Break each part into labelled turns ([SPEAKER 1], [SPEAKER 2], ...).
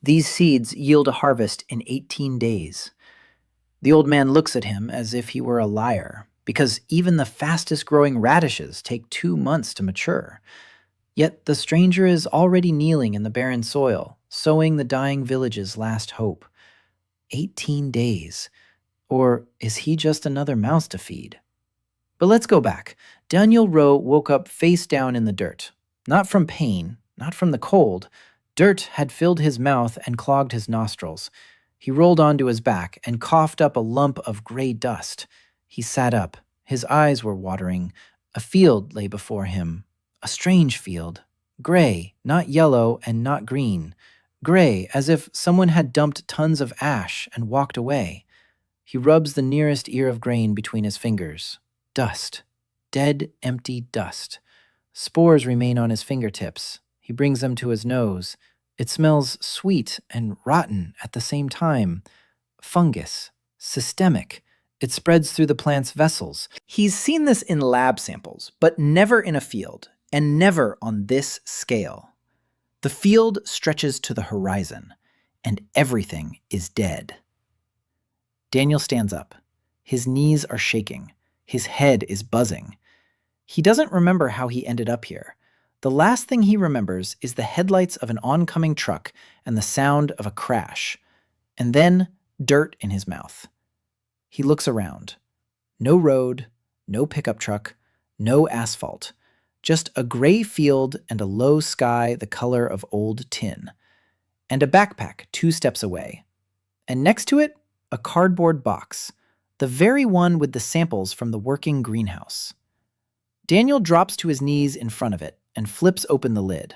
[SPEAKER 1] These seeds yield a harvest in 18 days. The old man looks at him as if he were a liar, because even the fastest growing radishes take 2 months to mature. Yet the stranger is already kneeling in the barren soil, sowing the dying village's last hope. 18 days. Or is he just another mouse to feed? But let's go back. Daniel Rowe woke up face down in the dirt. Not from pain, not from the cold. Dirt had filled his mouth and clogged his nostrils. He rolled onto his back and coughed up a lump of gray dust. He sat up. His eyes were watering. A field lay before him. A strange field. Gray, not yellow and not green. Gray, as if someone had dumped tons of ash and walked away. He rubs the nearest ear of grain between his fingers. Dust. Dead, empty dust. Spores remain on his fingertips. He brings them to his nose. It smells sweet and rotten at the same time. Fungus. Systemic. It spreads through the plant's vessels. He's seen this in lab samples, but never in a field, and never on this scale. The field stretches to the horizon, and everything is dead. Daniel stands up. His knees are shaking. His head is buzzing. He doesn't remember how he ended up here. The last thing he remembers is the headlights of an oncoming truck and the sound of a crash. And then dirt in his mouth. He looks around. No road, no pickup truck, no asphalt. Just a gray field and a low sky the color of old tin. And a backpack 2 steps away. And next to it, a cardboard box. The very one with the samples from the working greenhouse. Daniel drops to his knees in front of it and flips open the lid.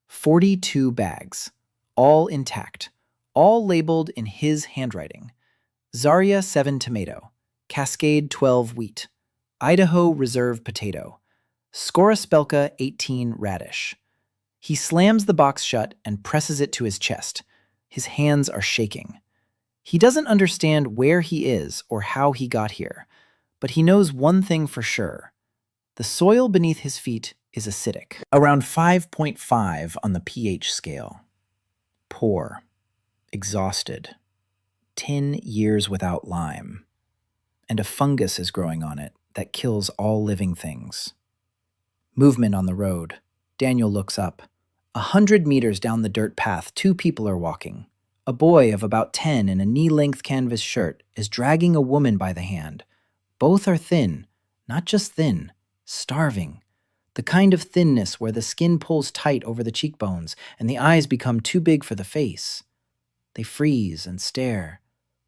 [SPEAKER 1] 42 bags, all intact, all labeled in his handwriting. Zarya 7 tomato, Cascade 12 wheat, Idaho Reserve potato, Scoraspelka 18 radish. He slams the box shut and presses it to his chest. His hands are shaking. He doesn't understand where he is or how he got here, but he knows one thing for sure. The soil beneath his feet is acidic, around 5.5 on the pH scale. Poor, exhausted, 10 years without lime, and a fungus is growing on it that kills all living things. Movement on the road. Daniel looks up. 100 meters down the dirt path, 2 people are walking. A boy of about 10 in a knee-length canvas shirt is dragging a woman by the hand. Both are thin, not just thin, starving. The kind of thinness where the skin pulls tight over the cheekbones and the eyes become too big for the face. They freeze and stare.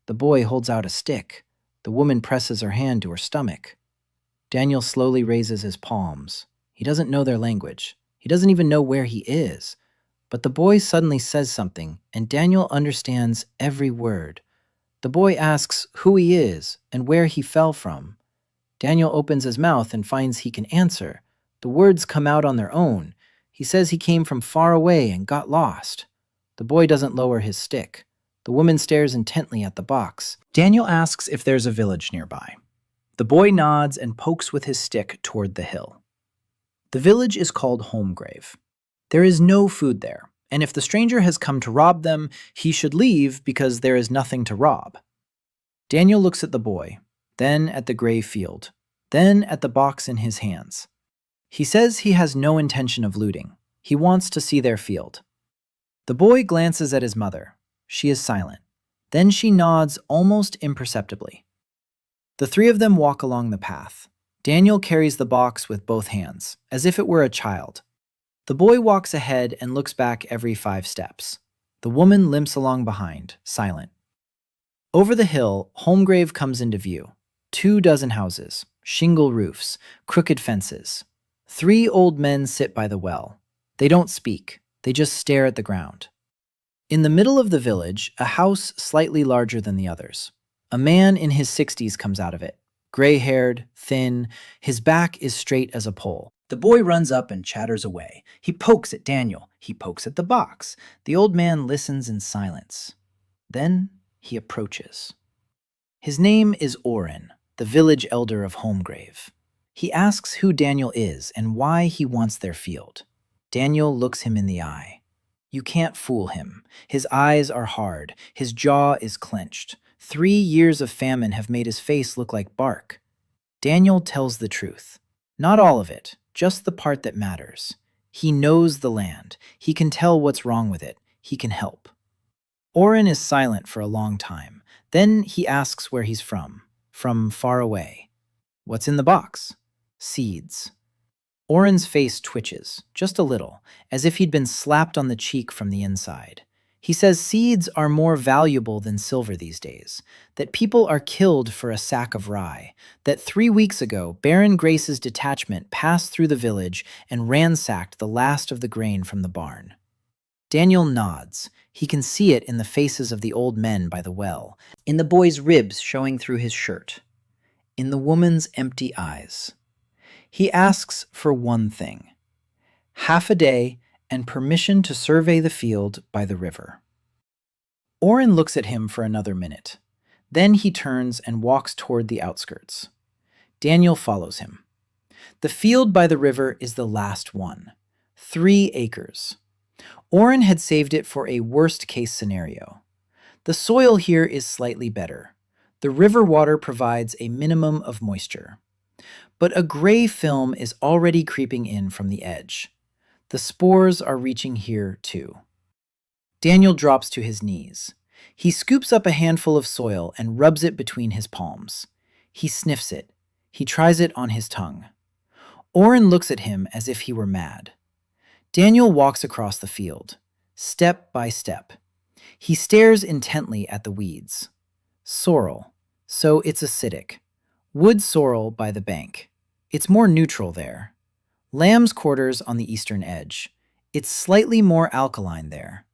[SPEAKER 1] The boy holds out a stick. The woman presses her hand to her stomach. Daniel slowly raises his palms. He doesn't know their language. He doesn't even know where he is. But the boy suddenly says something, and Daniel understands every word. The boy asks who he is and where he fell from. Daniel opens his mouth and finds he can answer. The words come out on their own. He says he came from far away and got lost. The boy doesn't lower his stick. The woman stares intently at the box. Daniel asks if there's a village nearby. The boy nods and pokes with his stick toward the hill. The village is called Holmgrave. There is no food there, and if the stranger has come to rob them, he should leave because there is nothing to rob. Daniel looks at the boy, then at the gray field, then at the box in his hands. He says he has no intention of looting. He wants to see their field. The boy glances at his mother. She is silent. Then she nods almost imperceptibly. The 3 of them walk along the path. Daniel carries the box with both hands, as if it were a child. The boy walks ahead and looks back every 5 steps. The woman limps along behind, silent. Over the hill, Holmgrave comes into view. 24 houses, shingle roofs, crooked fences. 3 old men sit by the well. They don't speak. They just stare at the ground. In the middle of the village, a house slightly larger than the others. A man in his 60s comes out of it. Gray-haired, thin, his back is straight as a pole. The boy runs up and chatters away. He pokes at Daniel. He pokes at the box. The old man listens in silence. Then he approaches. His name is Oren, the village elder of Holmgrave. He asks who Daniel is and why he wants their field. Daniel looks him in the eye. You can't fool him. His eyes are hard. His jaw is clenched. 3 years of famine have made his face look like bark. Daniel tells the truth. Not all of it, just the part that matters. He knows the land. He can tell what's wrong with it. He can help. Oren is silent for a long time. Then he asks where he's from. From far away. What's in the box? Seeds. Oren's face twitches, just a little, as if he'd been slapped on the cheek from the inside. He says seeds are more valuable than silver these days, that people are killed for a sack of rye, that 3 weeks ago Baron Grace's detachment passed through the village and ransacked the last of the grain from the barn. Daniel nods. He can see it in the faces of the old men by the well, in the boy's ribs showing through his shirt, in the woman's empty eyes. He asks for one thing: half a day and permission to survey the field by the river. Oren looks at him for another minute. Then he turns and walks toward the outskirts. Daniel follows him. The field by the river is the last one. 3 acres. Oren had saved it for a worst-case scenario. The soil here is slightly better. The river water provides a minimum of moisture. But a gray film is already creeping in from the edge. The spores are reaching here, too. Daniel drops to his knees. He scoops up a handful of soil and rubs it between his palms. He sniffs it. He tries it on his tongue. Oren looks at him as if he were mad. Daniel walks across the field, step by step. He stares intently at the weeds. Sorrel, so it's acidic. Wood sorrel by the bank. It's more neutral there. Lamb's quarters on the eastern edge. It's slightly more alkaline there.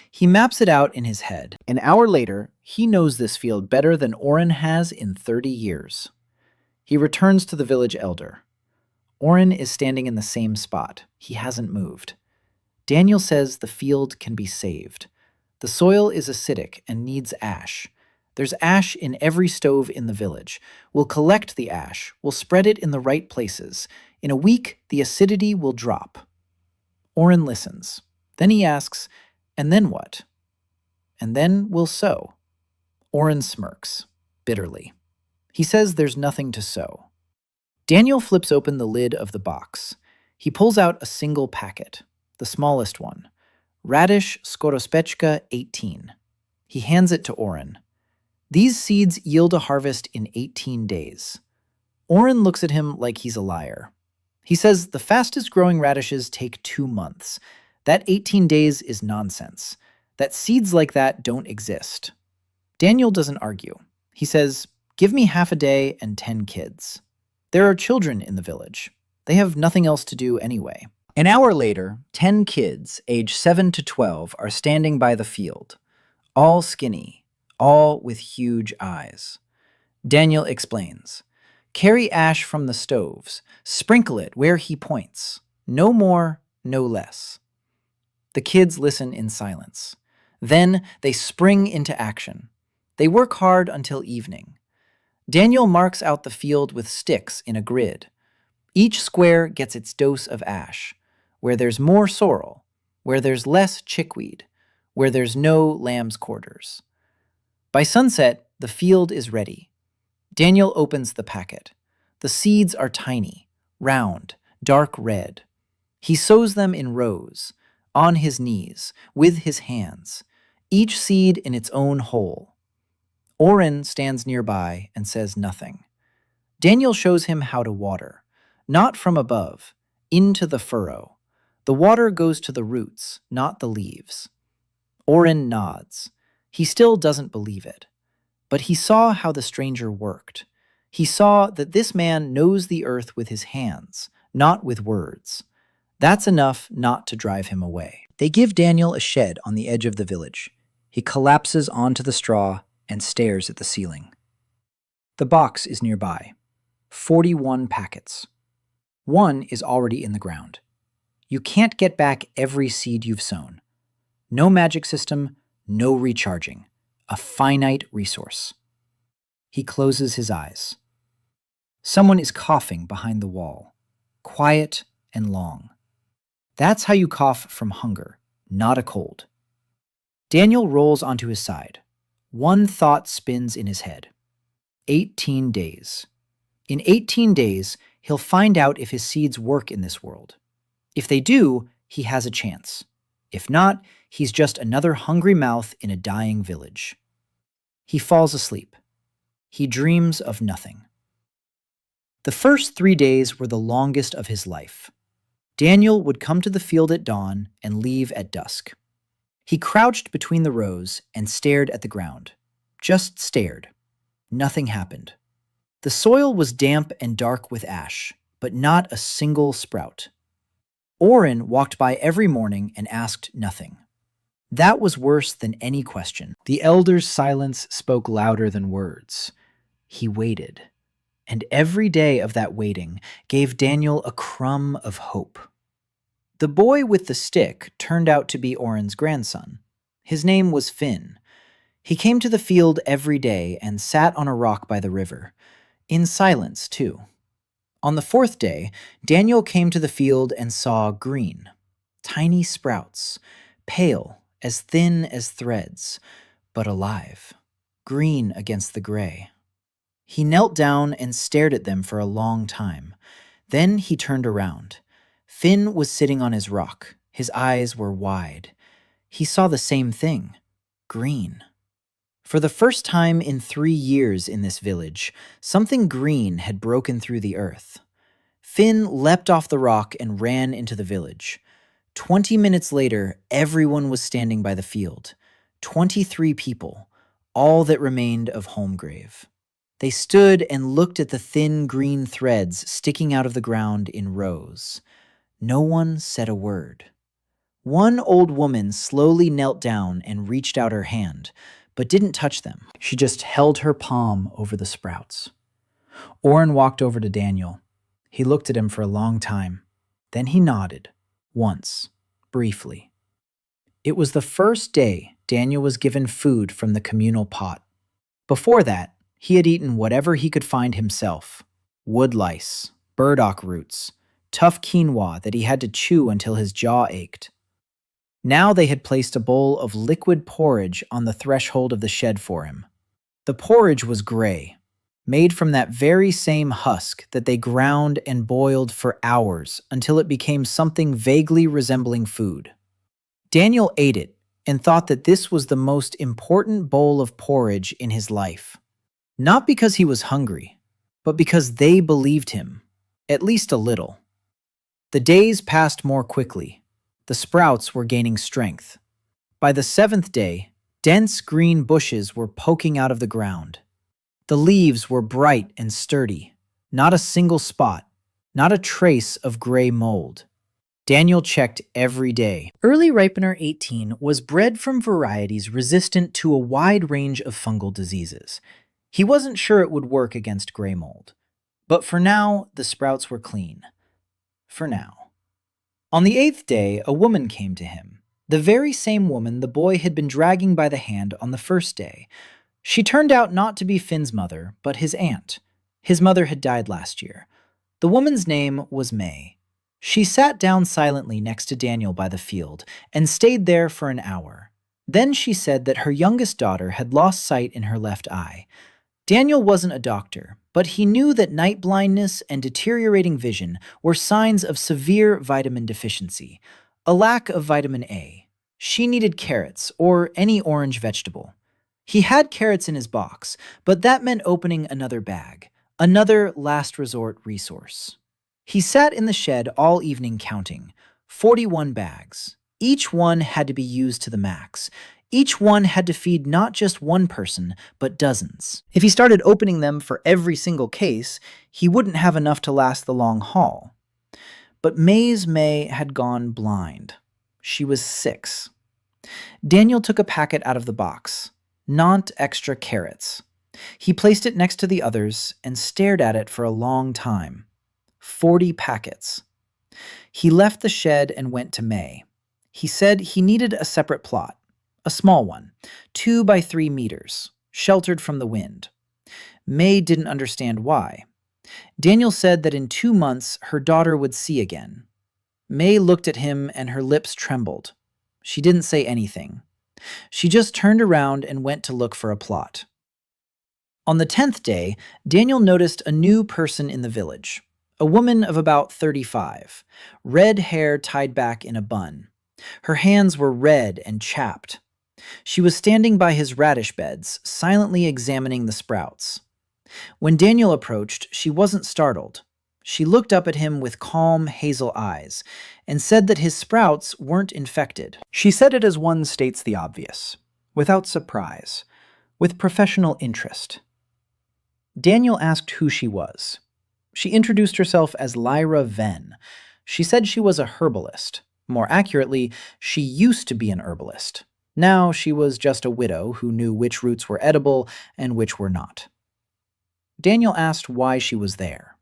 [SPEAKER 1] He maps it out in his head. An hour later, he knows this field better than Oren has in 30 years. He returns to the village elder. Oren is standing in the same spot. He hasn't moved. Daniel says the field can be saved. The soil is acidic and needs ash. There's ash in every stove in the village. We'll collect the ash. We'll spread it in the right places. In a week, the acidity will drop. Oren listens. Then he asks, and then what? And then we'll sow. Oren smirks, bitterly. He says there's nothing to sow. Daniel flips open the lid of the box. He pulls out a single packet, the smallest one. Radish Skorospechka 18. He hands it to Oren. These seeds yield a harvest in 18 days. Oren looks at him like he's a liar. He says the fastest growing radishes take 2 months. That 18 days is nonsense. That seeds like that don't exist. Daniel doesn't argue. He says, give me half a day and 10 kids. There are children in the village. They have nothing else to do anyway. An hour later, 10 kids, age 7 to 12, are standing by the field. All skinny, all with huge eyes. Daniel explains. Carry ash from the stoves. Sprinkle it where he points. No more, no less. The kids listen in silence. Then they spring into action. They work hard until evening. Daniel marks out the field with sticks in a grid. Each square gets its dose of ash. Where there's more sorrel, where there's less chickweed, where there's no lamb's quarters. By sunset, the field is ready. Daniel opens the packet. The seeds are tiny, round, dark red. He sows them in rows, on his knees, with his hands, each seed in its own hole. Oren stands nearby and says nothing. Daniel shows him how to water, not from above, into the furrow. The water goes to the roots, not the leaves. Oren nods. He still doesn't believe it. But he saw how the stranger worked. He saw that this man knows the earth with his hands, not with words. That's enough not to drive him away. They give Daniel a shed on the edge of the village. He collapses onto the straw and stares at the ceiling. The box is nearby. 41 packets. One is already in the ground. You can't get back every seed you've sown. No magic system, no recharging. A finite resource. He closes his eyes. Someone is coughing behind the wall. Quiet and long. That's how you cough from hunger. not a cold. Daniel rolls onto his side. One thought spins in his head. 18 days. In 18 days, he'll find out if his seeds work in this world. If they do, he has a chance. If not, he's just another hungry mouth in a dying village. He falls asleep. He dreams of nothing. The first 3 days were the longest of his life. Daniel would come to the field at dawn and leave at dusk. He crouched between the rows and stared at the ground. Just stared. Nothing happened. The soil was damp and dark with ash, but not a single sprout. Aerwain walked by every morning and asked nothing. That was worse than any question. The elder's silence spoke louder than words. He waited. And every day of that waiting gave Daniel a crumb of hope. The boy with the stick turned out to be Aerwain's grandson. His name was Finn. He came to the field every day and sat on a rock by the river. In silence, too. On the 4th day, Daniel came to the field and saw green. Tiny sprouts, pale, as thin as threads, but alive. Green against the gray. He knelt down and stared at them for a long time. Then he turned around. Finn was sitting on his rock. His eyes were wide. He saw the same thing. Green. For the first time in 3 years in this village, something green had broken through the earth. Finn leapt off the rock and ran into the village. 20 minutes later, everyone was standing by the field. 23 people, all that remained of Holmgrave. They stood and looked at the thin green threads sticking out of the ground in rows. No one said a word. One old woman slowly knelt down and reached out her hand, but didn't touch them. She just held her palm over the sprouts. Aerwain walked over to Daniel. He looked at him for a long time. Then he nodded, once, briefly. It was the first day Daniel was given food from the communal pot. Before that, he had eaten whatever he could find himself. Wood lice, burdock roots, tough quinoa that he had to chew until his jaw ached. Now they had placed a bowl of liquid porridge on the threshold of the shed for him. The porridge was gray, made from that very same husk that they ground and boiled for hours until it became something vaguely resembling food. Daniel ate it and thought that this was the most important bowl of porridge in his life. Not because he was hungry, but because they believed him, at least a little. The days passed more quickly. The sprouts were gaining strength. By the 7th day, dense green bushes were poking out of the ground. The leaves were bright and sturdy, not a single spot, not a trace of gray mold. Daniel checked every day. Early Ripener 18 was bred from varieties resistant to a wide range of fungal diseases. He wasn't sure it would work against gray mold. But for now, the sprouts were clean. For now. On the 8th day, a woman came to him. The very same woman the boy had been dragging by the hand on the 1st day. She turned out not to be Finn's mother, but his aunt. His mother had died last year. The woman's name was May. She sat down silently next to Daniel by the field and stayed there for an hour. Then she said that her youngest daughter had lost sight in her left eye. Daniel wasn't a doctor, but he knew that night blindness and deteriorating vision were signs of severe vitamin deficiency, a lack of vitamin A. She needed carrots or any orange vegetable. He had carrots in his box, but that meant opening another bag, another last resort resource. He sat in the shed all evening counting, 41 bags. Each one had to be used to the max. Each one had to feed not just one person, but dozens. If he started opening them for every single case, he wouldn't have enough to last the long haul. But May had gone blind. She was 6. Daniel took a packet out of the box. Not extra carrots. He placed it next to the others and stared at it for a long time. 40 packets. He left the shed and went to May. He said he needed a separate plot. A small one, 2 by 3 meters, sheltered from the wind. May didn't understand why. Daniel said that in 2 months her daughter would see again. May looked at him and her lips trembled. She didn't say anything. She just turned around and went to look for a plot. On the 10th day, Daniel noticed a new person in the village. A woman of about 35, red hair tied back in a bun. Her hands were red and chapped. She was standing by his radish beds, silently examining the sprouts. When Daniel approached, she wasn't startled. She looked up at him with calm, hazel eyes and said that his sprouts weren't infected. She said it as one states the obvious, without surprise, with professional interest. Daniel asked who she was. She introduced herself as Lyra Venn. She said she was a herbalist. More accurately, she used to be an herbalist. Now she was just a widow who knew which roots were edible and which were not. Daniel asked why she was there.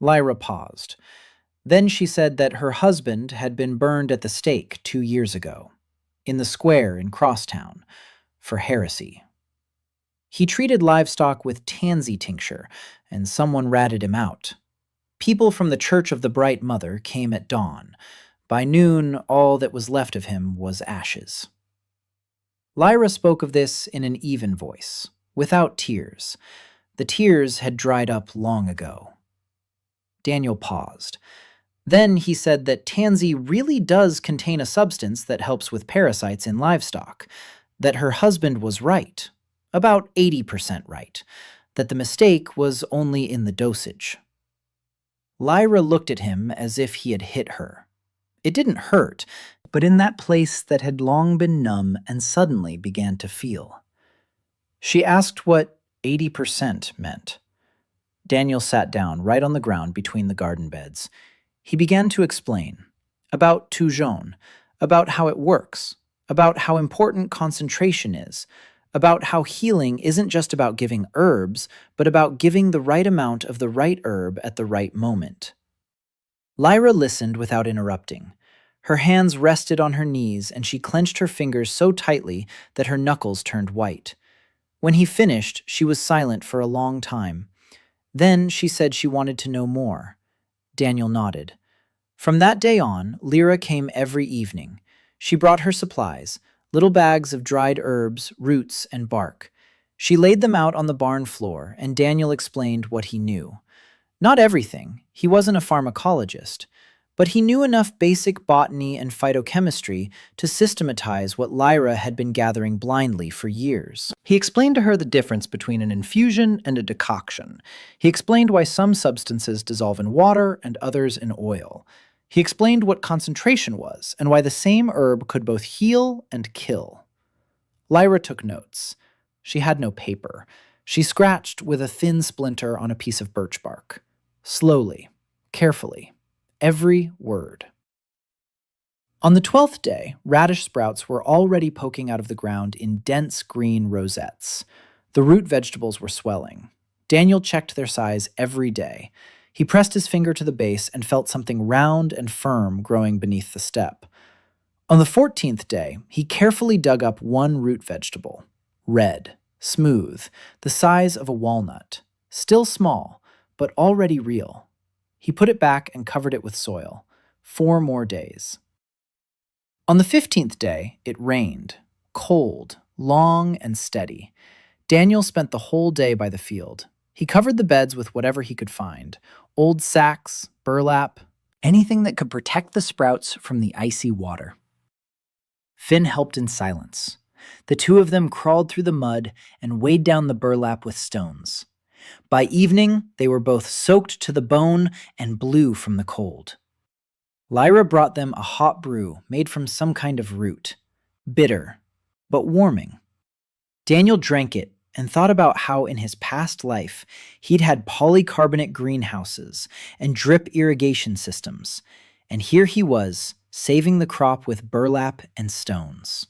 [SPEAKER 1] Lyra paused. Then she said that her husband had been burned at the stake 2 years ago, in the square in Crosstown, for heresy. He treated livestock with tansy tincture, and someone ratted him out. People from the Church of the Bright Mother came at dawn. By noon, all that was left of him was ashes. Lyra spoke of this in an even voice, without tears. The tears had dried up long ago. Daniel paused. Then he said that tansy really does contain a substance that helps with parasites in livestock, that her husband was right, about 80% right, that the mistake was only in the dosage. Lyra looked at him as if he had hit her. It didn't hurt, but in that place that had long been numb and suddenly began to feel. She asked what 80% meant. Daniel sat down right on the ground between the garden beds. He began to explain about Toujon, about how it works, about how important concentration is, about how healing isn't just about giving herbs, but about giving the right amount of the right herb at the right moment. Lyra listened without interrupting. Her hands rested on her knees, and she clenched her fingers so tightly that her knuckles turned white. When he finished, she was silent for a long time. Then she said she wanted to know more. Daniel nodded. From that day on, Lyra came every evening. She brought her supplies, little bags of dried herbs, roots, and bark. She laid them out on the barn floor, and Daniel explained what he knew. Not everything. He wasn't a pharmacologist. But he knew enough basic botany and phytochemistry to systematize what Lyra had been gathering blindly for years. He explained to her the difference between an infusion and a decoction. He explained why some substances dissolve in water and others in oil. He explained what concentration was and why the same herb could both heal and kill. Lyra took notes. She had no paper. She scratched with a thin splinter on a piece of birch bark. Slowly, carefully. Every word. On the 12th day, radish sprouts were already poking out of the ground in dense green rosettes. The root vegetables were swelling. Daniel checked their size every day. He pressed his finger to the base and felt something round and firm growing beneath the step. On the 14th day, he carefully dug up one root vegetable. Red, smooth, the size of a walnut. Still small, but already real. He put it back and covered it with soil. 4 more days. On the 15th day, it rained. Cold, long, and steady. Daniel spent the whole day by the field. He covered the beds with whatever he could find. Old sacks, burlap, anything that could protect the sprouts from the icy water. Finn helped in silence. The two of them crawled through the mud and weighed down the burlap with stones. By evening, they were both soaked to the bone and blue from the cold. Lyra brought them a hot brew made from some kind of root. Bitter, but warming. Daniel drank it and thought about how in his past life he'd had polycarbonate greenhouses and drip irrigation systems, and here he was, saving the crop with burlap and stones.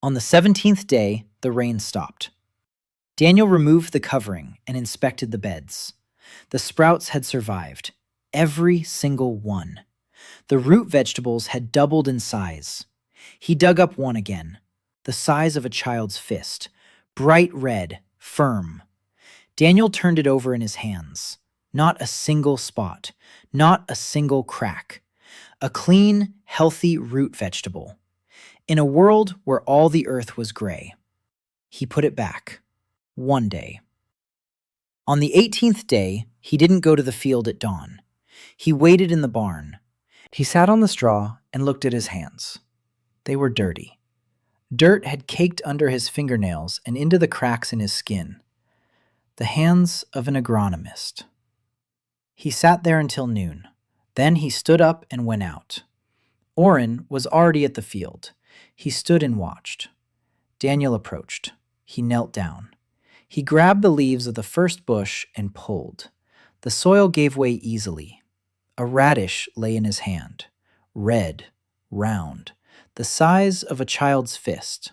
[SPEAKER 1] On the 17th day, the rain stopped. Daniel removed the covering and inspected the beds. The sprouts had survived, every single one. The root vegetables had doubled in size. He dug up one again, the size of a child's fist, bright red, firm. Daniel turned it over in his hands. Not a single spot, not a single crack. A clean, healthy root vegetable, In a world where all the earth was gray, he put it back. One day. On the 18th day, he didn't go to the field at dawn. He waited in the barn. He sat on the straw and looked at his hands. They were dirty. Dirt had caked under his fingernails and into the cracks in his skin. The hands of an agronomist. He sat there until noon. Then he stood up and went out. Oren was already at the field. He stood and watched. Daniel approached. He knelt down. He grabbed the leaves of the first bush and pulled. The soil gave way easily. A radish lay in his hand. Red, round, the size of a child's fist.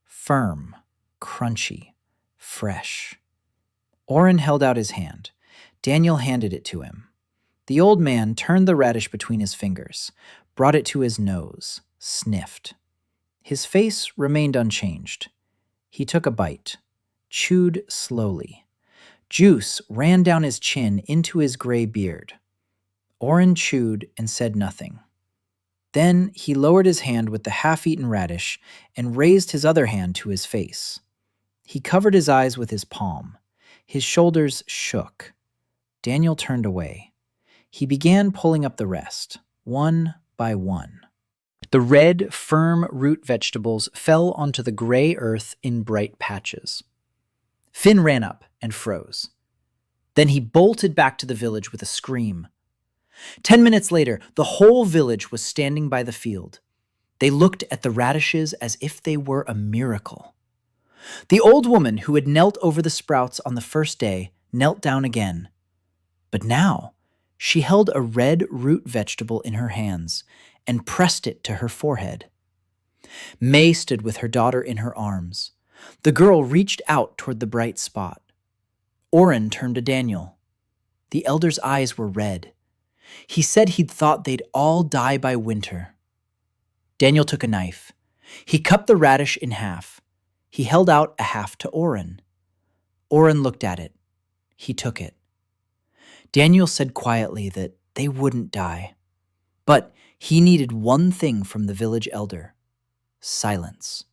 [SPEAKER 1] Firm, crunchy, fresh. Oren held out his hand. Daniel handed it to him. The old man turned the radish between his fingers, brought it to his nose, sniffed. His face remained unchanged. He took a bite, chewed slowly. Juice ran down his chin into his gray beard. Oren chewed and said nothing. Then he lowered his hand with the half-eaten radish and raised his other hand to his face. He covered his eyes with his palm. His shoulders shook. Daniel turned away. He began pulling up the rest, one by one. The red, firm root vegetables fell onto the gray earth in bright patches. Finn ran up and froze. Then he bolted back to the village with a scream. 10 minutes later, the whole village was standing by the field. They looked at the radishes as if they were a miracle. The old woman who had knelt over the sprouts on the first day knelt down again. But now, she held a red root vegetable in her hands and pressed it to her forehead. May stood with her daughter in her arms. The girl reached out toward the bright spot. Oren turned to Daniel. The elder's eyes were red. He said he'd thought they'd all die by winter. Daniel took a knife. He cut the radish in half. He held out a half to Oren. Oren looked at it. He took it. Daniel said quietly that they wouldn't die. But he needed one thing from the village elder. Silence.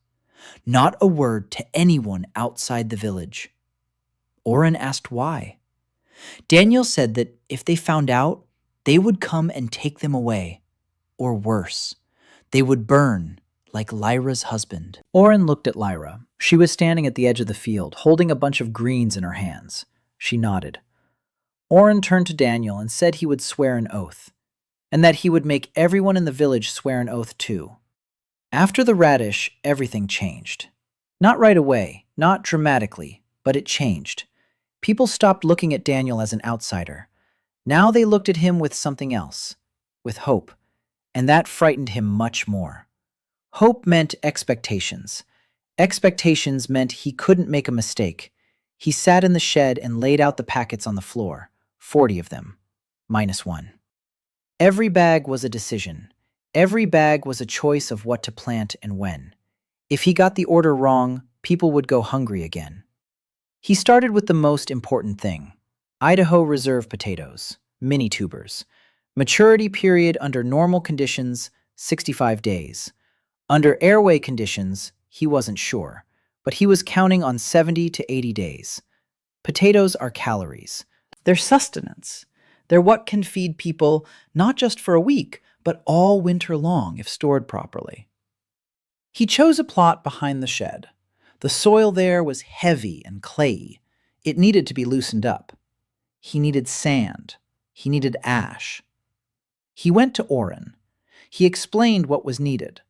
[SPEAKER 1] Not a word to anyone outside the village. Oren asked why. Daniel said that if they found out, they would come and take them away. Or worse, they would burn like Lyra's husband. Oren looked at Lyra. She was standing at the edge of the field, holding a bunch of greens in her hands. She nodded. Oren turned to Daniel and said he would swear an oath, and that he would make everyone in the village swear an oath too. After the radish, everything changed. Not right away, not dramatically, but it changed. People stopped looking at Daniel as an outsider. Now they looked at him with something else, with hope, and that frightened him much more. Hope meant expectations. Expectations meant he couldn't make a mistake. He sat in the shed and laid out the packets on the floor, 40 of them, -1. Every bag was a decision. Every bag was a choice of what to plant and when. If he got the order wrong, people would go hungry again. He started with the most important thing. Idaho Reserve potatoes, mini tubers. Maturity period under normal conditions, 65 days. Under Aerwain conditions, he wasn't sure, but he was counting on 70 to 80 days. Potatoes are calories. They're sustenance. They're what can feed people not just for a week, but all winter long if stored properly. He chose a plot behind the shed. The soil there was heavy and clayey. It needed to be loosened up. He needed sand. He needed ash. He went to Oren. He explained what was needed.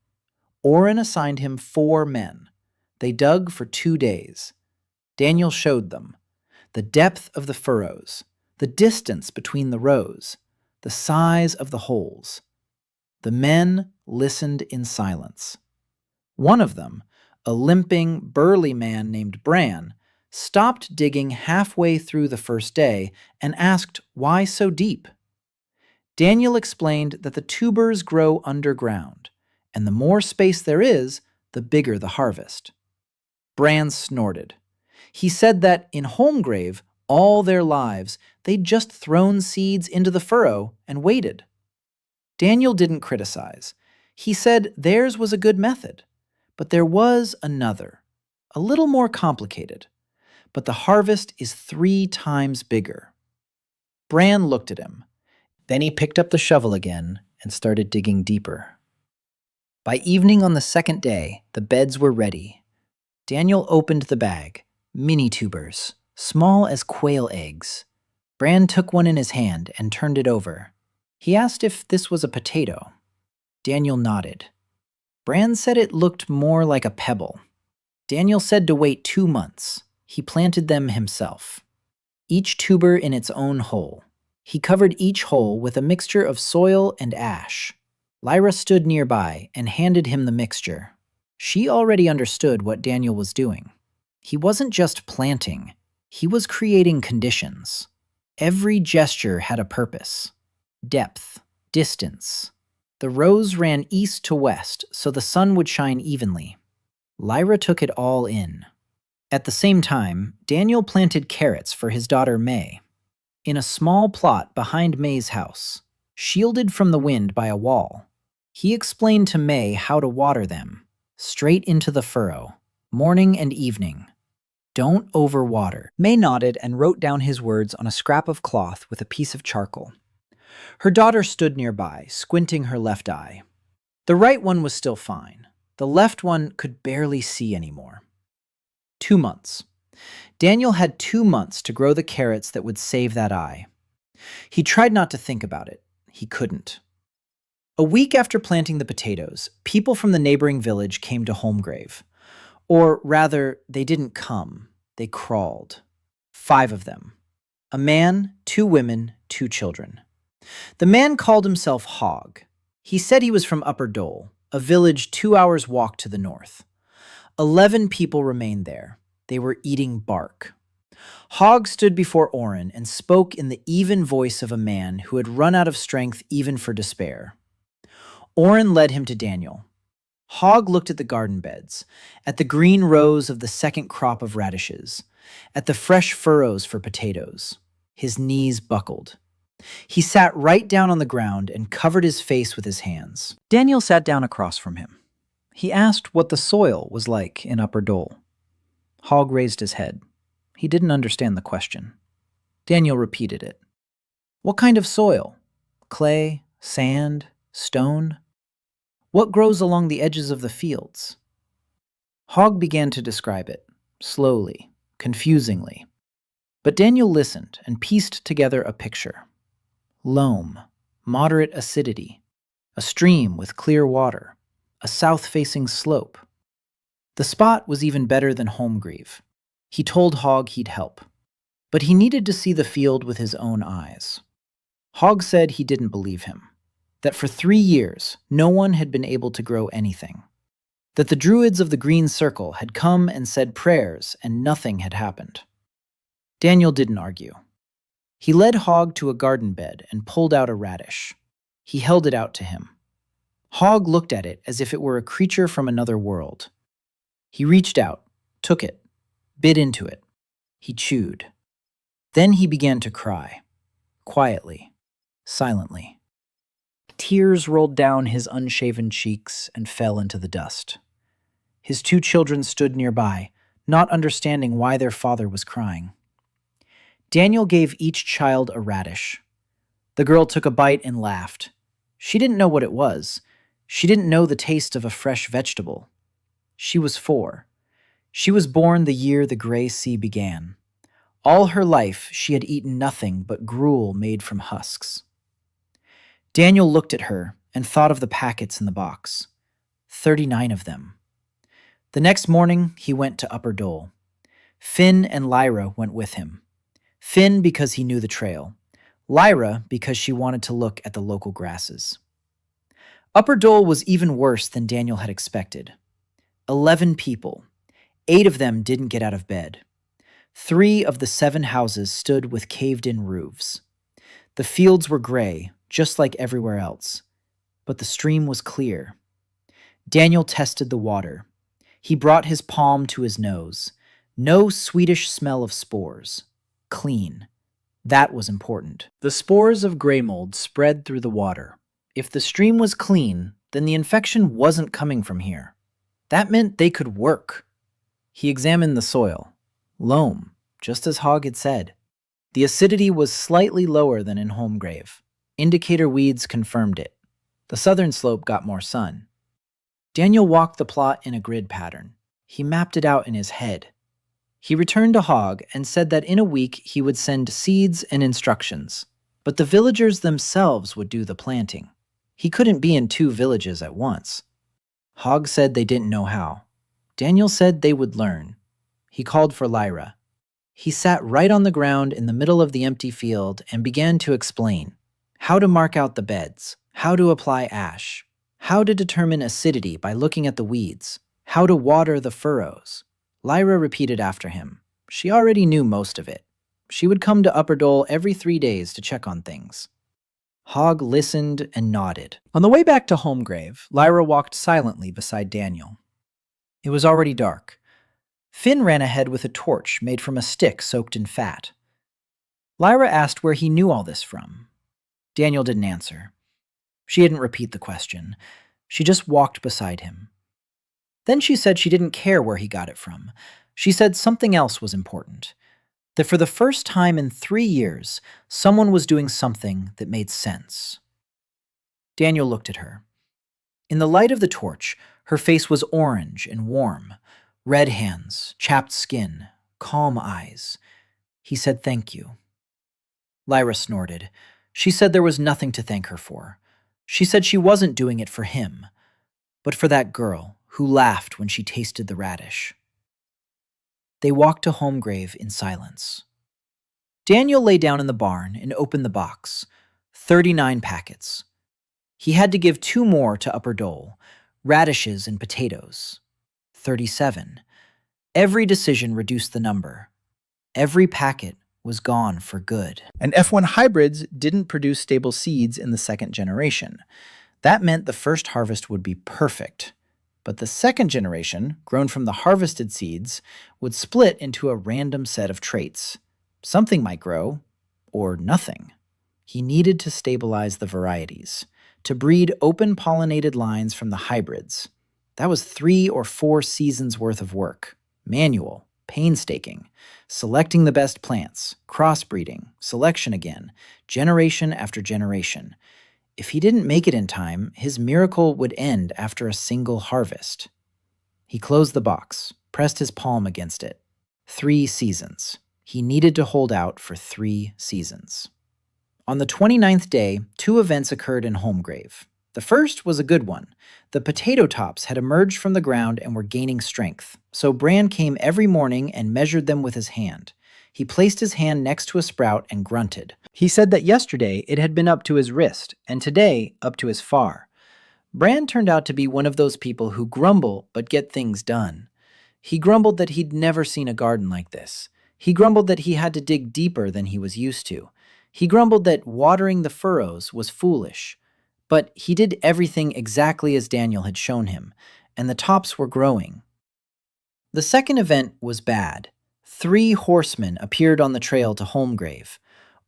[SPEAKER 1] Oren assigned him 4 men. They dug for 2 days. Daniel showed them the depth of the furrows, the distance between the rows, the size of the holes. The men listened in silence. One of them, a limping, burly man named Bran, stopped digging halfway through the first day and asked why so deep. Daniel explained that the tubers grow underground, and the more space there is, the bigger the harvest. Bran snorted. He said that in Holmgrave, all their lives, they'd just thrown seeds into the furrow and waited. Daniel didn't criticize. He said theirs was a good method. But there was another, a little more complicated, but the harvest is 3 times bigger. Bran looked at him. Then he picked up the shovel again and started digging deeper. By evening on the second day, the beds were ready. Daniel opened the bag. Mini tubers, small as quail eggs. Bran took one in his hand and turned it over. He asked if this was a potato. Daniel nodded. Bran said it looked more like a pebble. Daniel said to wait 2 months. He planted them himself. Each tuber in its own hole. He covered each hole with a mixture of soil and ash. Lyra stood nearby and handed him the mixture. She already understood what Daniel was doing. He wasn't just planting. He was creating conditions. Every gesture had a purpose. Depth, distance. The rows ran east to west so the sun would shine evenly. Lyra took it all in. At the same time, Daniel planted carrots for his daughter May. In a small plot behind May's house, shielded from the wind by a wall, he explained to May how to water them, straight into the furrow, morning and evening. Don't overwater. May nodded and wrote down his words on a scrap of cloth with a piece of charcoal. Her daughter stood nearby, squinting her left eye. The right one was still fine. The left one could barely see anymore. 2 months. Daniel had 2 months to grow the carrots that would save that eye. He tried not to think about it. He couldn't. A week after planting the potatoes, people from the neighboring village came to Holmgrave. Or rather, they didn't come. They crawled. 5 of them. A man, 2 women, 2 children. The man called himself Hogg. He said he was from Upper Dole, a village 2 hours' walk to the north. 11 people remained there. They were eating bark. Hogg stood before Oren and spoke in the even voice of a man who had run out of strength even for despair. Oren led him to Daniel. Hogg looked at the garden beds, at the green rows of the second crop of radishes, at the fresh furrows for potatoes. His knees buckled. He sat right down on the ground and covered his face with his hands. Daniel sat down across from him. He asked what the soil was like in Upper Dole. Hogg raised his head. He didn't understand the question. Daniel repeated it. What kind of soil? Clay, sand, stone? What grows along the edges of the fields? Hogg began to describe it, slowly, confusingly. But Daniel listened and pieced together a picture. Loam, moderate acidity, a stream with clear water, a south-facing slope. The spot was even better than Holmgrave. He told Hogg he'd help. But he needed to see the field with his own eyes. Hogg said he didn't believe him. That for 3 years, no one had been able to grow anything. That the druids of the Green Circle had come and said prayers and nothing had happened. Daniel didn't argue. He led Hogg to a garden bed and pulled out a radish. He held it out to him. Hogg looked at it as if it were a creature from another world. He reached out, took it, bit into it. He chewed. Then he began to cry, quietly, silently. Tears rolled down his unshaven cheeks and fell into the dust. His 2 children stood nearby, not understanding why their father was crying. Daniel gave each child a radish. The girl took a bite and laughed. She didn't know what it was. She didn't know the taste of a fresh vegetable. She was 4. She was born the year the Gray Sea began. All her life, she had eaten nothing but gruel made from husks. Daniel looked at her and thought of the packets in the box. 39 of them. The next morning, he went to Upper Dole. Finn and Lyra went with him. Finn because he knew the trail. Lyra because she wanted to look at the local grasses. Upper Dole was even worse than Daniel had expected. 11 people. 8 of them didn't get out of bed. 3 of the 7 houses stood with caved-in roofs. The fields were gray, just like everywhere else, but the stream was clear. Daniel tested the water. He brought his palm to his nose. No sweetish smell of spores. Clean. That was important. The spores of gray mold spread through the water. If the stream was clean, then the infection wasn't coming from here. That meant they could work. He examined the soil. Loam, just as Hogg had said. The acidity was slightly lower than in Holmgrave. Indicator weeds confirmed it. The southern slope got more sun. Daniel walked the plot in a grid pattern. He mapped it out in his head. He returned to Hogg and said that in a week he would send seeds and instructions, but the villagers themselves would do the planting. He couldn't be in 2 villages at once. Hogg said they didn't know how. Daniel said they would learn. He called for Lyra. He sat right on the ground in the middle of the empty field and began to explain how to mark out the beds, how to apply ash, how to determine acidity by looking at the weeds, how to water the furrows. Lyra repeated after him. She already knew most of it. She would come to Upper Dole every 3 days to check on things. Hogg listened and nodded. On the way back to Holmgrave, Lyra walked silently beside Daniel. It was already dark. Finn ran ahead with a torch made from a stick soaked in fat. Lyra asked where he knew all this from. Daniel didn't answer. She didn't repeat the question. She just walked beside him. Then she said she didn't care where he got it from. She said something else was important. That for the first time in 3 years, someone was doing something that made sense. Daniel looked at her. In the light of the torch, her face was orange and warm. Red hands, chapped skin, calm eyes. He said thank you. Lyra snorted. She said there was nothing to thank her for. She said she wasn't doing it for him, but for that girl who laughed when she tasted the radish. They walked to Holmgrave in silence. Daniel lay down in the barn and opened the box. 39 packets. He had to give 2 more to Upper Dole, radishes and potatoes. 37. Every decision reduced the number. Every packet was gone for good. And F1 hybrids didn't produce stable seeds in the 2nd generation. That meant the first harvest would be perfect. But the 2nd generation, grown from the harvested seeds, would split into a random set of traits. Something might grow, or nothing. He needed to stabilize the varieties, to breed open-pollinated lines from the hybrids. That was 3 or 4 seasons worth of work. Manual, painstaking, selecting the best plants, crossbreeding, selection again, generation after generation. If he didn't make it in time, his miracle would end after a single harvest. He closed the box, pressed his palm against it. 3 seasons. He needed to hold out for 3 seasons. On the 29th day, 2 events occurred in Holmgrave. The first was a good one. The potato tops had emerged from the ground and were gaining strength, so Bran came every morning and measured them with his hand. He placed his hand next to a sprout and grunted. He said that yesterday it had been up to his wrist, and today up to his far. Bran turned out to be one of those people who grumble but get things done. He grumbled that he'd never seen a garden like this. He grumbled that he had to dig deeper than he was used to. He grumbled that watering the furrows was foolish. But he did everything exactly as Daniel had shown him, and the tops were growing. The second event was bad. 3 horsemen appeared on the trail to Holmgrave.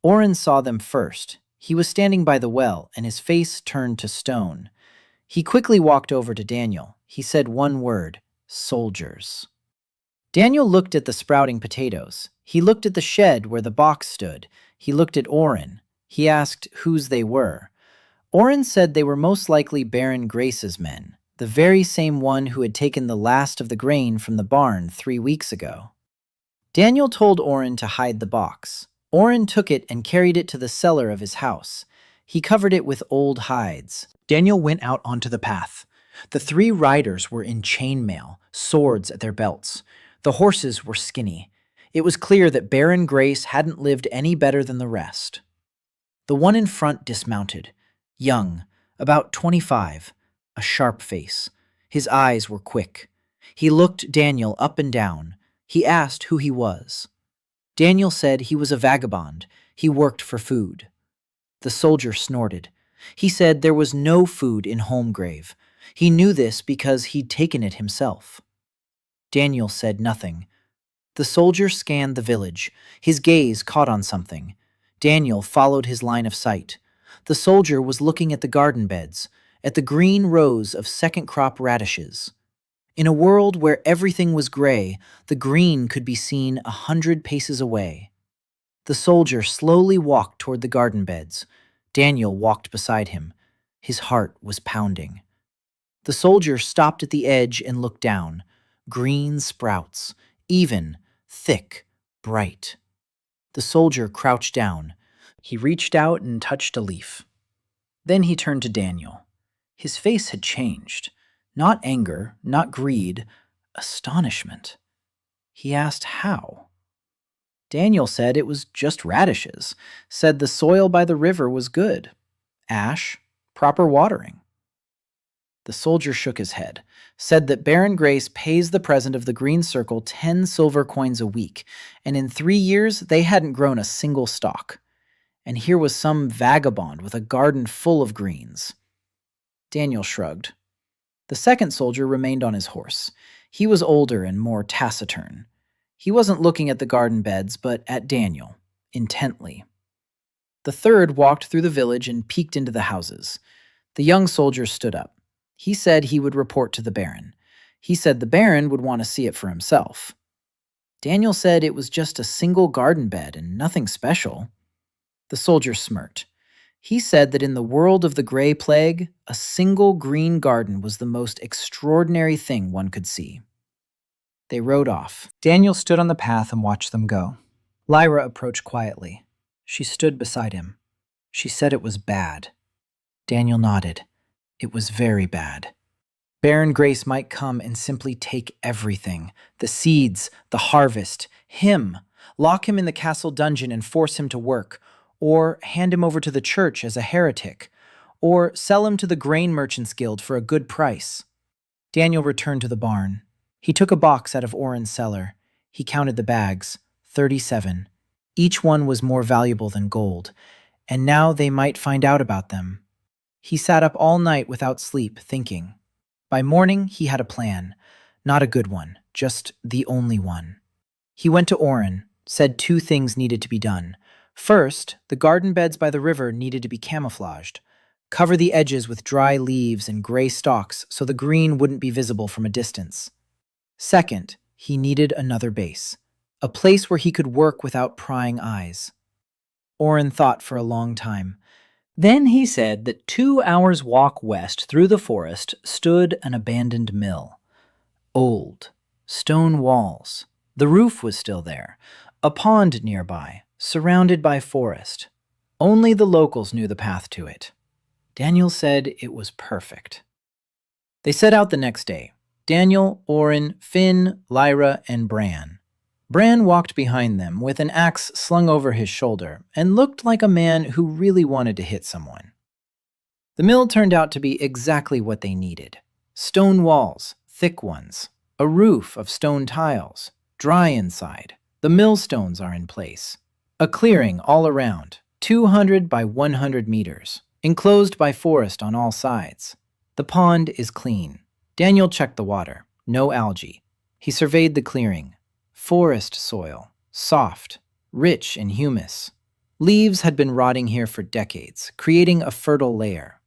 [SPEAKER 1] Oren saw them first. He was standing by the well, and his face turned to stone. He quickly walked over to Daniel. He said one word, soldiers. Daniel looked at the sprouting potatoes. He looked at the shed where the box stood. He looked at Oren. He asked whose they were. Oren said they were most likely Baron Grace's men, the very same one who had taken the last of the grain from the barn 3 weeks ago. Daniel told Oren to hide the box. Oren took it and carried it to the cellar of his house. He covered it with old hides. Daniel went out onto the path. The 3 riders were in chainmail, swords at their belts. The horses were skinny. It was clear that Baron Grace hadn't lived any better than the rest. The one in front dismounted. Young, about 25, a sharp face. His eyes were quick. He looked Daniel up and down. He asked who he was. Daniel said he was a vagabond. He worked for food. The soldier snorted. He said there was no food in Holmgrave. He knew this because he'd taken it himself. Daniel said nothing. The soldier scanned the village. His gaze caught on something. Daniel followed his line of sight. The soldier was looking at the garden beds, at the green rows of second-crop radishes. In a world where everything was gray, the green could be seen 100 paces away. The soldier slowly walked toward the garden beds. Daniel walked beside him. His heart was pounding. The soldier stopped at the edge and looked down. Green sprouts, even, thick, bright. The soldier crouched down. He reached out and touched a leaf. Then he turned to Daniel. His face had changed. Not anger, not greed, astonishment. He asked how. Daniel said it was just radishes, said the soil by the river was good. Ash, proper watering. The soldier shook his head, said that Baron Grace pays the president of the Green Circle 10 silver coins a week, and in 3 years they hadn't grown a single stalk. And here was some vagabond with a garden full of greens. Daniel shrugged. The second soldier remained on his horse. He was older and more taciturn. He wasn't looking at the garden beds, but at Daniel, intently. The third walked through the village and peeked into the houses. The young soldier stood up. He said he would report to the Baron. He said the Baron would want to see it for himself. Daniel said it was just a single garden bed and nothing special. The soldier smirked. He said that in the world of the Gray Plague, a single green garden was the most extraordinary thing one could see. They rode off. Daniel stood on the path and watched them go. Lyra approached quietly. She stood beside him. She said it was bad. Daniel nodded. It was very bad. Baron Grace might come and simply take everything. The seeds, the harvest, him. Lock him in the castle dungeon and force him to work. Or hand him over to the church as a heretic. Or sell him to the grain merchants' guild for a good price. Daniel returned to the barn. He took a box out of Oren's cellar. He counted the bags, 37. Each one was more valuable than gold, and now they might find out about them. He sat up all night without sleep, thinking. By morning, he had a plan. Not a good one, just the only one. He went to Oren, said 2 things needed to be done. First, the garden beds by the river needed to be camouflaged. Cover the edges with dry leaves and gray stalks so the green wouldn't be visible from a distance. Second, he needed another base, a place where he could work without prying eyes. Oren thought for a long time. Then he said that 2 hours' walk west through the forest stood an abandoned mill. Old, stone walls. The roof was still there, a pond nearby, surrounded by forest. Only the locals knew the path to it. Daniel said it was perfect. They set out the next day. Daniel, Oren, Finn, Lyra, and Bran. Bran walked behind them with an axe slung over his shoulder and looked like a man who really wanted to hit someone. The mill turned out to be exactly what they needed. Stone walls, thick ones, a roof of stone tiles, dry inside. The millstones are in place. A clearing all around, 200 by 100 meters, enclosed by forest on all sides. The pond is clean. Daniel checked the water. No algae. He surveyed the clearing. Forest soil, soft, rich in humus. Leaves had been rotting here for decades, creating a fertile layer.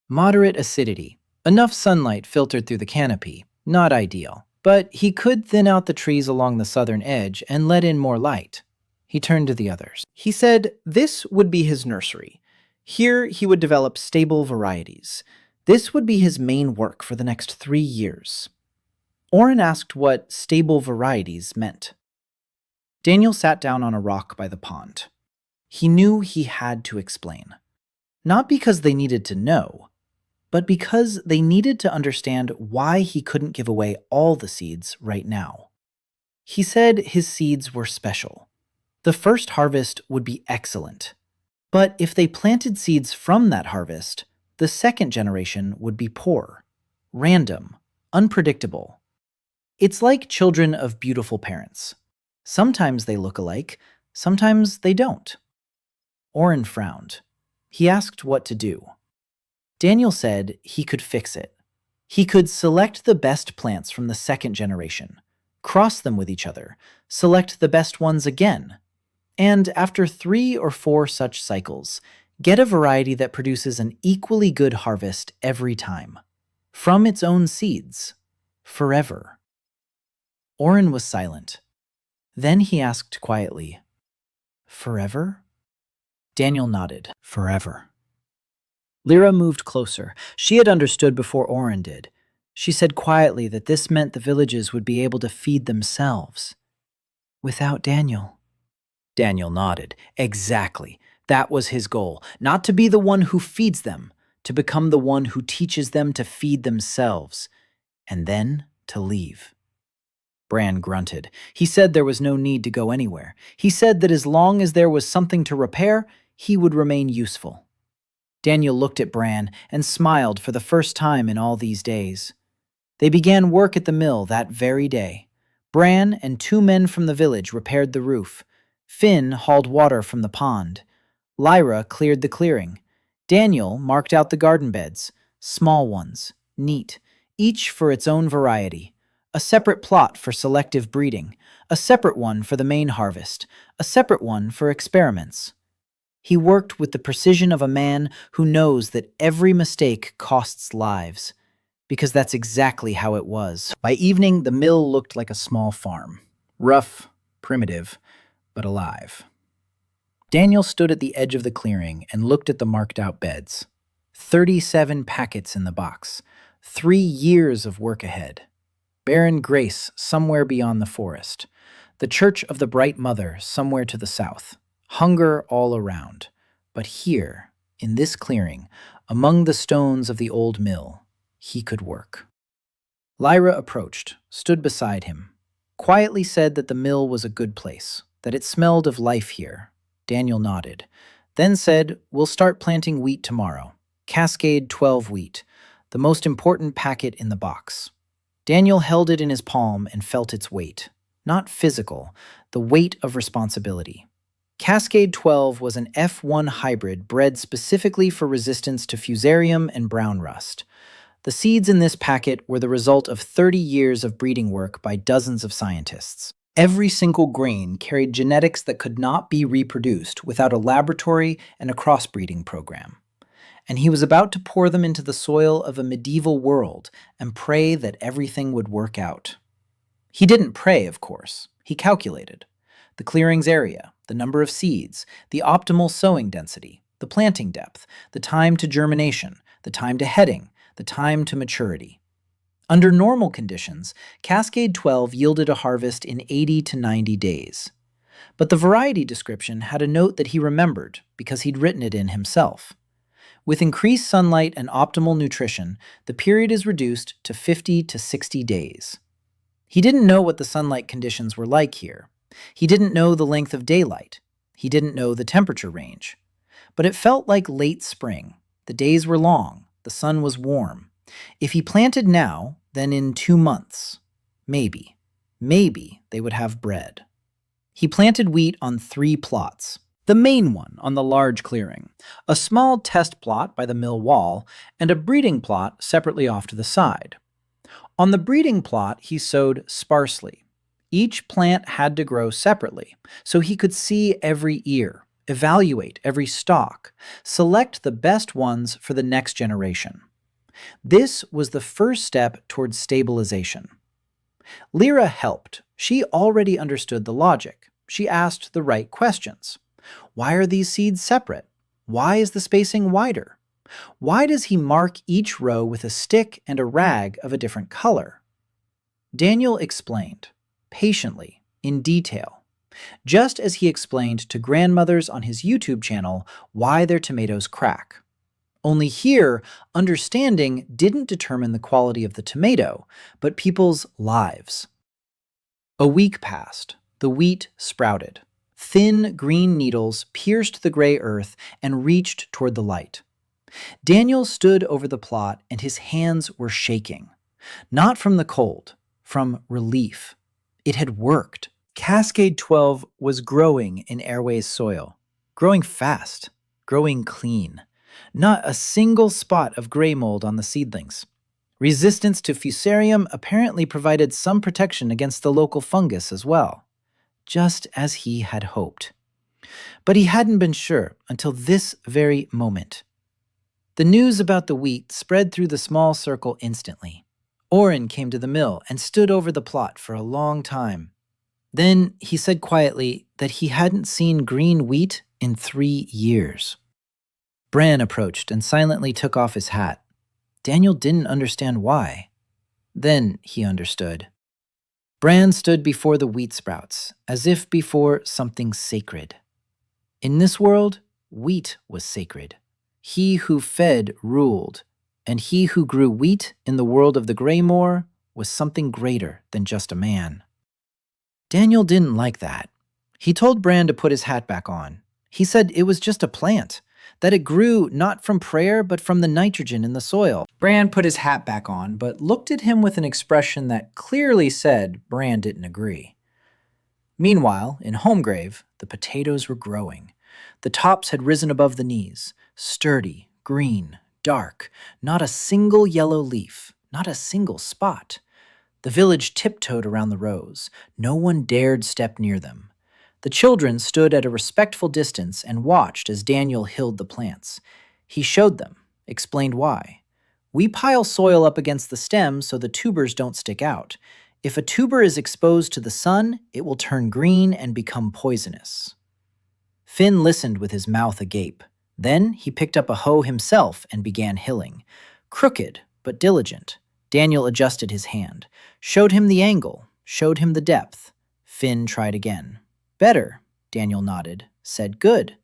[SPEAKER 1] Moderate acidity. Enough sunlight filtered through the canopy. Not ideal. But he could thin out the trees along the southern edge and let in more light. He turned to the others. He said this would be his nursery. Here he would develop stable varieties. This would be his main work for the next 3 years. Oren asked what stable varieties meant. Daniel sat down on a rock by the pond. He knew he had to explain. Not because they needed to know, but because they needed to understand why he couldn't give away all the seeds right now. He said his seeds were special. The first harvest would be excellent. But if they planted seeds from that harvest, the second generation would be poor, random, unpredictable. It's like children of beautiful parents. Sometimes they look alike, sometimes they don't. Oren frowned. He asked what to do. Daniel said he could fix it. He could select the best plants from the second generation, cross them with each other, select the best ones again, and after 3 or 4 such cycles, get a variety that produces an equally good harvest every time, from its own seeds. Forever. Oren was silent. Then he asked quietly, Forever? Daniel nodded. Forever. Lyra moved closer. She had understood before Oren did. She said quietly that this meant the villages would be able to feed themselves. Without Daniel. Daniel nodded. Exactly. That was his goal. Not to be the one who feeds them, to become the one who teaches them to feed themselves, and then to leave. Bran grunted. He said there was no need to go anywhere. He said that as long as there was something to repair, he would remain useful. Daniel looked at Bran and smiled for the first time in all these days. They began work at the mill that very day. Bran and 2 men from the village repaired the roof. Finn hauled water from the pond. Lyra cleared the clearing. Daniel marked out the garden beds, small ones, neat, each for its own variety. A separate plot for selective breeding, a separate one for the main harvest, a separate one for experiments. He worked with the precision of a man who knows that every mistake costs lives, because that's exactly how it was. By evening, the mill looked like a small farm. Rough, primitive, but alive. Daniel stood at the edge of the clearing and looked at the marked-out beds. 37 packets in the box. 3 years of work ahead. Barren grace somewhere beyond the forest. The Church of the Bright Mother somewhere to the south. Hunger all around. But here, in this clearing, among the stones of the old mill, he could work. Lyra approached, stood beside him, quietly said that the mill was a good place, that it smelled of life here. Daniel nodded, then said, "We'll start planting wheat tomorrow. Cascade 12 wheat, the most important packet in the box." Daniel held it in his palm and felt its weight. Not physical, the weight of responsibility. Cascade 12 was an F1 hybrid bred specifically for resistance to fusarium and brown rust. The seeds in this packet were the result of 30 years of breeding work by dozens of scientists. Every single grain carried genetics that could not be reproduced without a laboratory and a crossbreeding program. And he was about to pour them into the soil of a medieval world and pray that everything would work out. He didn't pray, of course. He calculated. The clearing's area, the number of seeds, the optimal sowing density, the planting depth, the time to germination, the time to heading, the time to maturity. Under normal conditions, Cascade 12 yielded a harvest in 80 to 90 days. But the variety description had a note that he remembered because he'd written it in himself. With increased sunlight and optimal nutrition, the period is reduced to 50 to 60 days. He didn't know what the sunlight conditions were like here. He didn't know the length of daylight. He didn't know the temperature range. But it felt like late spring. The days were long. The sun was warm. If he planted now, then in 2 months, maybe they would have bread. He planted wheat on 3 plots. The main one on the large clearing, a small test plot by the mill wall, and a breeding plot separately off to the side. On the breeding plot, he sowed sparsely. Each plant had to grow separately, so he could see every ear, evaluate every stalk, select the best ones for the next generation. This was the first step towards stabilization. Lyra helped. She already understood the logic. She asked the right questions. Why are these seeds separate? Why is the spacing wider? Why does he mark each row with a stick and a rag of a different color? Daniel explained, patiently, in detail, just as he explained to grandmothers on his YouTube channel why their tomatoes crack. Only here, understanding didn't determine the quality of the tomato, but people's lives. A week passed. The wheat sprouted. Thin green needles pierced the gray earth and reached toward the light. Daniel stood over the plot and his hands were shaking. Not from the cold, from relief. It had worked. Cascade 12 was growing in Aerwain's soil. Growing fast. Growing clean. Not a single spot of gray mold on the seedlings. Resistance to fusarium apparently provided some protection against the local fungus as well. Just as he had hoped. But he hadn't been sure until this very moment. The news about the wheat spread through the small circle instantly. Oren came to the mill and stood over the plot for a long time. Then he said quietly that he hadn't seen green wheat in 3 years. Bran approached and silently took off his hat. Daniel didn't understand why. Then he understood. Bran stood before the wheat sprouts, as if before something sacred. In this world, wheat was sacred. He who fed ruled, and he who grew wheat in the world of the Greymoor was something greater than just a man. Daniel didn't like that. He told Bran to put his hat back on. He said it was just a plant, that it grew not from prayer but from the nitrogen in the soil. Bran put his hat back on, but looked at him with an expression that clearly said Bran didn't agree. Meanwhile, in Holmgrave, the potatoes were growing. The tops had risen above the knees, sturdy, green, dark, not a single yellow leaf, not a single spot. The village tiptoed around the rows. No one dared step near them. The children stood at a respectful distance and watched as Daniel hilled the plants. He showed them, explained why. We pile soil up against the stems so the tubers don't stick out. If a tuber is exposed to the sun, it will turn green and become poisonous. Finn listened with his mouth agape. Then he picked up a hoe himself and began hilling. Crooked, but diligent. Daniel adjusted his hand, showed him the angle, showed him the depth. Finn tried again. Better, Daniel nodded, said good.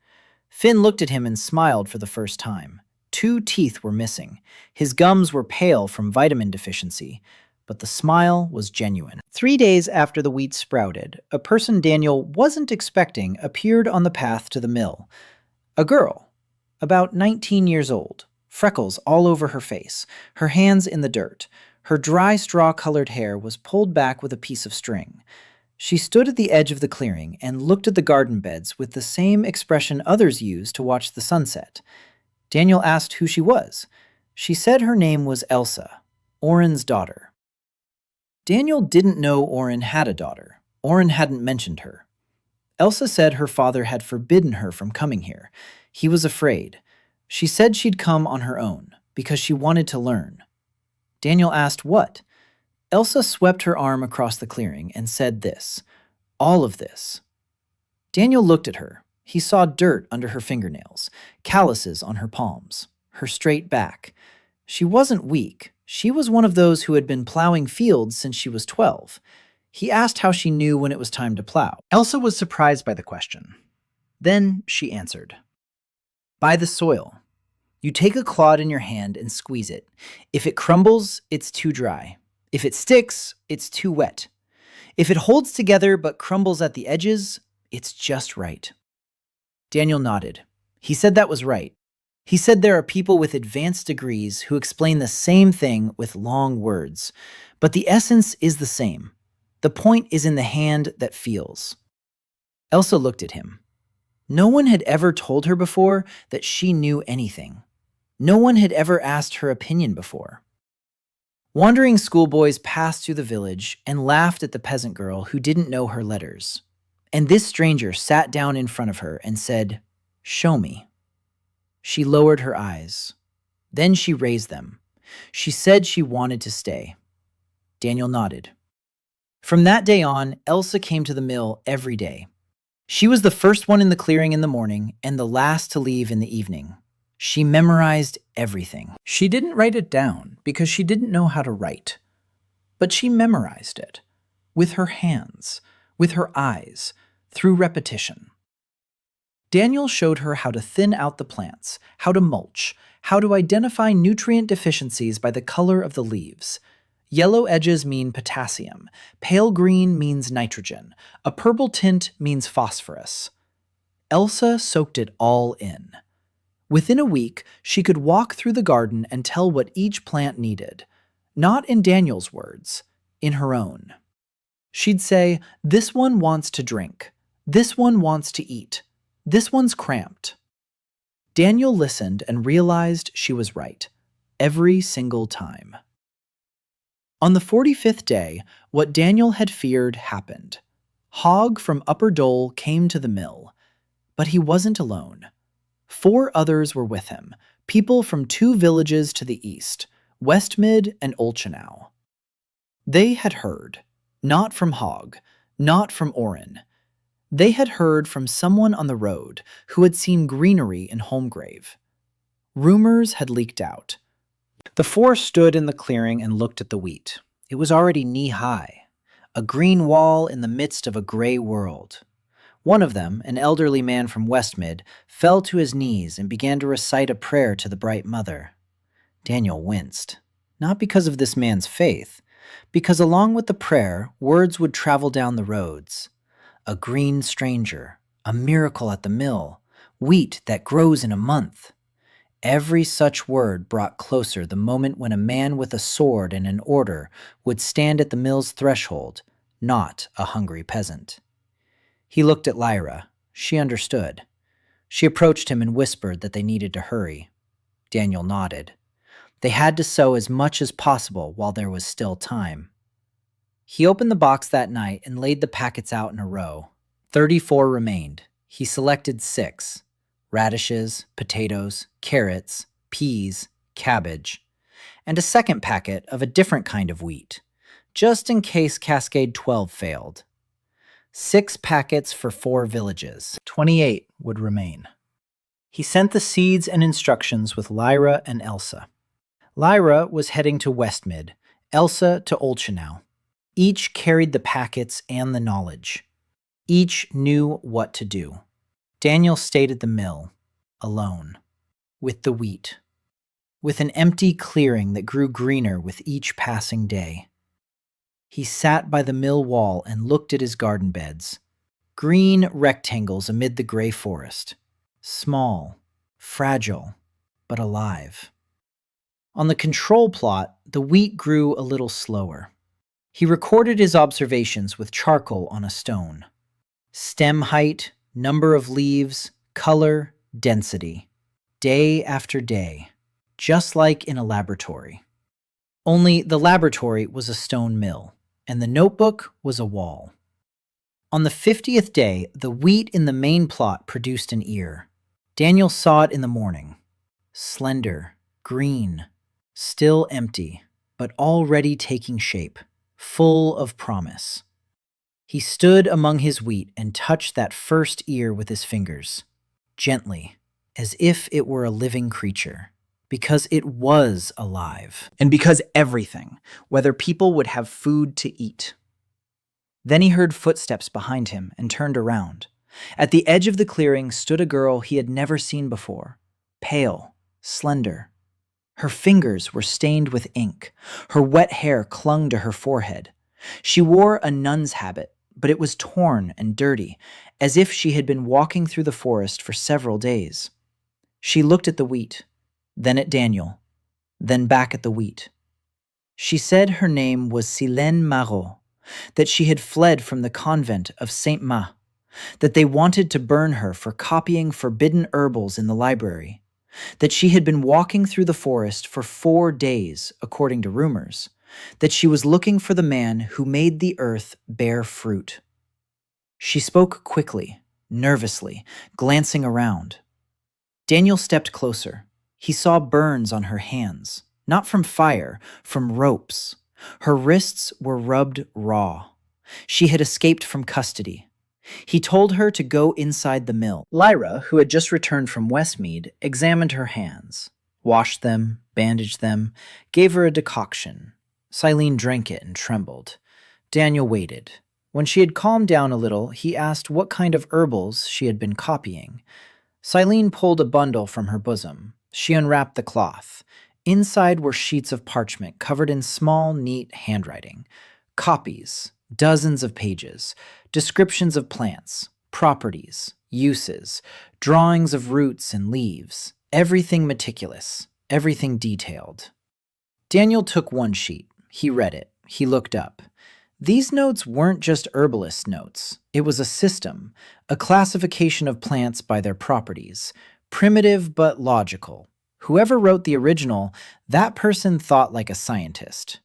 [SPEAKER 1] Finn looked at him and smiled for the first time. 2 teeth were missing. His gums were pale from vitamin deficiency, but the smile was genuine. 3 days after the wheat sprouted, a person Daniel wasn't expecting appeared on the path to the mill. A girl, about 19 years old, freckles all over her face, her hands in the dirt. Her dry straw-colored hair was pulled back with a piece of string. She stood at the edge of the clearing and looked at the garden beds with the same expression others use to watch the sunset. Daniel asked who she was. She said her name was Elsa, Oren's daughter. Daniel didn't know Oren had a daughter. Oren hadn't mentioned her. Elsa said her father had forbidden her from coming here. He was afraid. She said she'd come on her own because she wanted to learn. Daniel asked what? Elsa swept her arm across the clearing and said this, all of this. Daniel looked at her. He saw dirt under her fingernails, calluses on her palms, her straight back. She wasn't weak. She was one of those who had been plowing fields since she was 12. He asked how she knew when it was time to plow. Elsa was surprised by the question. Then she answered. By the soil. You take a clod in your hand and squeeze it. If it crumbles, it's too dry. If it sticks, it's too wet. If it holds together but crumbles at the edges, it's just right. Daniel nodded. He said that was right. He said there are people with advanced degrees who explain the same thing with long words, but the essence is the same. The point is in the hand that feels. Elsa looked at him. No one had ever told her before that she knew anything. No one had ever asked her opinion before. Wandering schoolboys passed through the village and laughed at the peasant girl who didn't know her letters. And this stranger sat down in front of her and said, "Show me." She lowered her eyes. Then she raised them. She said she wanted to stay. Daniel nodded. From that day on, Elsa came to the mill every day. She was the first one in the clearing in the morning and the last to leave in the evening. She memorized everything. She didn't write it down because she didn't know how to write. But she memorized it. With her hands, with her eyes, through repetition. Daniel showed her how to thin out the plants, how to mulch, how to identify nutrient deficiencies by the color of the leaves. Yellow edges mean potassium, pale green means nitrogen, a purple tint means phosphorus. Elsa soaked it all in. Within a week, she could walk through the garden and tell what each plant needed. Not in Daniel's words, in her own. She'd say, "This one wants to drink. This one wants to eat. This one's cramped." Daniel listened and realized she was right. Every single time. On the 45th day, what Daniel had feared happened. Hogg from Upper Dole came to the mill. But he wasn't alone. 4 others were with him, people from 2 villages to the east, Westmid and Olchenau. They had heard, not from Hogg, not from Orin. They had heard from someone on the road who had seen greenery in Holmgrave. Rumors had leaked out. The four stood in the clearing and looked at the wheat. It was already knee-high, a green wall in the midst of a gray world. One of them, an elderly man from Westmid, fell to his knees and began to recite a prayer to the Bright Mother. Daniel winced, not because of this man's faith, because along with the prayer, words would travel down the roads. A green stranger, a miracle at the mill, wheat that grows in a month. Every such word brought closer the moment when a man with a sword and an order would stand at the mill's threshold, not a hungry peasant. He looked at Lyra. She understood. She approached him and whispered that they needed to hurry. Daniel nodded. They had to sow as much as possible while there was still time. He opened the box that night and laid the packets out in a row. 34 remained. He selected 6. Radishes, potatoes, carrots, peas, cabbage, and a second packet of a different kind of wheat, just in case Cascade 12 failed. 6 packets for 4 villages. 28 would remain. He sent the seeds and instructions with Lyra and Elsa. Lyra was heading to Westmid, Elsa to Olchenau. Each carried the packets and the knowledge. Each knew what to do. Daniel stayed at the mill, alone, with the wheat, with an empty clearing that grew greener with each passing day. He sat by the mill wall and looked at his garden beds, green rectangles amid the gray forest, small, fragile, but alive. On the control plot, the wheat grew a little slower. He recorded his observations with charcoal on a stone. Stem height, number of leaves, color, density. Day after day, just like in a laboratory. Only the laboratory was a stone mill, and the notebook was a wall. On the 50th day, the wheat in the main plot produced an ear. Daniel saw it in the morning. Slender, green, still empty, but already taking shape, full of promise. He stood among his wheat and touched that first ear with his fingers, gently, as if it were a living creature, because it was alive, and because everything, whether people would have food to eat. Then he heard footsteps behind him and turned around. At the edge of the clearing stood a girl he had never seen before, pale, slender. Her fingers were stained with ink. Her wet hair clung to her forehead. She wore a nun's habit, but it was torn and dirty, as if she had been walking through the forest for several days. She looked at the wheat, then at Daniel, then back at the wheat. She said her name was Silène Marot, that she had fled from the convent of Saint-Ma, that they wanted to burn her for copying forbidden herbals in the library, that she had been walking through the forest for 4 days, according to rumors, that she was looking for the man who made the earth bear fruit. She spoke quickly, nervously, glancing around. Daniel stepped closer. He saw burns on her hands, not from fire, from ropes. Her wrists were rubbed raw. She had escaped from custody. He told her to go inside the mill. Lyra, who had just returned from Westmead, examined her hands, washed them, bandaged them, gave her a decoction. Silene drank it and trembled. Daniel waited. When she had calmed down a little, he asked what kind of herbals she had been copying. Silene pulled a bundle from her bosom. She unwrapped the cloth. Inside were sheets of parchment covered in small, neat handwriting. Copies, dozens of pages, descriptions of plants, properties, uses, drawings of roots and leaves, everything meticulous, everything detailed. Daniel took one sheet. He read it. He looked up. These notes weren't just herbalist notes. It was a system, a classification of plants by their properties, primitive but logical. Whoever wrote the original, that person thought like a scientist.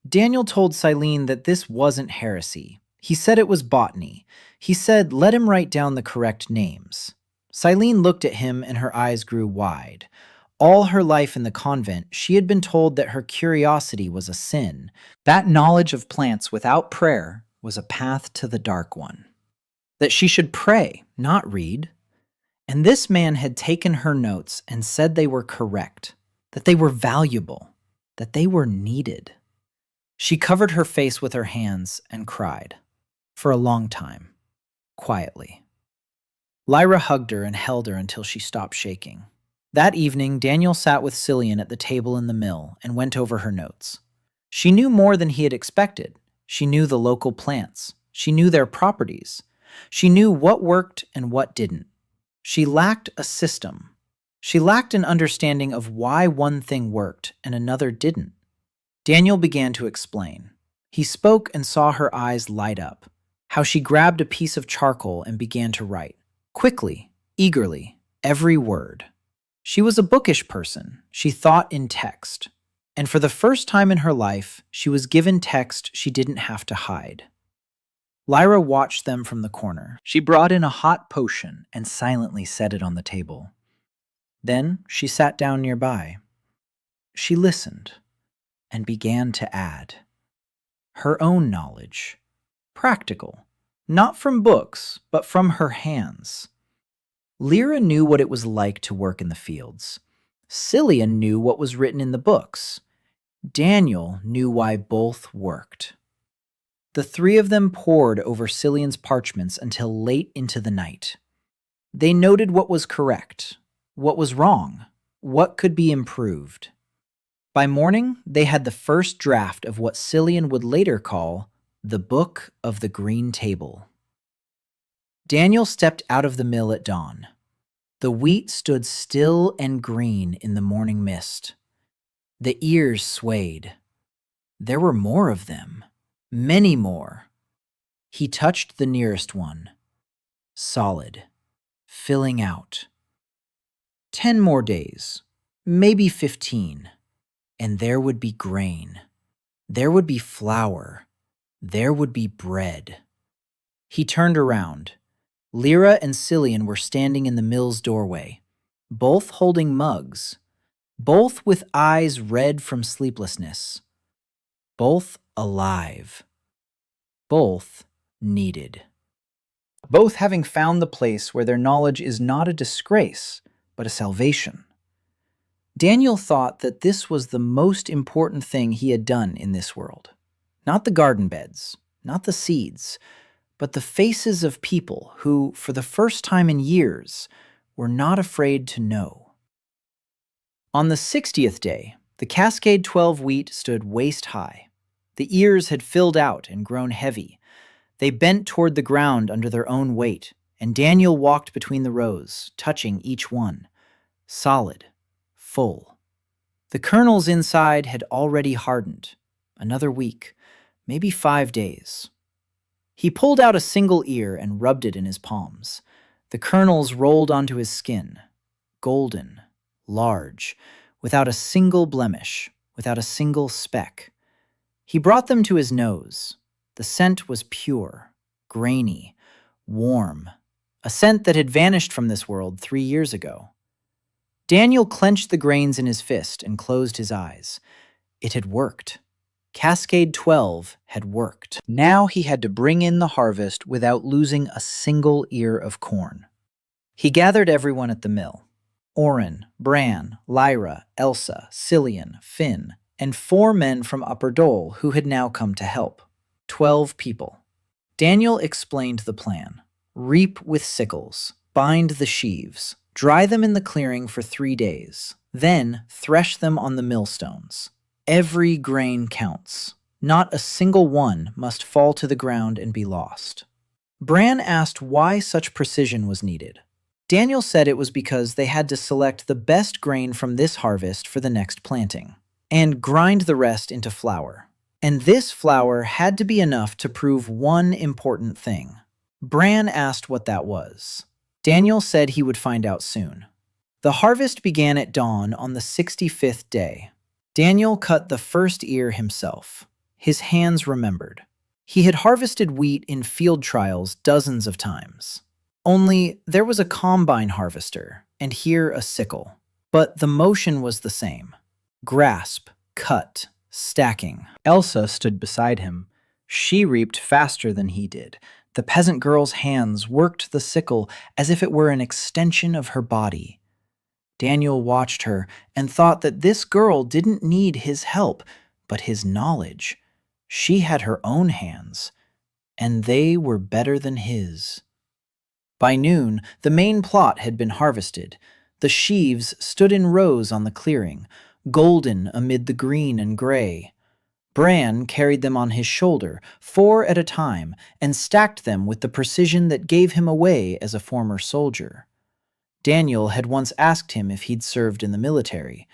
[SPEAKER 1] Daniel told Silene that this wasn't heresy. He said it was botany. He said let him write down the correct names. Silene looked at him and her eyes grew wide. All her life in the convent, she had been told that her curiosity was a sin. That knowledge of plants without prayer was a path to the dark one. That she should pray, not read. And this man had taken her notes and said they were correct, that they were valuable, that they were needed. She covered her face with her hands and cried. For a long time, quietly. Lyra hugged her and held her until she stopped shaking. That evening, Daniel sat with Cillian at the table in the mill and went over her notes. She knew more than he had expected. She knew the local plants. She knew their properties. She knew what worked and what didn't. She lacked a system. She lacked an understanding of why one thing worked and another didn't. Daniel began to explain. He spoke and saw her eyes light up, how she grabbed a piece of charcoal and began to write. Quickly, eagerly, every word. She was a bookish person. She thought in text. And for the first time in her life, she was given text she didn't have to hide. Lyra watched them from the corner. She brought in a hot potion and silently set it on the table. Then she sat down nearby. She listened and began to add. Her own knowledge. Practical. Not from books, but from her hands. Lyra knew what it was like to work in the fields. Cillian knew what was written in the books. Daniel knew why both worked. The three of them pored over Cillian's parchments until late into the night. They noted what was correct, what was wrong, what could be improved. By morning, they had the first draft of what Cillian would later call the Book of the Green Table. Daniel stepped out of the mill at dawn. The wheat stood still and green in the morning mist. The ears swayed. There were more of them, many more. He touched the nearest one. Solid, filling out. 10 more days, maybe 15, and there would be grain. There would be flour. There would be bread. He turned around. Lyra and Cillian were standing in the mill's doorway, both holding mugs, both with eyes red from sleeplessness, both alive, both needed. Both having found the place where their knowledge is not a disgrace, but a salvation. Daniel thought that this was the most important thing he had done in this world. Not the garden beds, not the seeds, but the faces of people who, for the first time in years, were not afraid to know. On the 60th day, the Cascade 12 wheat stood waist high. The ears had filled out and grown heavy. They bent toward the ground under their own weight, and Daniel walked between the rows, touching each one. Solid, full. The kernels inside had already hardened. Another week, maybe 5 days. He pulled out a single ear and rubbed it in his palms. The kernels rolled onto his skin, golden, large, without a single blemish, without a single speck. He brought them to his nose. The scent was pure, grainy, warm, a scent that had vanished from this world 3 years ago. Daniel clenched the grains in his fist and closed his eyes. It had worked. Cascade 12 had worked. Now he had to bring in the harvest without losing a single ear of corn. He gathered everyone at the mill. Oren, Bran, Lyra, Elsa, Cillian, Finn, and 4 men from Upper Dole who had now come to help. 12 people. Daniel explained the plan. Reap with sickles, bind the sheaves, dry them in the clearing for 3 days, then thresh them on the millstones. Every grain counts. Not a single one must fall to the ground and be lost. Bran asked why such precision was needed. Daniel said it was because they had to select the best grain from this harvest for the next planting, and grind the rest into flour. And this flour had to be enough to prove one important thing. Bran asked what that was. Daniel said he would find out soon. The harvest began at dawn on the 65th day. Daniel cut the first ear himself. His hands remembered. He had harvested wheat in field trials dozens of times. Only there was a combine harvester, and here a sickle. But the motion was the same. Grasp, cut, stacking. Elsa stood beside him. She reaped faster than he did. The peasant girl's hands worked the sickle as if it were an extension of her body. Daniel watched her and thought that this girl didn't need his help, but his knowledge. She had her own hands, and they were better than his. By noon, the main plot had been harvested. The sheaves stood in rows on the clearing, golden amid the green and gray. Bran carried them on his shoulder, 4 at a time, and stacked them with the precision that gave him away as a former soldier. Daniel had once asked him if he'd served in the military.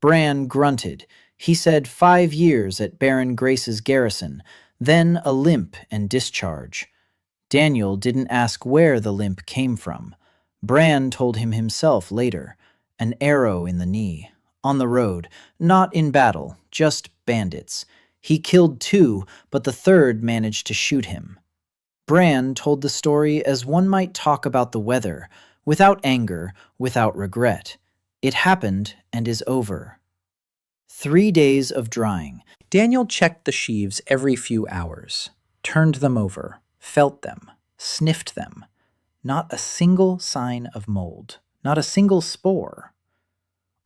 [SPEAKER 1] Bran grunted. He said 5 years at Baron Grace's garrison, then a limp and discharge. Daniel didn't ask where the limp came from. Bran told him himself later. An arrow in the knee. On the road. Not in battle. Just bandits. He killed 2, but the 3rd managed to shoot him. Bran told the story as one might talk about the weather, without anger, without regret. It happened and is over. 3 days of drying. Daniel checked the sheaves every few hours, turned them over, felt them, sniffed them. Not a single sign of mold, not a single spore.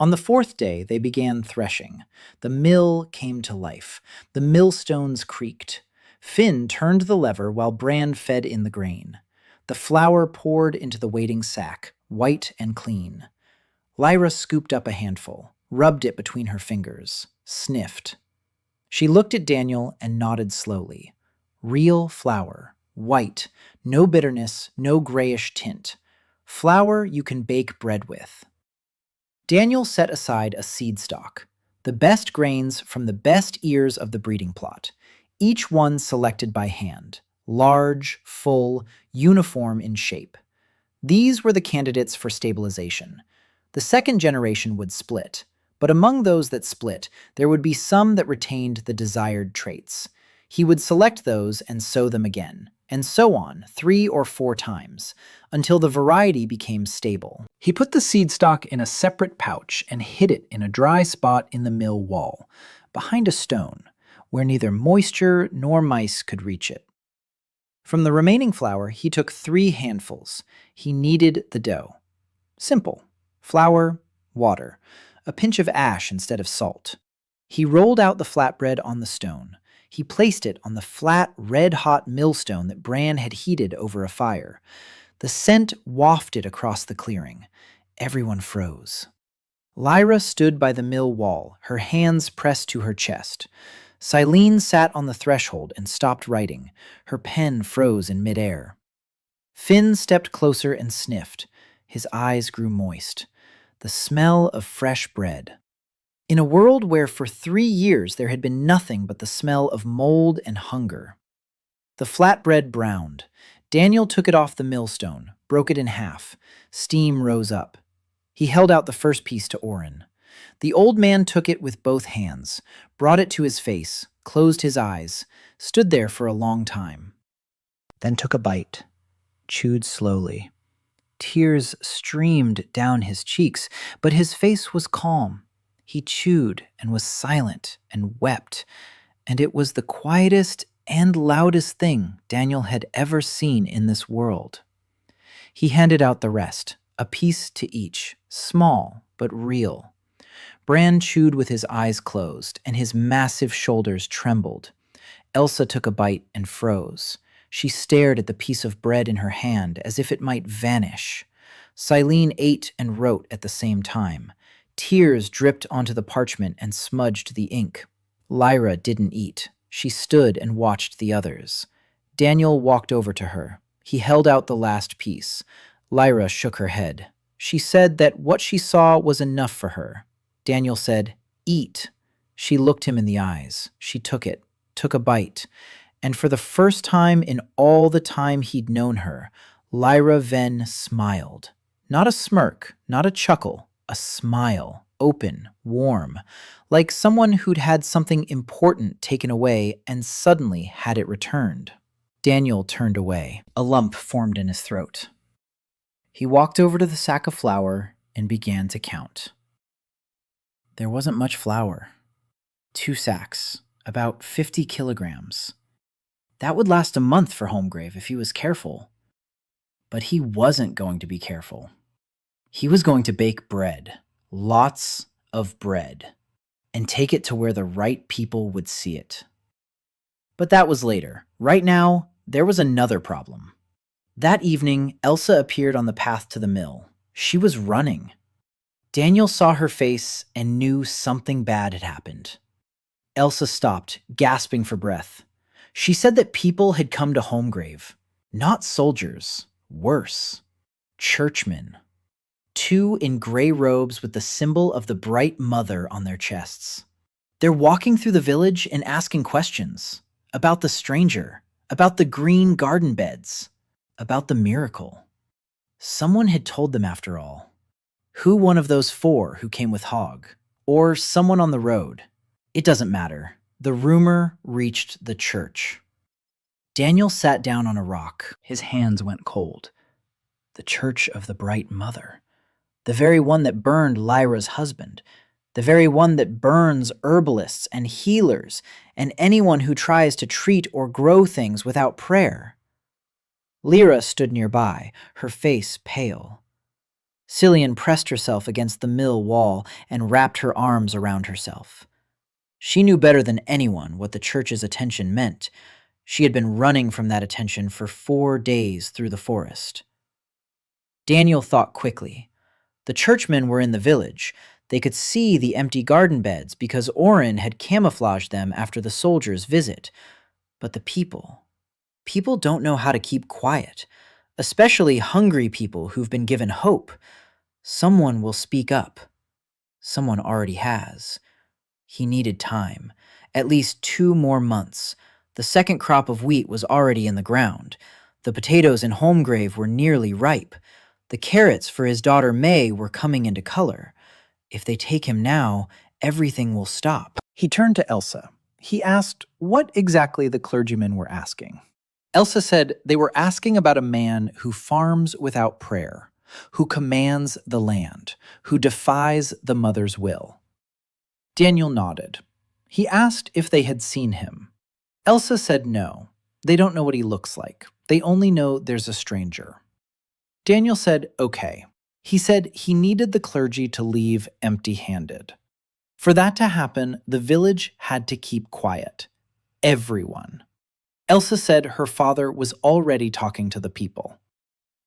[SPEAKER 1] On the 4th day, they began threshing. The mill came to life. The millstones creaked. Finn turned the lever while Bran fed in the grain. The flour poured into the waiting sack, white and clean. Lyra scooped up a handful, rubbed it between her fingers, sniffed. She looked at Daniel and nodded slowly. Real flour, white, no bitterness, no grayish tint. Flour you can bake bread with. Daniel set aside a seed stock, the best grains from the best ears of the breeding plot, each one selected by hand, large, full, uniform in shape. These were the candidates for stabilization. The 2nd generation would split, but among those that split, there would be some that retained the desired traits. He would select those and sow them again, and so on 3 or 4 times, until the variety became stable. He put the seed stock in a separate pouch and hid it in a dry spot in the mill wall, behind a stone, where neither moisture nor mice could reach it. From the remaining flour, he took 3 handfuls. He kneaded the dough. Simple. Flour, water, a pinch of ash instead of salt. He rolled out the flatbread on the stone. He placed it on the flat, red-hot millstone that Bran had heated over a fire. The scent wafted across the clearing. Everyone froze. Lyra stood by the mill wall, her hands pressed to her chest. Silene sat on the threshold and stopped writing. Her pen froze in midair. Finn stepped closer and sniffed. His eyes grew moist. The smell of fresh bread. In a world where for 3 years there had been nothing but the smell of mold and hunger. The flatbread browned. Daniel took it off the millstone, broke it in half. Steam rose up. He held out the first piece to Orin. The old man took it with both hands, brought it to his face, closed his eyes, stood there for a long time. Then took a bite, chewed slowly. Tears streamed down his cheeks, but his face was calm. He chewed and was silent and wept, and it was the quietest and loudest thing Daniel had ever seen in this world. He handed out the rest, a piece to each, small but real. Bran chewed with his eyes closed, and his massive shoulders trembled. Elsa took a bite and froze. She stared at the piece of bread in her hand as if it might vanish. Silene ate and wrote at the same time. Tears dripped onto the parchment and smudged the ink. Lyra didn't eat. She stood and watched the others. Daniel walked over to her. He held out the last piece. Lyra shook her head. She said that what she saw was enough for her. Daniel said, "Eat." She looked him in the eyes. She took it, took a bite. And for the first time in all the time he'd known her, Lyra Venn smiled. Not a smirk, not a chuckle, a smile, open, warm, like someone who'd had something important taken away and suddenly had it returned. Daniel turned away. A lump formed in his throat. He walked over to the sack of flour and began to count. There wasn't much flour. 2 sacks, about 50 kilograms. That would last a month for Holmgrave if he was careful. But he wasn't going to be careful. He was going to bake bread, lots of bread, and take it to where the right people would see it. But that was later. Right now, there was another problem. That evening, Elsa appeared on the path to the mill. She was running. Daniel saw her face and knew something bad had happened. Elsa stopped, gasping for breath. She said that people had come to Holmgrave. Not soldiers. Worse. Churchmen. 2 in gray robes with the symbol of the bright mother on their chests. They're walking through the village and asking questions. About the stranger. About the green garden beds. About the miracle. Someone had told them after all. Who one of those 4 who came with Hog? Or someone on the road? It doesn't matter. The rumor reached the church. Daniel sat down on a rock. His hands went cold. The Church of the Bright Mother. The very one that burned Lyra's husband. The very one that burns herbalists and healers and anyone who tries to treat or grow things without prayer. Lyra stood nearby, her face pale. Cillian pressed herself against the mill wall and wrapped her arms around herself. She knew better than anyone what the church's attention meant. She had been running from that attention for 4 days through the forest. Daniel thought quickly. The churchmen were in the village. They could see the empty garden beds because Orin had camouflaged them after the soldiers' visit. But the people don't know how to keep quiet, especially hungry people who've been given hope. Someone will speak up. Someone already has. He needed time, at least 2 more months. The second crop of wheat was already in the ground. The potatoes in Holmgrave were nearly ripe. The carrots for his daughter May were coming into color. If they take him now, everything will stop. He turned to Elsa. He asked what exactly the clergymen were asking. Elsa said they were asking about a man who farms without prayer, who commands the land, who defies the mother's will. Daniel nodded. He asked if they had seen him. Elsa said no. They don't know what he looks like. They only know there's a stranger. Daniel said okay. He said he needed the clergy to leave empty-handed. For that to happen, the village had to keep quiet. Everyone. Elsa said her father was already talking to the people.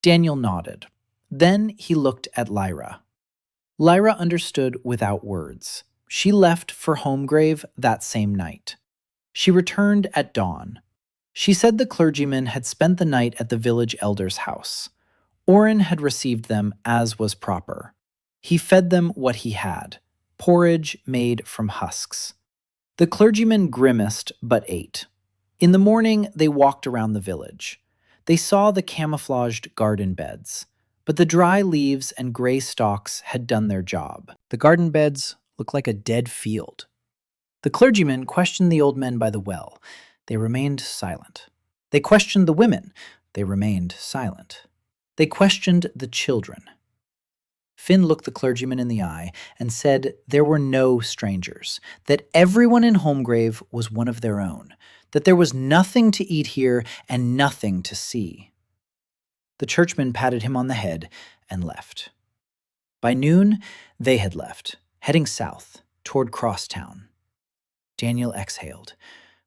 [SPEAKER 1] Daniel nodded. Then he looked at Lyra. Lyra understood without words. She left for Holmgrave that same night. She returned at dawn. She said the clergyman had spent the night at the village elder's house. Orin had received them as was proper. He fed them what he had, porridge made from husks. The clergyman grimaced but ate. In the morning, they walked around the village. They saw the camouflaged garden beds, but the dry leaves and gray stalks had done their job. The garden beds looked like a dead field. The clergyman questioned the old men by the well. They remained silent. They questioned the women. They remained silent. They questioned the children. Finn looked the clergyman in the eye and said there were no strangers, that everyone in Holmgrave was one of their own, that there was nothing to eat here and nothing to see. The churchman patted him on the head and left. By noon, they had left, heading south, toward Crosstown. Daniel exhaled,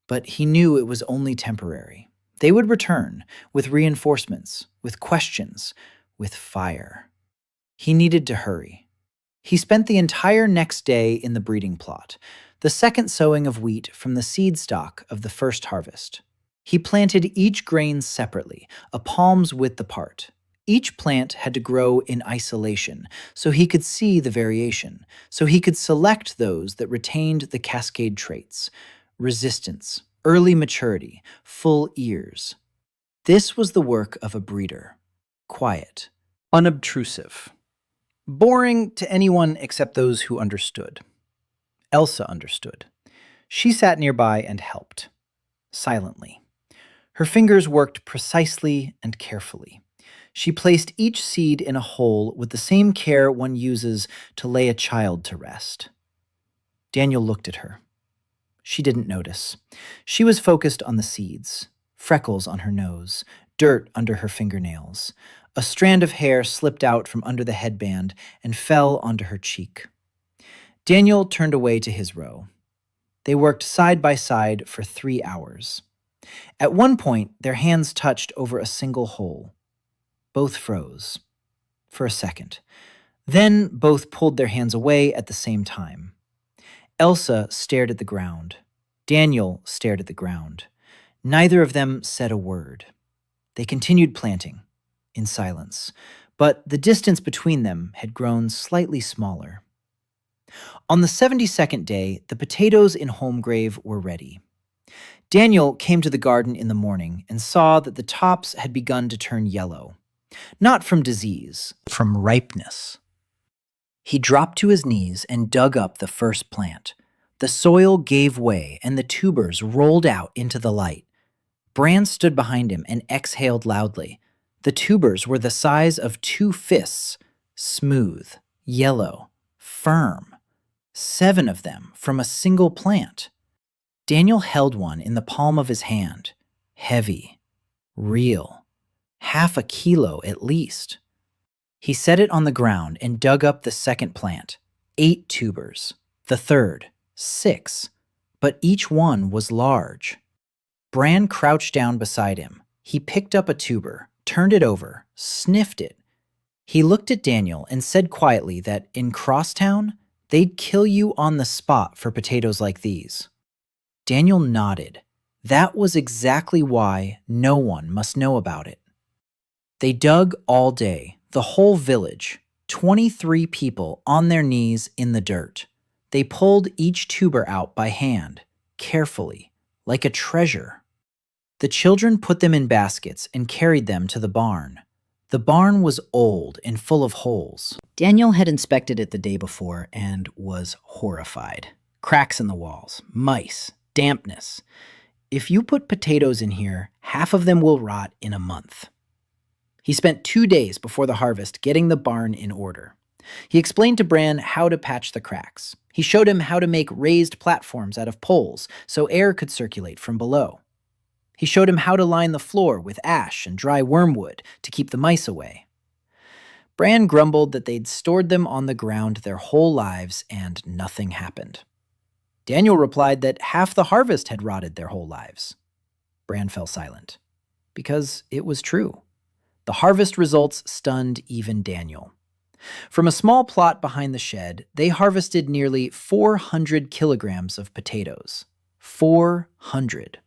[SPEAKER 1] but he knew it was only temporary. They would return, with reinforcements, with questions, with fire. He needed to hurry. He spent the entire next day in the breeding plot, the second sowing of wheat from the seed stock of the first harvest. He planted each grain separately, a palm's width apart. Each plant had to grow in isolation, so he could see the variation, so he could select those that retained the cascade traits: resistance, early maturity, full ears. This was the work of a breeder. Quiet, unobtrusive. Boring to anyone except those who understood. Elsa understood. She sat nearby and helped, silently. Her fingers worked precisely and carefully. She placed each seed in a hole with the same care one uses to lay a child to rest. Daniel looked at her. She didn't notice. She was focused on the seeds, freckles on her nose, dirt under her fingernails. A strand of hair slipped out from under the headband and fell onto her cheek. Daniel turned away to his row. They worked side by side for 3 hours. At one point, their hands touched over a single hole. Both froze. For a second. Then both pulled their hands away at the same time. Elsa stared at the ground. Daniel stared at the ground. Neither of them said a word. They continued planting, in silence, but the distance between them had grown slightly smaller. On the 72nd day, the potatoes in Holmgrave were ready. Daniel came to the garden in the morning and saw that the tops had begun to turn yellow. Not from disease, from ripeness. He dropped to his knees and dug up the first plant. The soil gave way and the tubers rolled out into the light. Bran stood behind him and exhaled loudly. The tubers were the size of 2 fists, smooth, yellow, firm. 7 of them from a single plant. Daniel held one in the palm of his hand. Heavy, real, 1/2 kilo at least. He set it on the ground and dug up the second plant. 8 tubers. The third, 6. But each one was large. Bran crouched down beside him. He picked up a tuber, turned it over, sniffed it. He looked at Daniel and said quietly that in Crosstown, they'd kill you on the spot for potatoes like these. Daniel nodded. That was exactly why no one must know about it. They dug all day, the whole village, 23 people on their knees in the dirt. They pulled each tuber out by hand, carefully, like a treasure. The children put them in baskets and carried them to the barn. The barn was old and full of holes. Daniel had inspected it the day before and was horrified. Cracks in the walls, mice, dampness. If you put potatoes in here, half of them will rot in a month. He spent 2 days before the harvest getting the barn in order. He explained to Bran how to patch the cracks. He showed him how to make raised platforms out of poles so air could circulate from below. He showed him how to line the floor with ash and dry wormwood to keep the mice away. Bran grumbled that they'd stored them on the ground their whole lives and nothing happened. Daniel replied that half the harvest had rotted their whole lives. Bran fell silent, because it was true. The harvest results stunned even Daniel. From a small plot behind the shed, they harvested nearly 400 kilograms of potatoes. 400.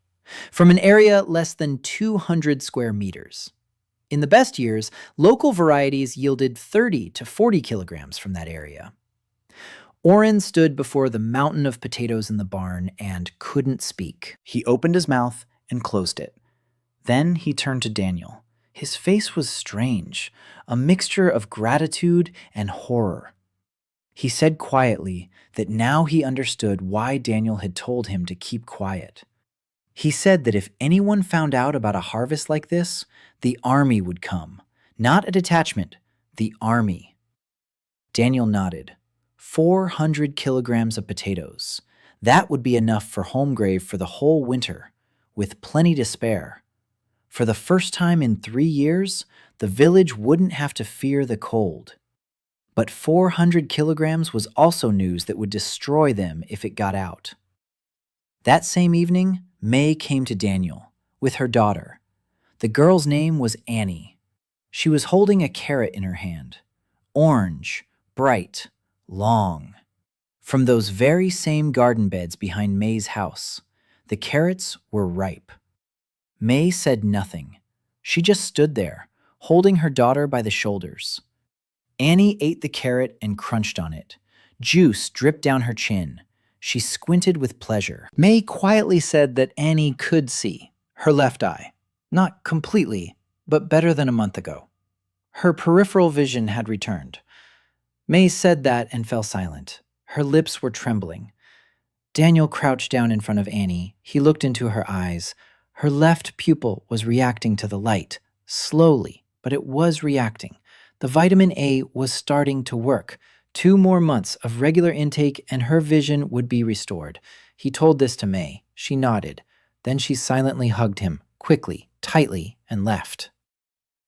[SPEAKER 1] From an area less than 200 square meters. In the best years, local varieties yielded 30 to 40 kilograms from that area. Oren stood before the mountain of potatoes in the barn and couldn't speak. He opened his mouth and closed it. Then he turned to Daniel. His face was strange, a mixture of gratitude and horror. He said quietly that now he understood why Daniel had told him to keep quiet. He said that if anyone found out about a harvest like this, the army would come. Not a detachment, the army. Daniel nodded. 400 kilograms of potatoes. That would be enough for Holmgrave for the whole winter, with plenty to spare. For the first time in 3 years, the village wouldn't have to fear the cold. But 400 kilograms was also news that would destroy them if it got out. That same evening, May came to Daniel with her daughter. The girl's name was Annie. She was holding a carrot in her hand. Orange, bright, long. From those very same garden beds behind May's house, the carrots were ripe. May said nothing. She just stood there, holding her daughter by the shoulders. Annie ate the carrot and crunched on it. Juice dripped down her chin. She squinted with pleasure. May quietly said that Annie could see, her left eye. Not completely, but better than a month ago. Her peripheral vision had returned. May said that and fell silent. Her lips were trembling. Daniel crouched down in front of Annie. He looked into her eyes. Her left pupil was reacting to the light, slowly, but it was reacting. The vitamin A was starting to work, 2 more months of regular intake and her vision would be restored. He told this to May. She nodded. Then she silently hugged him, quickly, tightly, and left.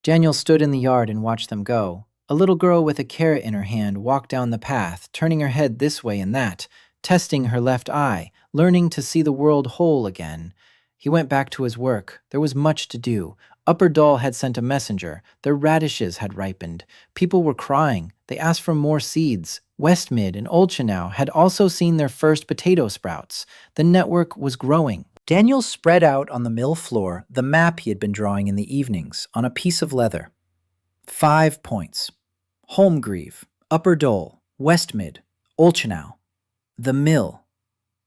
[SPEAKER 1] Daniel stood in the yard and watched them go. A little girl with a carrot in her hand walked down the path, turning her head this way and that, testing her left eye, learning to see the world whole again. He went back to his work. There was much to do. Upper Dal had sent a messenger. Their radishes had ripened. People were crying. They asked for more seeds. Westmid and Olchenau had also seen their first potato sprouts. The network was growing. Daniel spread out on the mill floor the map he had been drawing in the evenings on a piece of leather. 5 points. Holmgrave, Upper Dole, Westmid, Olchenau. The mill.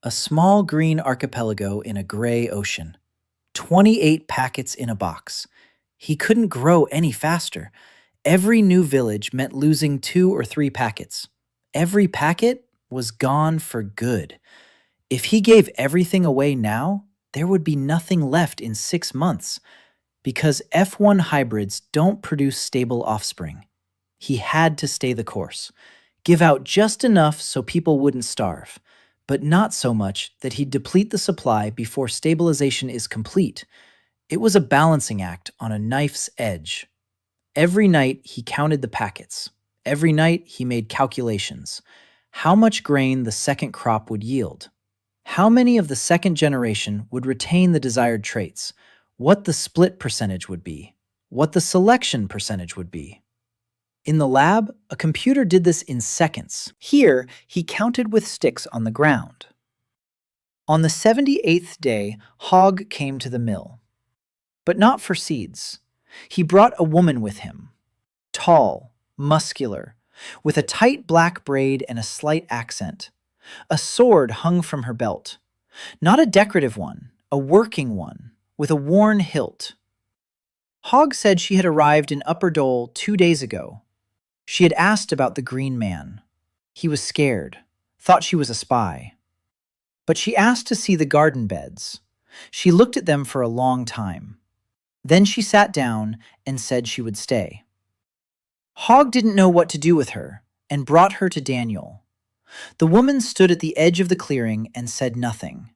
[SPEAKER 1] A small green archipelago in a gray ocean. 28 packets in a box. He couldn't grow any faster. Every new village meant losing 2 or 3 packets. Every packet was gone for good. If he gave everything away now, there would be nothing left in 6 months, because F1 hybrids don't produce stable offspring. He had to stay the course. Give out just enough so people wouldn't starve, but not so much that he'd deplete the supply before stabilization is complete. It was a balancing act on a knife's edge. Every night he counted the packets. Every night he made calculations. How much grain the second crop would yield. How many of the second generation would retain the desired traits? What the split percentage would be? What the selection percentage would be? In the lab, a computer did this in seconds. Here, he counted with sticks on the ground. On the 78th day, Hogg came to the mill. But not for seeds. He brought a woman with him. Tall, muscular, with a tight black braid and a slight accent. A sword hung from her belt. Not a decorative one, a working one, with a worn hilt. Hogg said she had arrived in Upper Dole 2 days ago. She had asked about the green man. He was scared, thought she was a spy. But she asked to see the garden beds. She looked at them for a long time. Then she sat down and said she would stay. Hogg didn't know what to do with her and brought her to Daniel. The woman stood at the edge of the clearing and said nothing.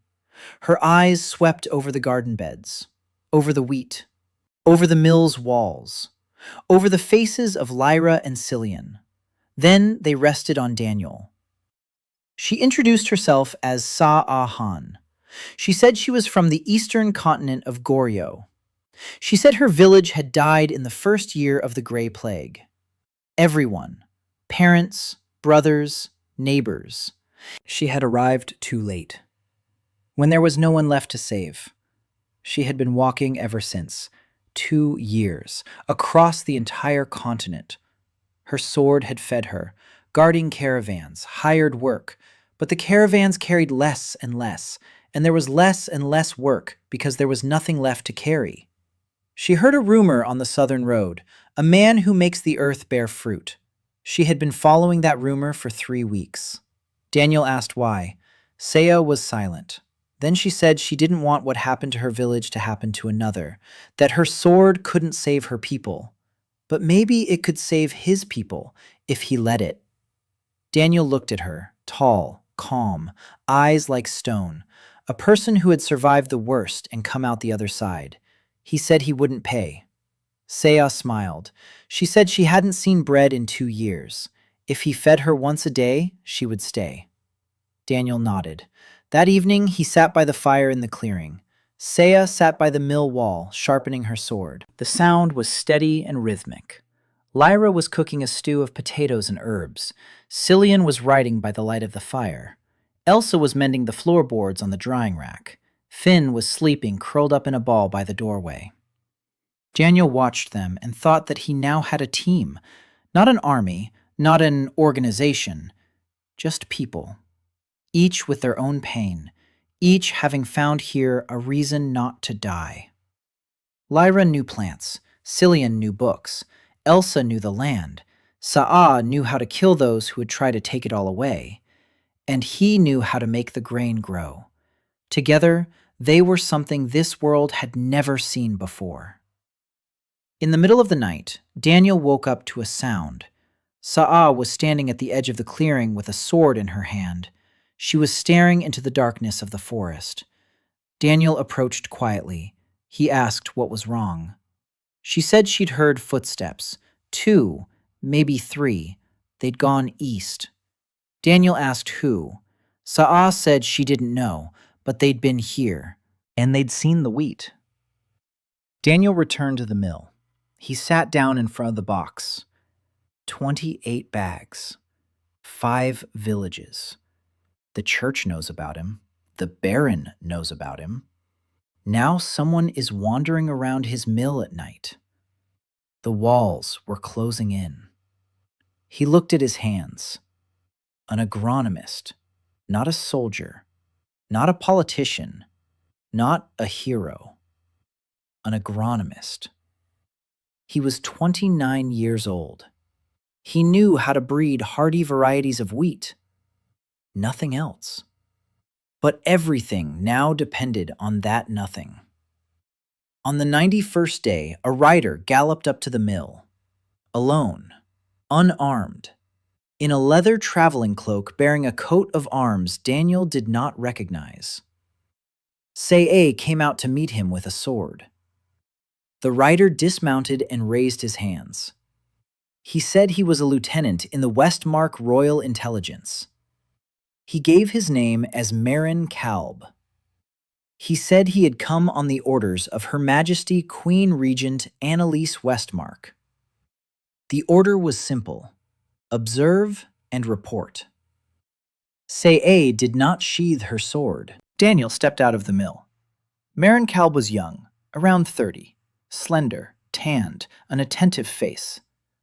[SPEAKER 1] Her eyes swept over the garden beds, over the wheat, over the mill's walls, over the faces of Lyra and Cillian. Then they rested on Daniel. She introduced herself as Sa-Ah-Han. She said she was from the eastern continent of Goryeo. She said her village had died in the first year of the Gray Plague. Everyone, parents, brothers, neighbors. She had arrived too late, when there was no one left to save. She had been walking ever since, 2 years, across the entire continent. Her sword had fed her, guarding caravans, hired work, but the caravans carried less and less, and there was less and less work because there was nothing left to carry. She heard a rumor on the southern road, a man who makes the earth bear fruit. She had been following that rumor for 3 weeks. Daniel asked why. Saya was silent. Then she said she didn't want what happened to her village to happen to another, that her sword couldn't save her people. But maybe it could save his people if he let it. Daniel looked at her, tall, calm, eyes like stone, a person who had survived the worst and come out the other side. He said he wouldn't pay. Saya smiled. She said she hadn't seen bread in 2 years. If he fed her once a day, she would stay. Daniel nodded. That evening, he sat by the fire in the clearing. Saya sat by the mill wall, sharpening her sword. The sound was steady and rhythmic. Lyra was cooking a stew of potatoes and herbs. Cillian was writing by the light of the fire. Elsa was mending the floorboards on the drying rack. Finn was sleeping curled up in a ball by the doorway. Daniel watched them and thought that he now had a team. Not an army, not an organization, just people. Each with their own pain, each having found here a reason not to die. Lyra knew plants, Cillian knew books, Elsa knew the land, Sa'a knew how to kill those who would try to take it all away, and he knew how to make the grain grow. Together, they were something this world had never seen before. In the middle of the night, Daniel woke up to a sound. Sa'a was standing at the edge of the clearing with a sword in her hand. She was staring into the darkness of the forest. Daniel approached quietly. He asked what was wrong. She said she'd heard footsteps. 2, maybe 3. They'd gone east. Daniel asked who. Sa'a said she didn't know, but they'd been here, and they'd seen the wheat. Daniel returned to the mill. He sat down in front of the box. 28 bags. 5 villages. The church knows about him. The Baron knows about him. Now someone is wandering around his mill at night. The walls were closing in. He looked at his hands. An agronomist, not a soldier, not a politician, not a hero. An agronomist. He was 29 years old. He knew how to breed hardy varieties of wheat. Nothing else. But everything now depended on that nothing. On the 91st day, a rider galloped up to the mill. Alone. Unarmed. In a leather traveling cloak bearing a coat of arms Daniel did not recognize. Say came out to meet him with a sword. The rider dismounted and raised his hands. He said he was a lieutenant in the Westmark Royal Intelligence. He gave his name as Marin Kalb. He said he had come on the orders of Her Majesty Queen Regent Annalise Westmark. The order was simple: observe and report. Say did not sheathe her sword. Daniel stepped out of the mill. Marin Kalb was young, around 30, slender, tanned, an attentive face,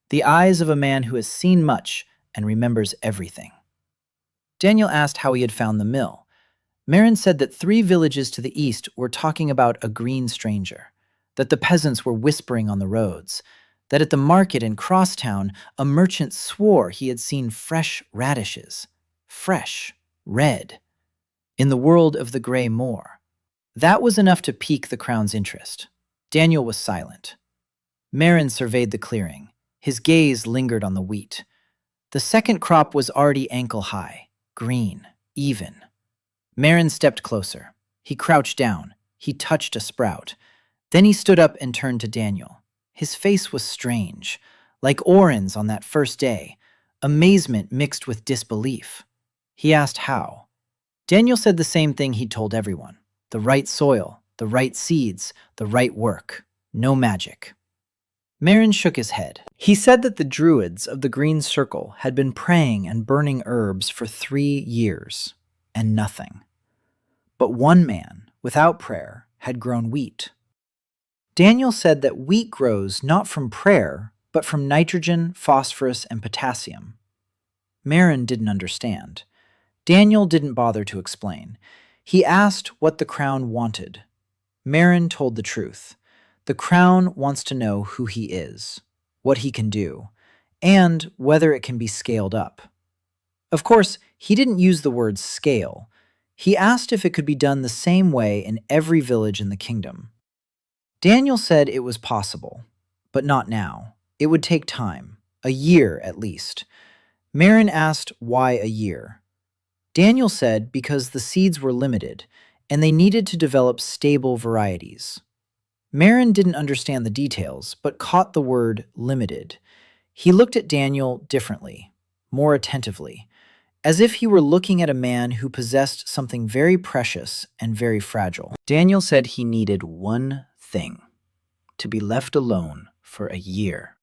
[SPEAKER 1] the eyes of a man who has seen much and remembers everything. Daniel asked how he had found the mill. Marin said that 3 villages to the east were talking about a green stranger, that the peasants were whispering on the roads, that at the market in Crosstown, a merchant swore he had seen fresh radishes, fresh, red, in the world of the Grey Moor. That was enough to pique the crown's interest. Daniel was silent. Marin surveyed the clearing. His gaze lingered on the wheat. The second crop was already ankle-high, green, even. Marin stepped closer. He crouched down. He touched a sprout. Then he stood up and turned to Daniel. His face was strange, like Oren's on that first day, amazement mixed with disbelief. He asked how. Daniel said the same thing he'd told everyone: the right soil, the right seeds, the right work, no magic. Marin shook his head. He said that the druids of the Green Circle had been praying and burning herbs for 3 years, and nothing. But one man, without prayer, had grown wheat. Daniel said that wheat grows not from prayer, but from nitrogen, phosphorus, and potassium. Marin didn't understand. Daniel didn't bother to explain. He asked what the crown wanted. Marin told the truth. The crown wants to know who he is, what he can do, and whether it can be scaled up. Of course, he didn't use the word scale. He asked if it could be done the same way in every village in the kingdom. Daniel said it was possible, but not now. It would take time, a year at least. Marin asked why a year. Daniel said because the seeds were limited, and they needed to develop stable varieties. Marin didn't understand the details, but caught the word limited. He looked at Daniel differently, more attentively, as if he were looking at a man who possessed something very precious and very fragile. Daniel said he needed one thing: to be left alone for a year.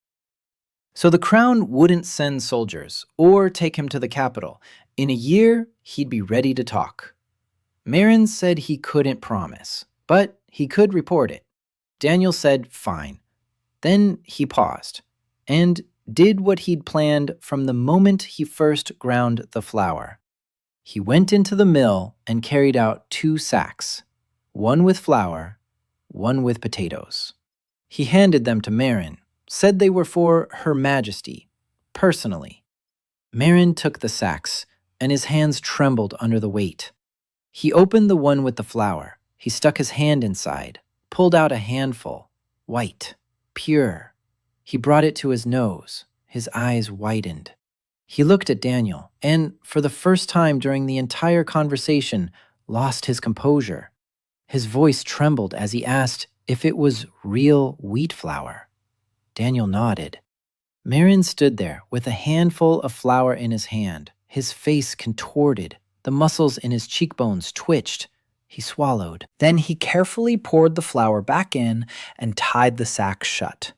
[SPEAKER 1] So the crown wouldn't send soldiers or take him to the capital. In a year, he'd be ready to talk. Marin said he couldn't promise, but he could report it. Daniel said fine. Then he paused and did what he'd planned from the moment he first ground the flour. He went into the mill and carried out 2 sacks, one with flour, one with potatoes. He handed them to Marin, said they were for Her Majesty, personally. Marin took the sacks, and his hands trembled under the weight. He opened the one with the flour. He stuck his hand inside, pulled out a handful, white, pure. He brought it to his nose. His eyes widened. He looked at Daniel and, for the first time during the entire conversation, lost his composure. His voice trembled as he asked if it was real wheat flour. Daniel nodded. Marion stood there with a handful of flour in his hand. His face contorted. The muscles in his cheekbones twitched. He swallowed. Then he carefully poured the flour back in and tied the sack shut.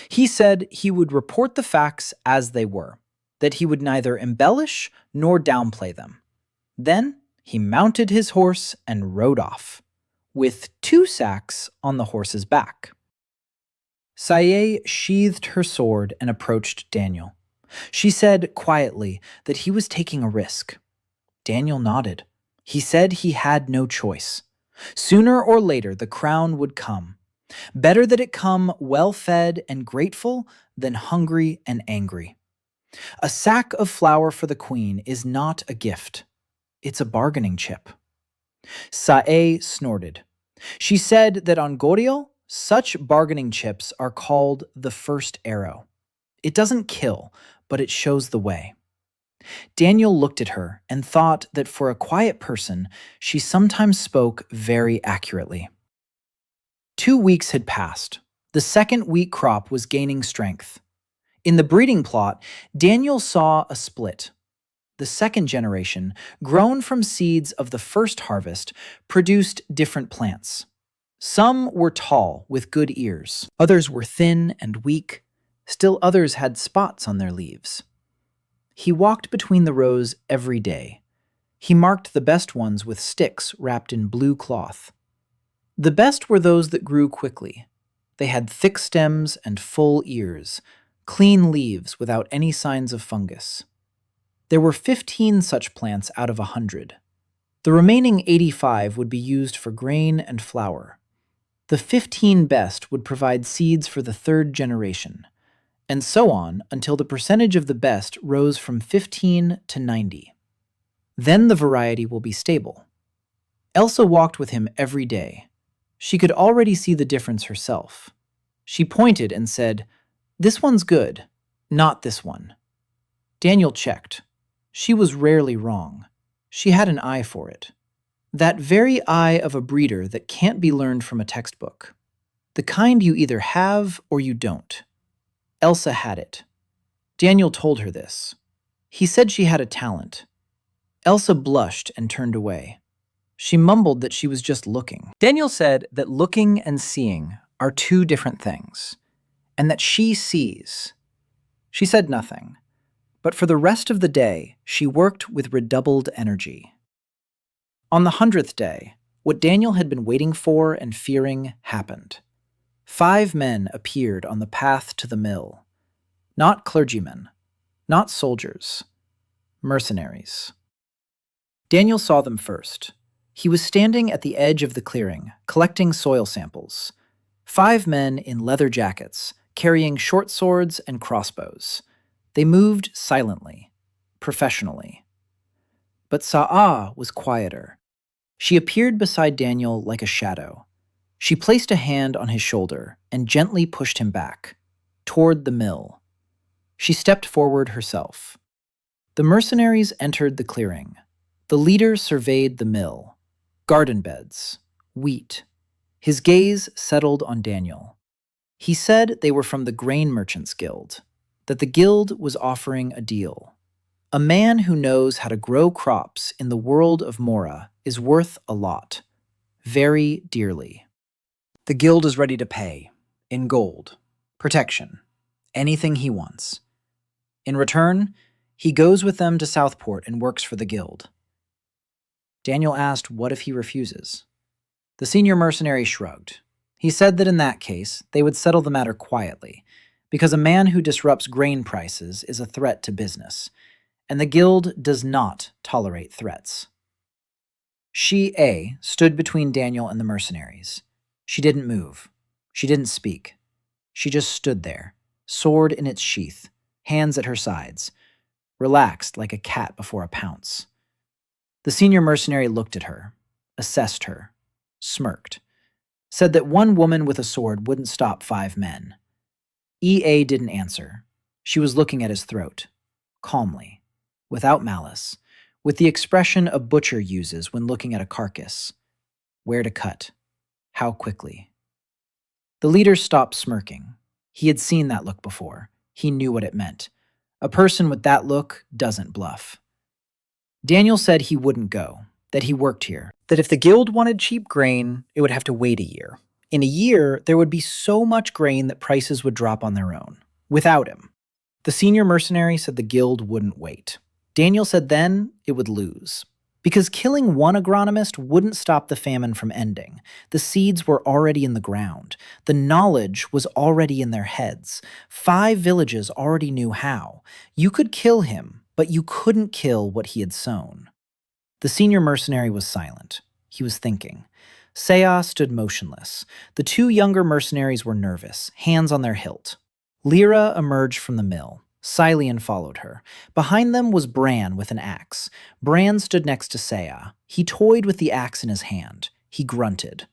[SPEAKER 1] He said he would report the facts as they were, that he would neither embellish nor downplay them. Then he mounted his horse and rode off, with 2 sacks on the horse's back. Saye sheathed her sword and approached Daniel. She said quietly that he was taking a risk. Daniel nodded. He said he had no choice. Sooner or later, the crown would come. Better that it come well-fed and grateful than hungry and angry. A sack of flour for the queen is not a gift. It's a bargaining chip. Sae snorted. She said that on Goryeo, such bargaining chips are called the first arrow. It doesn't kill, but it shows the way. Daniel looked at her and thought that for a quiet person, she sometimes spoke very accurately. 2 weeks had passed. The second wheat crop was gaining strength. In the breeding plot, Daniel saw a split. The second generation, grown from seeds of the first harvest, produced different plants. Some were tall with good ears. Others were thin and weak. Still others had spots on their leaves. He walked between the rows every day. He marked the best ones with sticks wrapped in blue cloth. The best were those that grew quickly. They had thick stems and full ears, clean leaves without any signs of fungus. There were 15 such plants out of 100. The remaining 85 would be used for grain and flour. The 15 best would provide seeds for the third generation, and so on until the percentage of the best rose from 15 to 90. Then the variety will be stable. Elsa walked with him every day. She could already see the difference herself. She pointed and said, "This one's good, not this one." Daniel checked. She was rarely wrong. She had an eye for it. That very eye of a breeder that can't be learned from a textbook. The kind you either have or you don't. Elsa had it. Daniel told her this. He said she had a talent. Elsa blushed and turned away. She mumbled that she was just looking. Daniel said that looking and seeing are 2 different things, and that she sees. She said nothing, but for the rest of the day, she worked with redoubled energy. On the 100th day, what Daniel had been waiting for and fearing happened. 5 men appeared on the path to the mill. Not clergymen, not soldiers, mercenaries. Daniel saw them first. He was standing at the edge of the clearing, collecting soil samples. 5 men in leather jackets, carrying short swords and crossbows. They moved silently, professionally. But Sa'a was quieter. She appeared beside Daniel like a shadow. She placed a hand on his shoulder and gently pushed him back, toward the mill. She stepped forward herself. The mercenaries entered the clearing. The leader surveyed the mill. Garden beds, wheat. His gaze settled on Daniel. He said they were from the Grain Merchants Guild, that the guild was offering a deal. A man who knows how to grow crops in the world of Mora is worth a lot, very dearly. The guild is ready to pay, in gold, protection, anything he wants. In return, he goes with them to Southport and works for the guild. Daniel asked what if he refuses. The senior mercenary shrugged. He said that in that case, they would settle the matter quietly, because a man who disrupts grain prices is a threat to business, and the guild does not tolerate threats. She, A, stood between Daniel and the mercenaries. She didn't move. She didn't speak. She just stood there, sword in its sheath, hands at her sides, relaxed like a cat before a pounce. The senior mercenary looked at her, assessed her, smirked, said that one woman with a sword wouldn't stop 5 men. EA didn't answer. She was looking at his throat, calmly, without malice, with the expression a butcher uses when looking at a carcass. Where to cut? How quickly? The leader stopped smirking. He had seen that look before. He knew what it meant. A person with that look doesn't bluff. Daniel said he wouldn't go, that he worked here, that if the guild wanted cheap grain, it would have to wait a year. In a year, there would be so much grain that prices would drop on their own, without him. The senior mercenary said the guild wouldn't wait. Daniel said then it would lose. Because killing one agronomist wouldn't stop the famine from ending. The seeds were already in the ground. The knowledge was already in their heads. 5 villages already knew how. You could kill him, but you couldn't kill what he had sown. The senior mercenary was silent. He was thinking. Seah stood motionless. The 2 younger mercenaries were nervous, hands on their hilt. Lyra emerged from the mill. Silian followed her. Behind them was Bran with an axe. Bran stood next to Seah. He toyed with the axe in his hand. He grunted.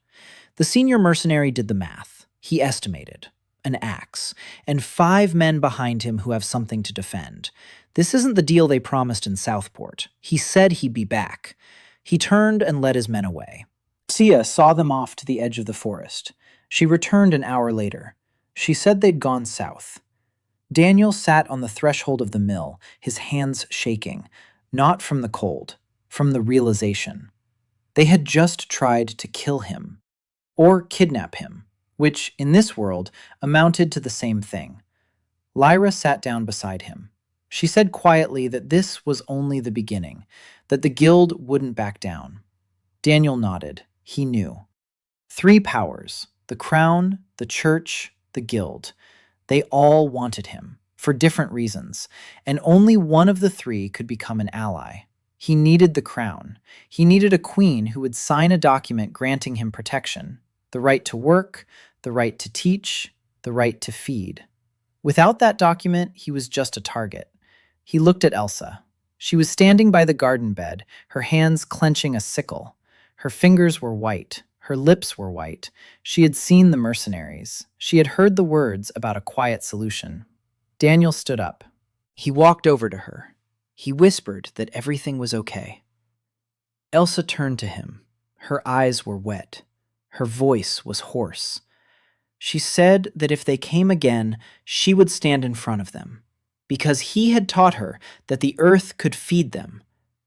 [SPEAKER 1] The senior mercenary did the math. He estimated. An axe. And 5 men behind him who have something to defend. This isn't the deal they promised in Southport. He said he'd be back. He turned and led his men away. Seah saw them off to the edge of the forest. She returned an hour later. She said they'd gone south. Daniel sat on the threshold of the mill, his hands shaking, not from the cold, from the realization. They had just tried to kill him, or kidnap him, which, in this world, amounted to the same thing. Lyra sat down beside him. She said quietly that this was only the beginning, that the guild wouldn't back down. Daniel nodded. He knew. 3 powers, the crown, the church, the guild. They all wanted him, for different reasons, and only one of the 3 could become an ally. He needed the crown. He needed a queen who would sign a document granting him protection, the right to work, the right to teach, the right to feed. Without that document, he was just a target. He looked at Elsa. She was standing by the garden bed, her hands clenching a sickle. Her fingers were white. Her lips were white. She had seen the mercenaries. She had heard the words about a quiet solution. Daniel stood up. He walked over to her. He whispered that everything was okay. Elsa turned to him. Her eyes were wet. Her voice was hoarse. She said that if they came again, she would stand in front of them, because he had taught her that the earth could feed them,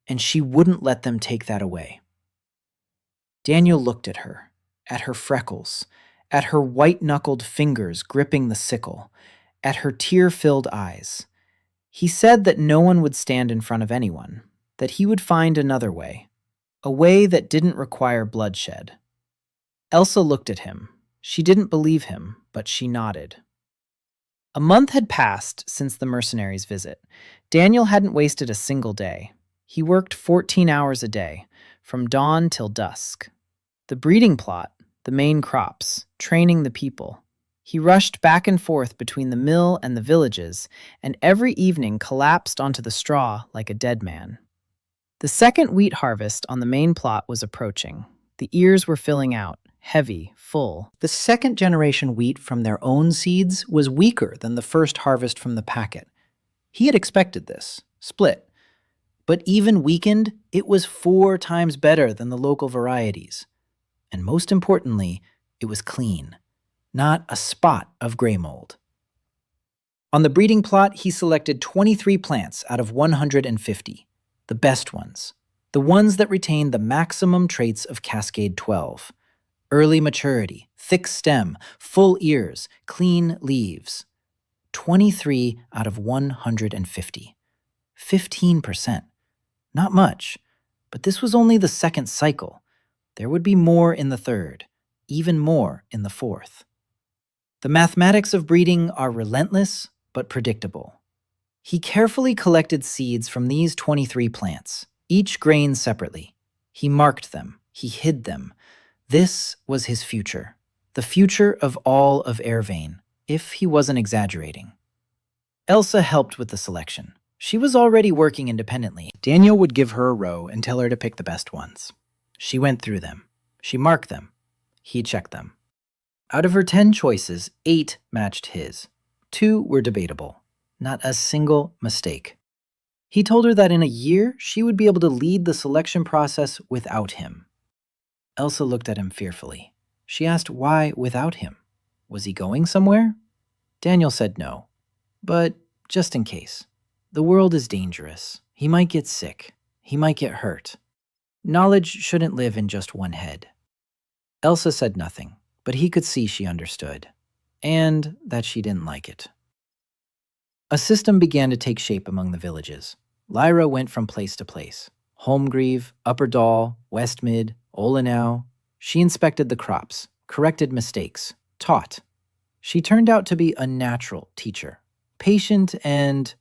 [SPEAKER 1] and she wouldn't let them take that away. Daniel looked at her freckles, at her white-knuckled fingers gripping the sickle, at her tear-filled eyes. He said that no one would stand in front of anyone, that he would find another way, a way that didn't require bloodshed. Elsa looked at him. She didn't believe him, but she nodded. A month had passed since the mercenaries' visit. Daniel hadn't wasted a single day. He worked 14 hours a day, from dawn till dusk. The breeding plot, the main crops, training the people. He rushed back and forth between the mill and the villages, and every evening collapsed onto the straw like a dead man. The second wheat harvest on the main plot was approaching. The ears were filling out, heavy, full. The second-generation wheat from their own seeds was weaker than the first harvest from the packet. He had expected this, split. But even weakened, it was 4 times better than the local varieties. And most importantly, it was clean. Not a spot of gray mold. On the breeding plot, he selected 23 plants out of 150, the best ones, the ones that retained the maximum traits of Cascade 12. Early maturity, thick stem, full ears, clean leaves. 23 out of 150. 15%. Not much, but this was only the second cycle. There would be more in the third, even more in the fourth. The mathematics of breeding are relentless but predictable. He carefully collected seeds from these 23 plants, each grain separately. He marked them. He hid them. This was his future, the future of all of Aerwain, if he wasn't exaggerating. Elsa helped with the selection. She was already working independently. Daniel would give her a row and tell her to pick the best ones. She went through them. She marked them. He checked them. Out of her 10 choices, 8 matched his. 2 were debatable. not a single mistake. He told her that in a year, she would be able to lead the selection process without him. Elsa looked at him fearfully. She asked why without him. Was he going somewhere? Daniel said no. But just in case. The world is dangerous. He might get sick. He might get hurt. Knowledge shouldn't live in just one head. Elsa said nothing, but he could see she understood. And that she didn't like it. A system began to take shape among the villages. Lyra went from place to place. Holmgrave, Upper Dal, Westmid, Olenau. She inspected the crops, corrected mistakes, taught. She turned out to be a natural teacher, patient, and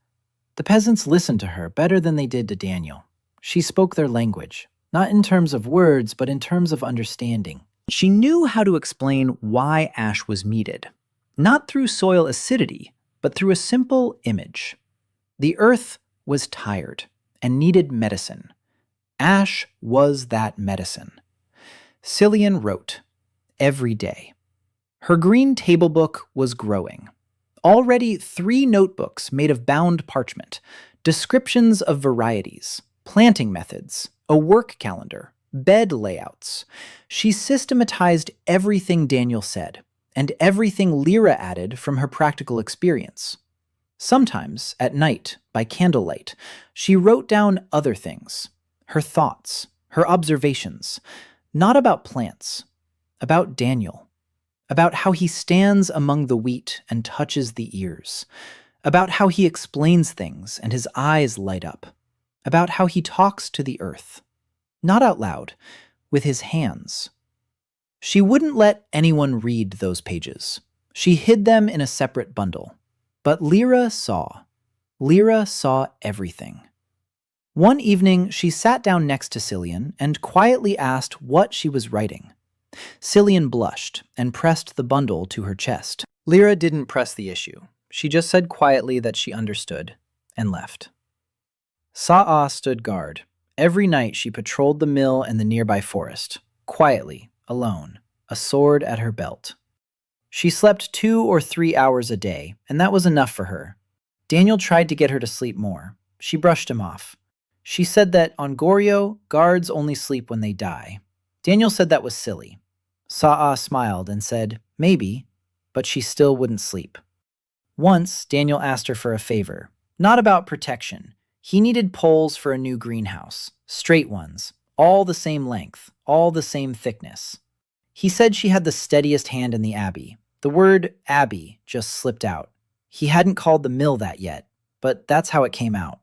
[SPEAKER 1] the peasants listened to her better than they did to Daniel. She spoke their language, not in terms of words, but in terms of understanding.
[SPEAKER 2] She knew how to explain why ash was needed, not through soil acidity, but through a simple image. The earth was tired and needed medicine. Ash was that medicine. Cillian wrote every day. Her green table book was growing. Already 3 notebooks made of bound parchment, descriptions of varieties, planting methods, a work calendar, bed layouts. She systematized everything Daniel said, and everything Lyra added from her practical experience. Sometimes, at night, by candlelight, she wrote down other things, her thoughts, her observations, not about plants, about Daniel, about how he stands among the wheat and touches the ears, about how he explains things and his eyes light up, about how he talks to the earth, not out loud, with his hands. She wouldn't let anyone read those pages. She hid them in a separate bundle. But Lyra saw. Lyra saw everything. One evening, she sat down next to Cillian and quietly asked what she was writing. Cillian blushed and pressed the bundle to her chest. Lyra didn't press the issue. She just said quietly that she understood and left. Sa'a stood guard. Every night she patrolled the mill and the nearby forest, quietly, alone, a sword at her belt. She slept 2 or 3 hours a day, and that was enough for her. Daniel tried to get her to sleep more. She brushed him off. She said that on Goryo, guards only sleep when they die. Daniel said that was silly. Sa'a smiled and said, maybe, but she still wouldn't sleep. Once, Daniel asked her for a favor, not about protection. He needed poles for a new greenhouse, straight ones, all the same length, all the same thickness. He said she had the steadiest hand in the Abbey. The word Abbey just slipped out. He hadn't called the mill that yet, but that's how it came out.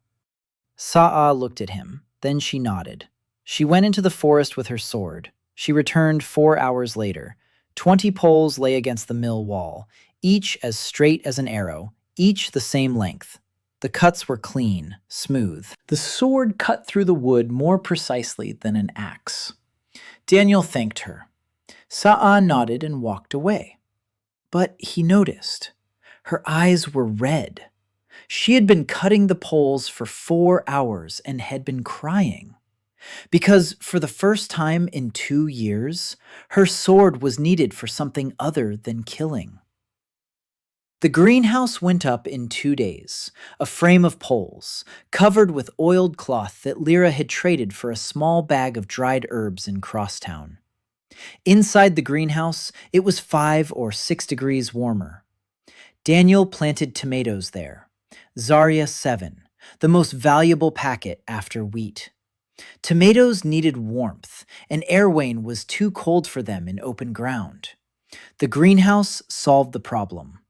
[SPEAKER 2] Sa'a looked at him, then she nodded. She went into the forest with her sword. She returned 4 hours later. 20 poles lay against the mill wall, each as straight as an arrow, each the same length. The cuts were clean, smooth. The sword cut through the wood more precisely than an axe. Daniel thanked her. Sa'a nodded and walked away. But he noticed. Her eyes were red. She had been cutting the poles for 4 hours and had been crying. Because for the first time in 2 years, her sword was needed for something other than killing. The greenhouse went up in 2 days, a frame of poles, covered with oiled cloth that Lyra had traded for a small bag of dried herbs in Crosstown. Inside the greenhouse, it was 5 or 6 degrees warmer. Daniel planted tomatoes there, Zarya 7, the most valuable packet after wheat. Tomatoes needed warmth, and Aerwain was too cold for them in open ground. The greenhouse solved the problem.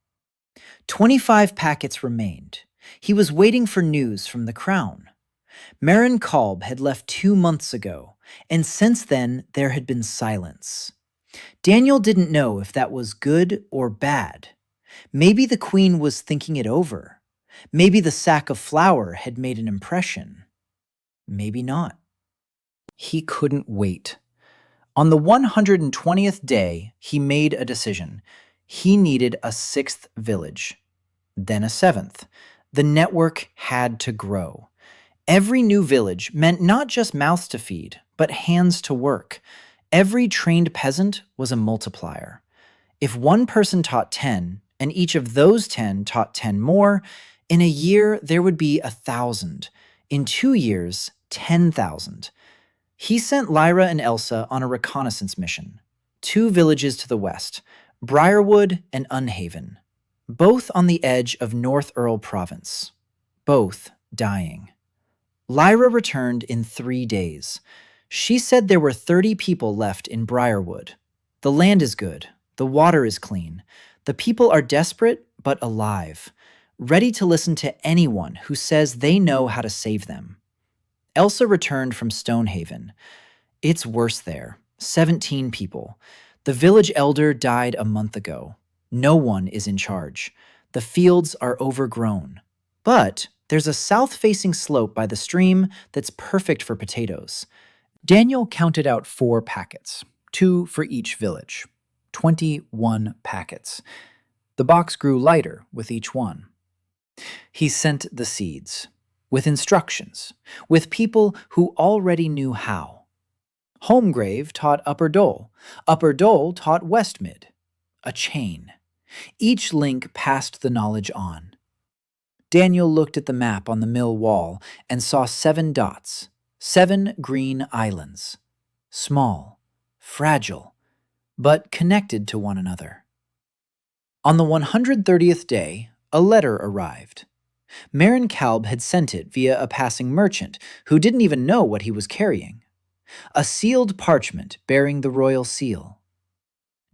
[SPEAKER 2] 25 packets remained. He was waiting for news from the crown. Marin Kalb had left 2 months ago, and since then there had been silence. Daniel didn't know if that was good or bad. Maybe the queen was thinking it over. Maybe the sack of flour had made an impression. Maybe not. He couldn't wait. On the 120th day, he made a decision. He needed a 6th village, then a 7th. The network had to grow. Every new village meant not just mouths to feed, but hands to work. Every trained peasant was a multiplier. If one person taught 10, and each of those 10 taught 10 more, In a year, there would be 1,000. In 2 years, 10,000. He sent Lyra and Elsa on a reconnaissance mission. 2 villages to the west, Briarwood and Unhaven, both on the edge of North Earl Province, both dying. Lyra returned in 3 days. She said there were 30 people left in Briarwood. The land is good, the water is clean, the people are desperate but alive, ready to listen to anyone who says they know how to save them. Elsa returned from Stonehaven. It's worse there. 17 people. The village elder died a month ago. No one is in charge. The fields are overgrown. But there's a south-facing slope by the stream that's perfect for potatoes. Daniel counted out 4 packets, 2 for each village. 21 packets. The box grew lighter with each one. He sent the seeds, with instructions, with people who already knew how. Holmgrave taught Upper Dole. Upper Dole taught Westmid. A chain. Each link passed the knowledge on. Daniel looked at the map on the mill wall and saw 7 dots, 7 green islands. Small, fragile, but connected to one another. On the 130th day, a letter arrived. Marin Kalb had sent it via a passing merchant who didn't even know what he was carrying. A sealed parchment bearing the royal seal.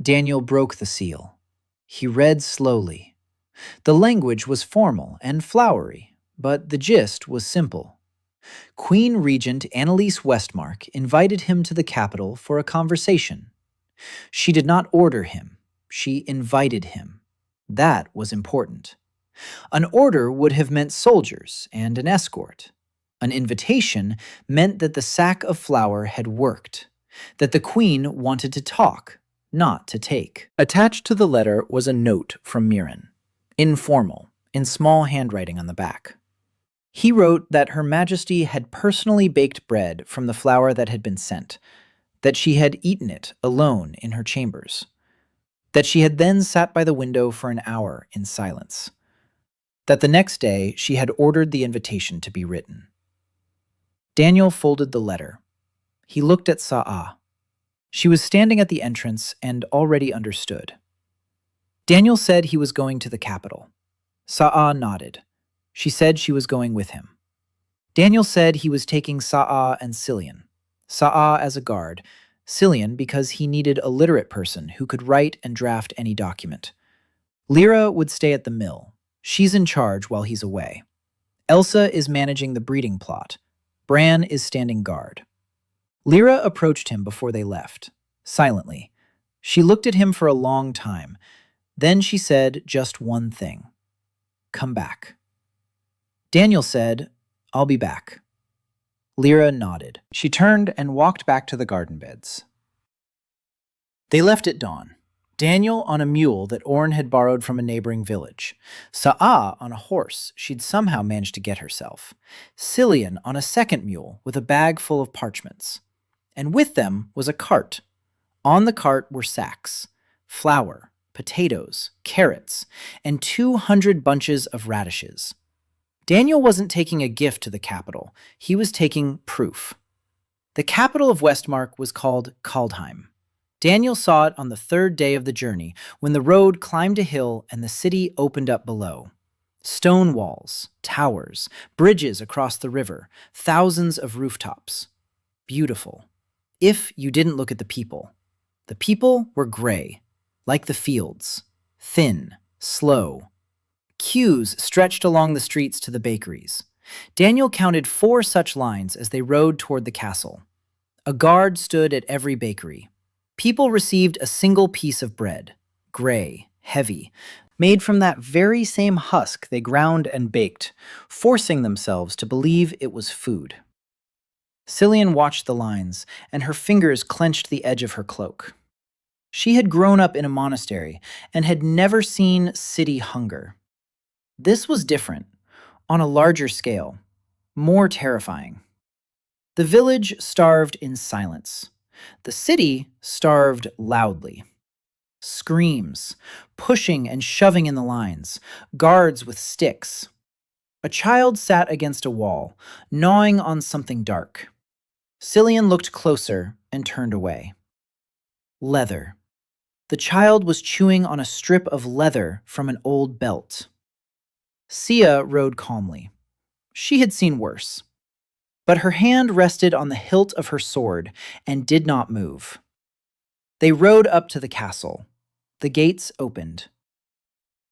[SPEAKER 2] Daniel broke the seal. He read slowly. The language was formal and flowery, but the gist was simple. Queen Regent Annalise Westmark invited him to the capital for a conversation. She did not order him. She invited him. That was important. An order would have meant soldiers and an escort. An invitation meant that the sack of flour had worked, that the queen wanted to talk, not to take. Attached to the letter was a note from Miran, informal, in small handwriting on the back. He wrote that Her Majesty had personally baked bread from the flour that had been sent, that she had eaten it alone in her chambers, that she had then sat by the window for an hour in silence, that the next day she had ordered the invitation to be written. Daniel folded the letter. He looked at Sa'a. She was standing at the entrance and already understood. Daniel said he was going to the capital. Sa'a nodded. She said she was going with him. Daniel said he was taking Sa'a and Cillian. Sa'a as a guard, Cillian because he needed a literate person who could write and draft any document. Lyra would stay at the mill. She's in charge while he's away. Elsa is managing the breeding plot. Bran is standing guard. Lyra approached him before they left, silently. She looked at him for a long time. Then she said just one thing. Come back. Daniel said, I'll be back. Lyra nodded. She turned and walked back to the garden beds. They left at dawn. Daniel on a mule that Orn had borrowed from a neighboring village. Sa'a on a horse she'd somehow managed to get herself. Cillian on a second mule with a bag full of parchments. And with them was a cart. On the cart were sacks, flour, potatoes, carrots, and 200 bunches of radishes. Daniel wasn't taking a gift to the capital. He was taking proof. The capital of Westmark was called Kaldheim. Daniel saw it on the 3rd day of the journey, when the road climbed a hill and the city opened up below. Stone walls, towers, bridges across the river, thousands of rooftops. Beautiful. If you didn't look at the people. The people were gray, like the fields, thin, slow. Queues stretched along the streets to the bakeries. Daniel counted 4 such lines as they rode toward the castle. A guard stood at every bakery. People received a single piece of bread, gray, heavy, made from that very same husk they ground and baked, forcing themselves to believe it was food. Cillian watched the lines, and her fingers clenched the edge of her cloak. She had grown up in a monastery and had never seen city hunger. This was different, on a larger scale, more terrifying. The village starved in silence. The city starved loudly. Screams, pushing and shoving in the lines, guards with sticks.
[SPEAKER 1] A child sat against a wall, gnawing on something dark. Cillian looked closer and turned away. Leather. The child was chewing on a strip of leather from an old belt. Sia rode calmly. She had seen worse. But her hand rested on the hilt of her sword and did not move. They rode up to the castle. The gates opened.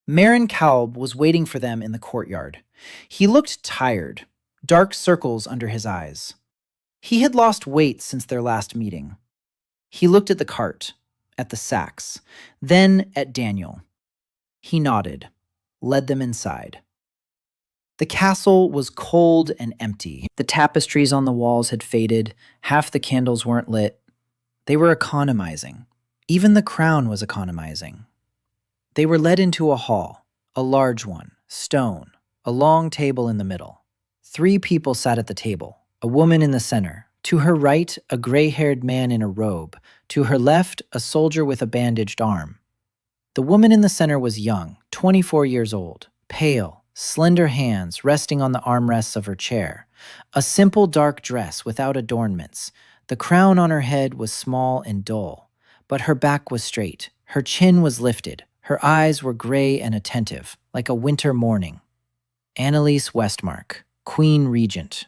[SPEAKER 1] Marin Kalb was waiting for them in the courtyard. He looked tired, dark circles under his eyes. He had lost weight since their last meeting. He looked at the cart, at the sacks, then at Daniel. He nodded, led them inside. The castle was cold and empty. The tapestries on the walls had faded, half the candles weren't lit. They were economizing. Even the crown was economizing. They were led into a hall, a large one, stone, a long table in the middle. 3 people sat at the table, a woman in the center. To her right, a gray-haired man in a robe. To her left, a soldier with a bandaged arm. The woman in the center was young, 24 years old, pale, slender hands resting on the armrests of her chair. A simple dark dress without adornments. The crown on her head was small and dull, but her back was straight. Her chin was lifted. Her eyes were gray and attentive, like a winter morning. Annalise Westmark, Queen Regent.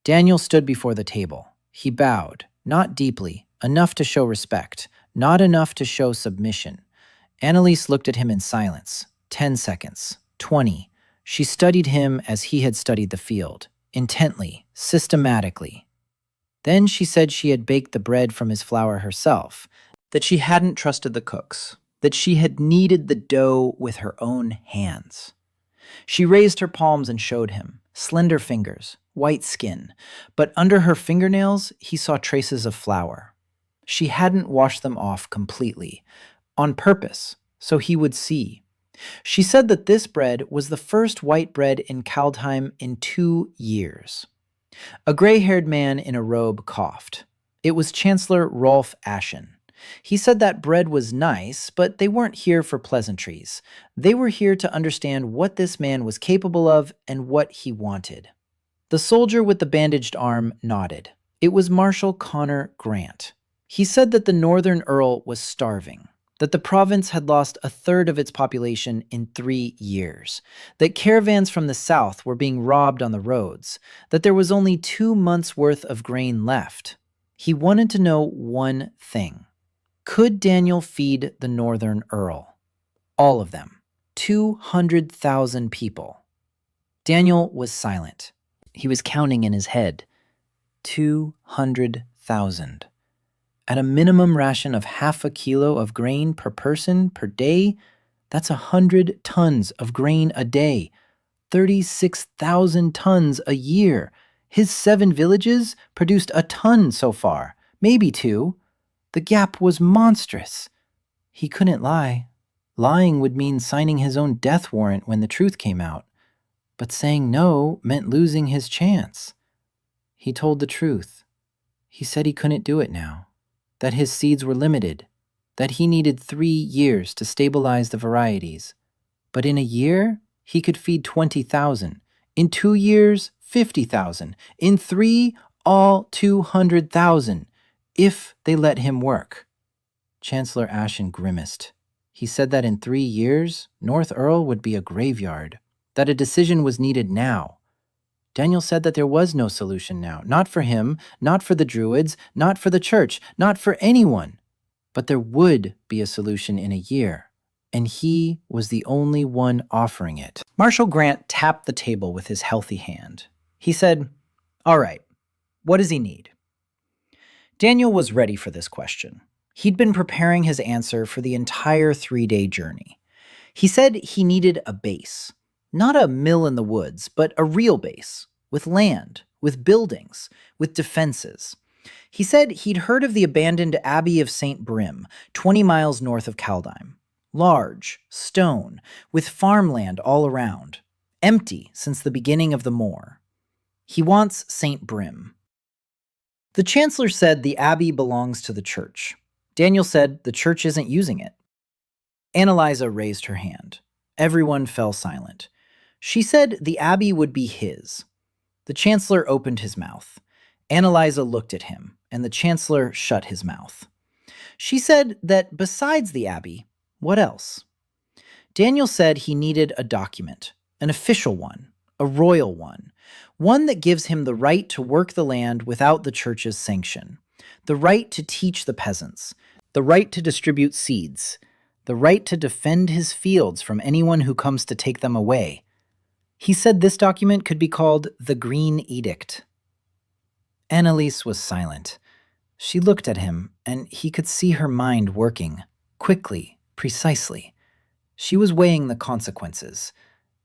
[SPEAKER 1] Daniel stood before the table. He bowed, not deeply, enough to show respect, not enough to show submission. Annalise looked at him in silence. 10 seconds. 20. She studied him as he had studied the field, intently, systematically. Then she said she had baked the bread from his flour herself, that she hadn't trusted the cooks, that she had kneaded the dough with her own hands. She raised her palms and showed him, slender fingers, white skin, but under her fingernails he saw traces of flour. She hadn't washed them off completely, on purpose, so he would see. She said that this bread was the first white bread in Kaldheim in 2 years. A gray-haired man in a robe coughed. It was Chancellor Rolf Ashen. He said that bread was nice, but they weren't here for pleasantries. They were here to understand what this man was capable of and what he wanted. The soldier with the bandaged arm nodded. It was Marshal Connor Grant. He said that the Northern Earl was starving, that the province had lost 1/3 of its population in 3 years, that caravans from the south were being robbed on the roads, that there was only 2 months' worth of grain left. He wanted to know one thing. Could Daniel feed the Northern Earl? All of them. 200,000 people. Daniel was silent. He was counting in his head. 200,000. At a minimum ration of half a kilo of grain per person per day, that's 100 tons of grain a day. 36,000 tons a year. His 7 villages produced a ton so far, maybe 2. The gap was monstrous. He couldn't lie. Lying would mean signing his own death warrant when the truth came out. But saying no meant losing his chance. He told the truth. He said he couldn't do it now, that his seeds were limited, that he needed 3 years to stabilize the varieties. But in a year, he could feed 20,000. In 2 years, 50,000. In 3, all 200,000. If they let him work. Chancellor Ashen grimaced. He said that in 3 years, North Earl would be a graveyard, that a decision was needed now. Daniel said that there was no solution now, not for him, not for the Druids, not for the church, not for anyone. But there would be a solution in a year, and he was the only one offering it. Marshal Grant tapped the table with his healthy hand. He said, "All right, what does he need?" Daniel was ready for this question. He'd been preparing his answer for the entire 3-day journey. He said he needed a base. Not a mill in the woods, but a real base, with land, with buildings, with defenses. He said he'd heard of the abandoned Abbey of St. Brim, 20 miles north of Kaldheim. Large, stone, with farmland all around. Empty since the beginning of the Moor. He wants St. Brim. The Chancellor said the Abbey belongs to the church. Daniel said the church isn't using it. Annalisa raised her hand. Everyone fell silent. She said the Abbey would be his. The Chancellor opened his mouth. Annalisa looked at him, and the Chancellor shut his mouth. She said that besides the Abbey, what else? Daniel said he needed a document, an official one, a royal one that gives him the right to work the land without the church's sanction, the right to teach the peasants, the right to distribute seeds, the right to defend his fields from anyone who comes to take them away. He said this document could be called the Green Edict. Annalise was silent. She looked at him, and he could see her mind working, quickly, precisely. She was weighing the consequences.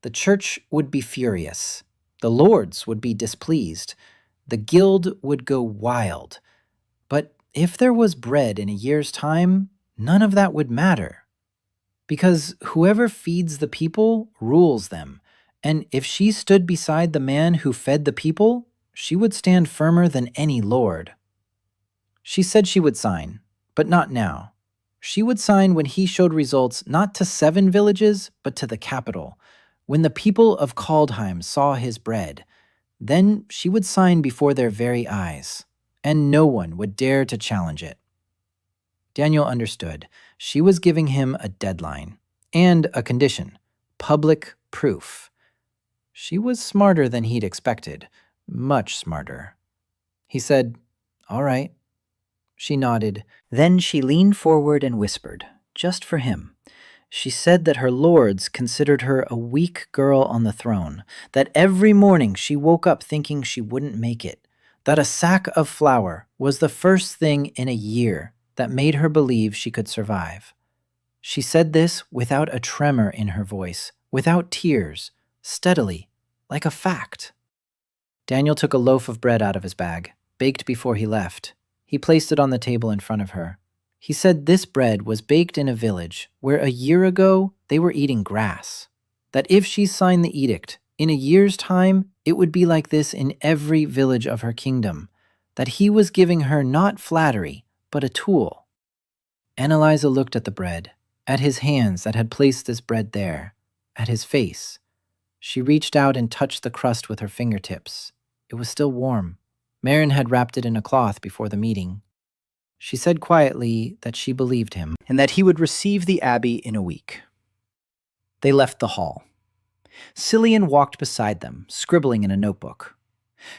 [SPEAKER 1] The church would be furious. The lords would be displeased. The guild would go wild. But if there was bread in a year's time, none of that would matter. Because whoever feeds the people rules them, and if she stood beside the man who fed the people, she would stand firmer than any lord. She said she would sign, but not now. She would sign when he showed results not to 7 villages, but to the capital, when the people of Kaldheim saw his bread. Then she would sign before their very eyes, and no one would dare to challenge it. Daniel understood. She was giving him a deadline and a condition, public proof. She was smarter than he'd expected, much smarter. He said, "All right." She nodded. Then she leaned forward and whispered, just for him. She said that her lords considered her a weak girl on the throne, that every morning she woke up thinking she wouldn't make it, that a sack of flour was the first thing in a year that made her believe she could survive. She said this without a tremor in her voice, without tears, steadily, like a fact. Daniel took a loaf of bread out of his bag, baked before he left. He placed it on the table in front of her. He said this bread was baked in a village where a year ago they were eating grass. That if she signed the edict, in a year's time it would be like this in every village of her kingdom. That he was giving her not flattery, but a tool. Annalisa looked at the bread, at his hands that had placed this bread there, at his face. She reached out and touched the crust with her fingertips. It was still warm. Marin had wrapped it in a cloth before the meeting. She said quietly that she believed him and that he would receive the Abbey in a week. They left the hall. Cillian walked beside them, scribbling in a notebook.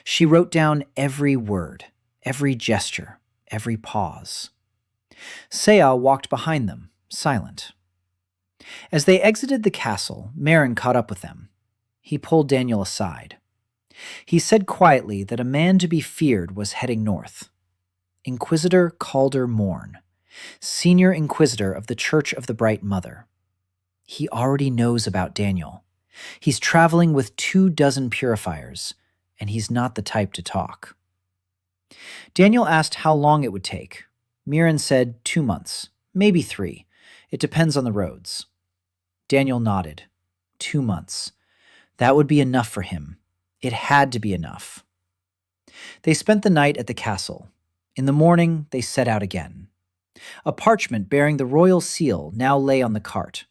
[SPEAKER 1] She wrote down every word, every gesture, every pause. Seah walked behind them, silent. As they exited the castle, Marin caught up with them. He pulled Daniel aside. He said quietly that a man to be feared was heading north. Inquisitor Calder Morn, Senior Inquisitor of the Church of the Bright Mother. He already knows about Daniel. He's traveling with 24 purifiers, and he's not the type to talk. Daniel asked how long it would take. Mirren said 2 months, maybe 3. It depends on the roads. Daniel nodded. 2 months. That would be enough for him. It had to be enough. They spent the night at the castle. In the morning, they set out again. A parchment bearing the royal seal now lay on the cart.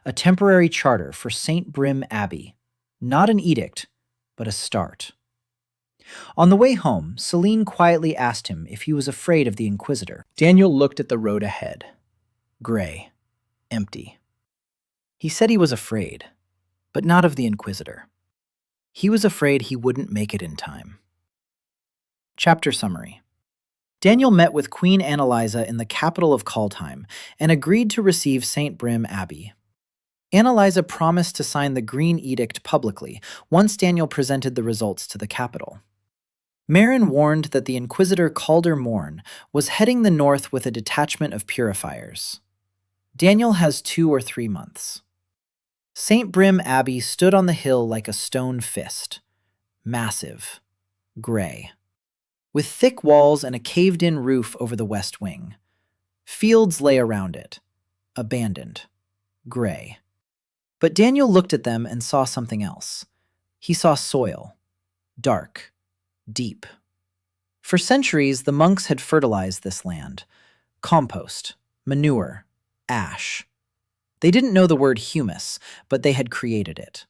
[SPEAKER 1] A temporary charter for St. Brim Abbey. Not an edict, but a start. On the way home, Celine quietly asked him if he was afraid of the Inquisitor. Daniel looked at the road ahead. Gray. Empty. He said he was afraid, but not of the Inquisitor. He was afraid he wouldn't make it in time. Chapter summary. Daniel met with Queen Annalisa in the capital of Kaldheim and agreed to receive St. Brim Abbey. Annalisa promised to sign the Green Edict publicly once Daniel presented the results to the capital. Marin warned that the Inquisitor Calder Morn was heading the north with a detachment of purifiers. Daniel has 2 or 3 months. St. Brim Abbey stood on the hill like a stone fist. Massive. Gray. With thick walls and a caved-in roof over the west wing. Fields lay around it. Abandoned. Gray. But Daniel looked at them and saw something else. He saw soil. Dark. Deep. For centuries, the monks had fertilized this land. Compost. Manure. Ash. They didn't know the word humus, but they had created it.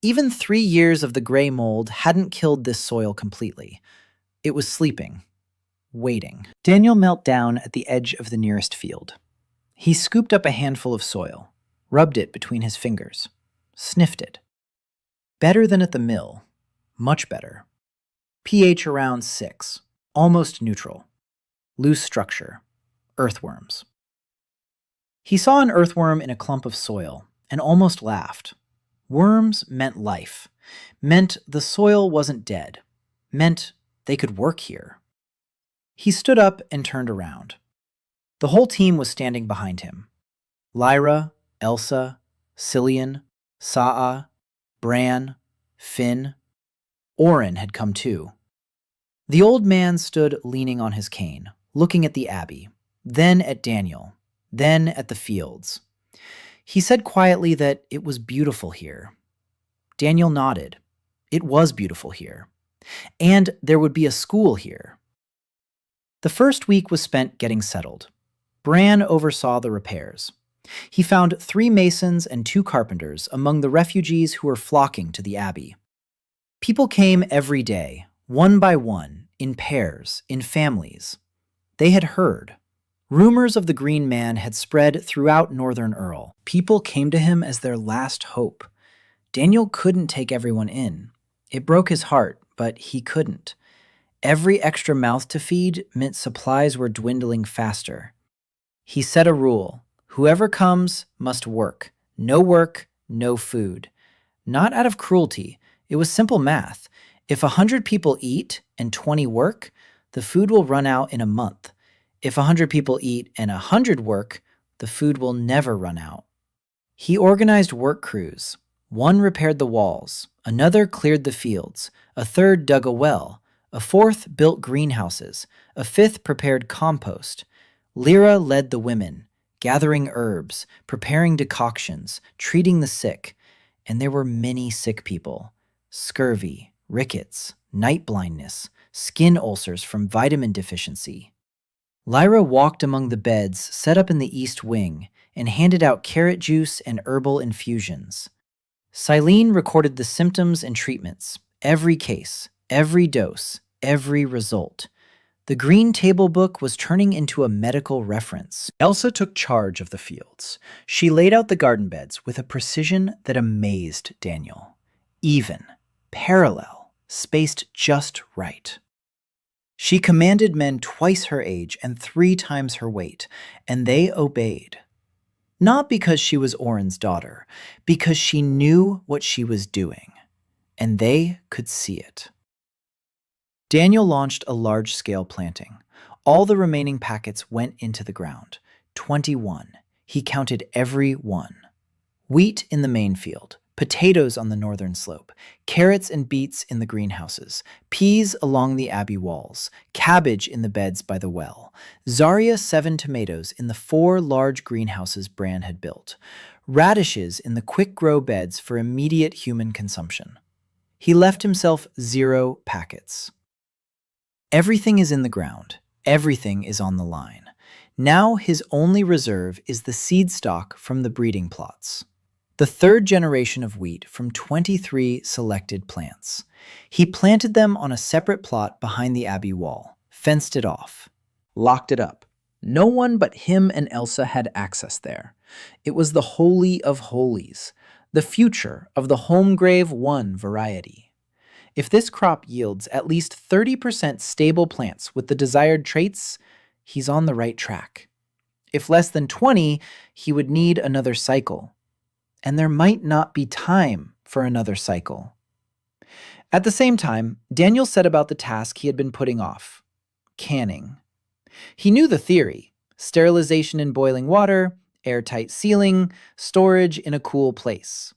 [SPEAKER 1] Even 3 years of the gray mold hadn't killed this soil completely. It was sleeping, waiting.
[SPEAKER 2] Daniel knelt down at the edge of the nearest field. He scooped up a handful of soil, rubbed it between his fingers, sniffed it. Better than at the mill. Much better. pH around 6, almost neutral. Loose structure. Earthworms. He saw an earthworm in a clump of soil and almost laughed. Worms meant life, meant the soil wasn't dead, meant they could work here. He stood up and turned around. The whole team was standing behind him. Lyra, Elsa, Cillian, Sa'a, Bran, Finn. Oren had come too. The old man stood leaning on his cane, looking at the Abbey, then at Daniel, then at the fields. He said quietly that it was beautiful here. Daniel nodded. It was beautiful here. And there would be a school here. The first week was spent getting settled. Bran oversaw the repairs. He found 3 masons and 2 carpenters among the refugees who were flocking to the Abbey. People came every day, one by one, in pairs, in families. They had heard. Rumors of the Green Man had spread throughout Northern Earl. People came to him as their last hope. Daniel couldn't take everyone in. It broke his heart, but he couldn't. Every extra mouth to feed meant supplies were dwindling faster. He set a rule. Whoever comes must work. No food. Not out of cruelty. It was simple math. If 100 people eat and 20 work, the food will run out in a month. If 100 people eat and 100 work, the food will never run out. He organized work crews. One repaired the walls, another cleared the fields, a third dug a well, a fourth built greenhouses, a fifth prepared compost. Lyra led the women, gathering herbs, preparing decoctions, treating the sick. And there were many sick people. Scurvy, rickets, night blindness, skin ulcers from vitamin deficiency. Lyra walked among the beds set up in the east wing and handed out carrot juice and herbal infusions. Silene recorded the symptoms and treatments, every case, every dose, every result. The green table book was turning into a medical reference. Elsa took charge of the fields. She laid out the garden beds with a precision that amazed Daniel. Even, parallel, spaced just right. She commanded men twice her age and 3 times her weight, and they obeyed. Not because she was Oren's daughter, because she knew what she was doing, and they could see it. Daniel launched a large-scale planting. All the remaining packets went into the ground. 21. He counted every one. Wheat in the main field, potatoes on the northern slope, carrots and beets in the greenhouses, peas along the Abbey walls, cabbage in the beds by the well, Zarya 7 tomatoes in the 4 large greenhouses Bran had built, radishes in the quick-grow beds for immediate human consumption. He left himself 0 packets. Everything is in the ground. Everything is on the line. Now his only reserve is the seed stock from the breeding plots. The 3rd generation of wheat from 23 selected plants. He planted them on a separate plot behind the Abbey wall, fenced it off, locked it up. No one but him and Elsa had access there. It was the holy of holies, the future of the Holmgrave 1 variety. If this crop yields at least 30% stable plants with the desired traits, he's on the right track. If less than 20, he would need another cycle. And there might not be time for another cycle. At the same time, Daniel set about the task he had been putting off: canning. He knew the theory: sterilization in boiling water, airtight sealing, storage in a cool place.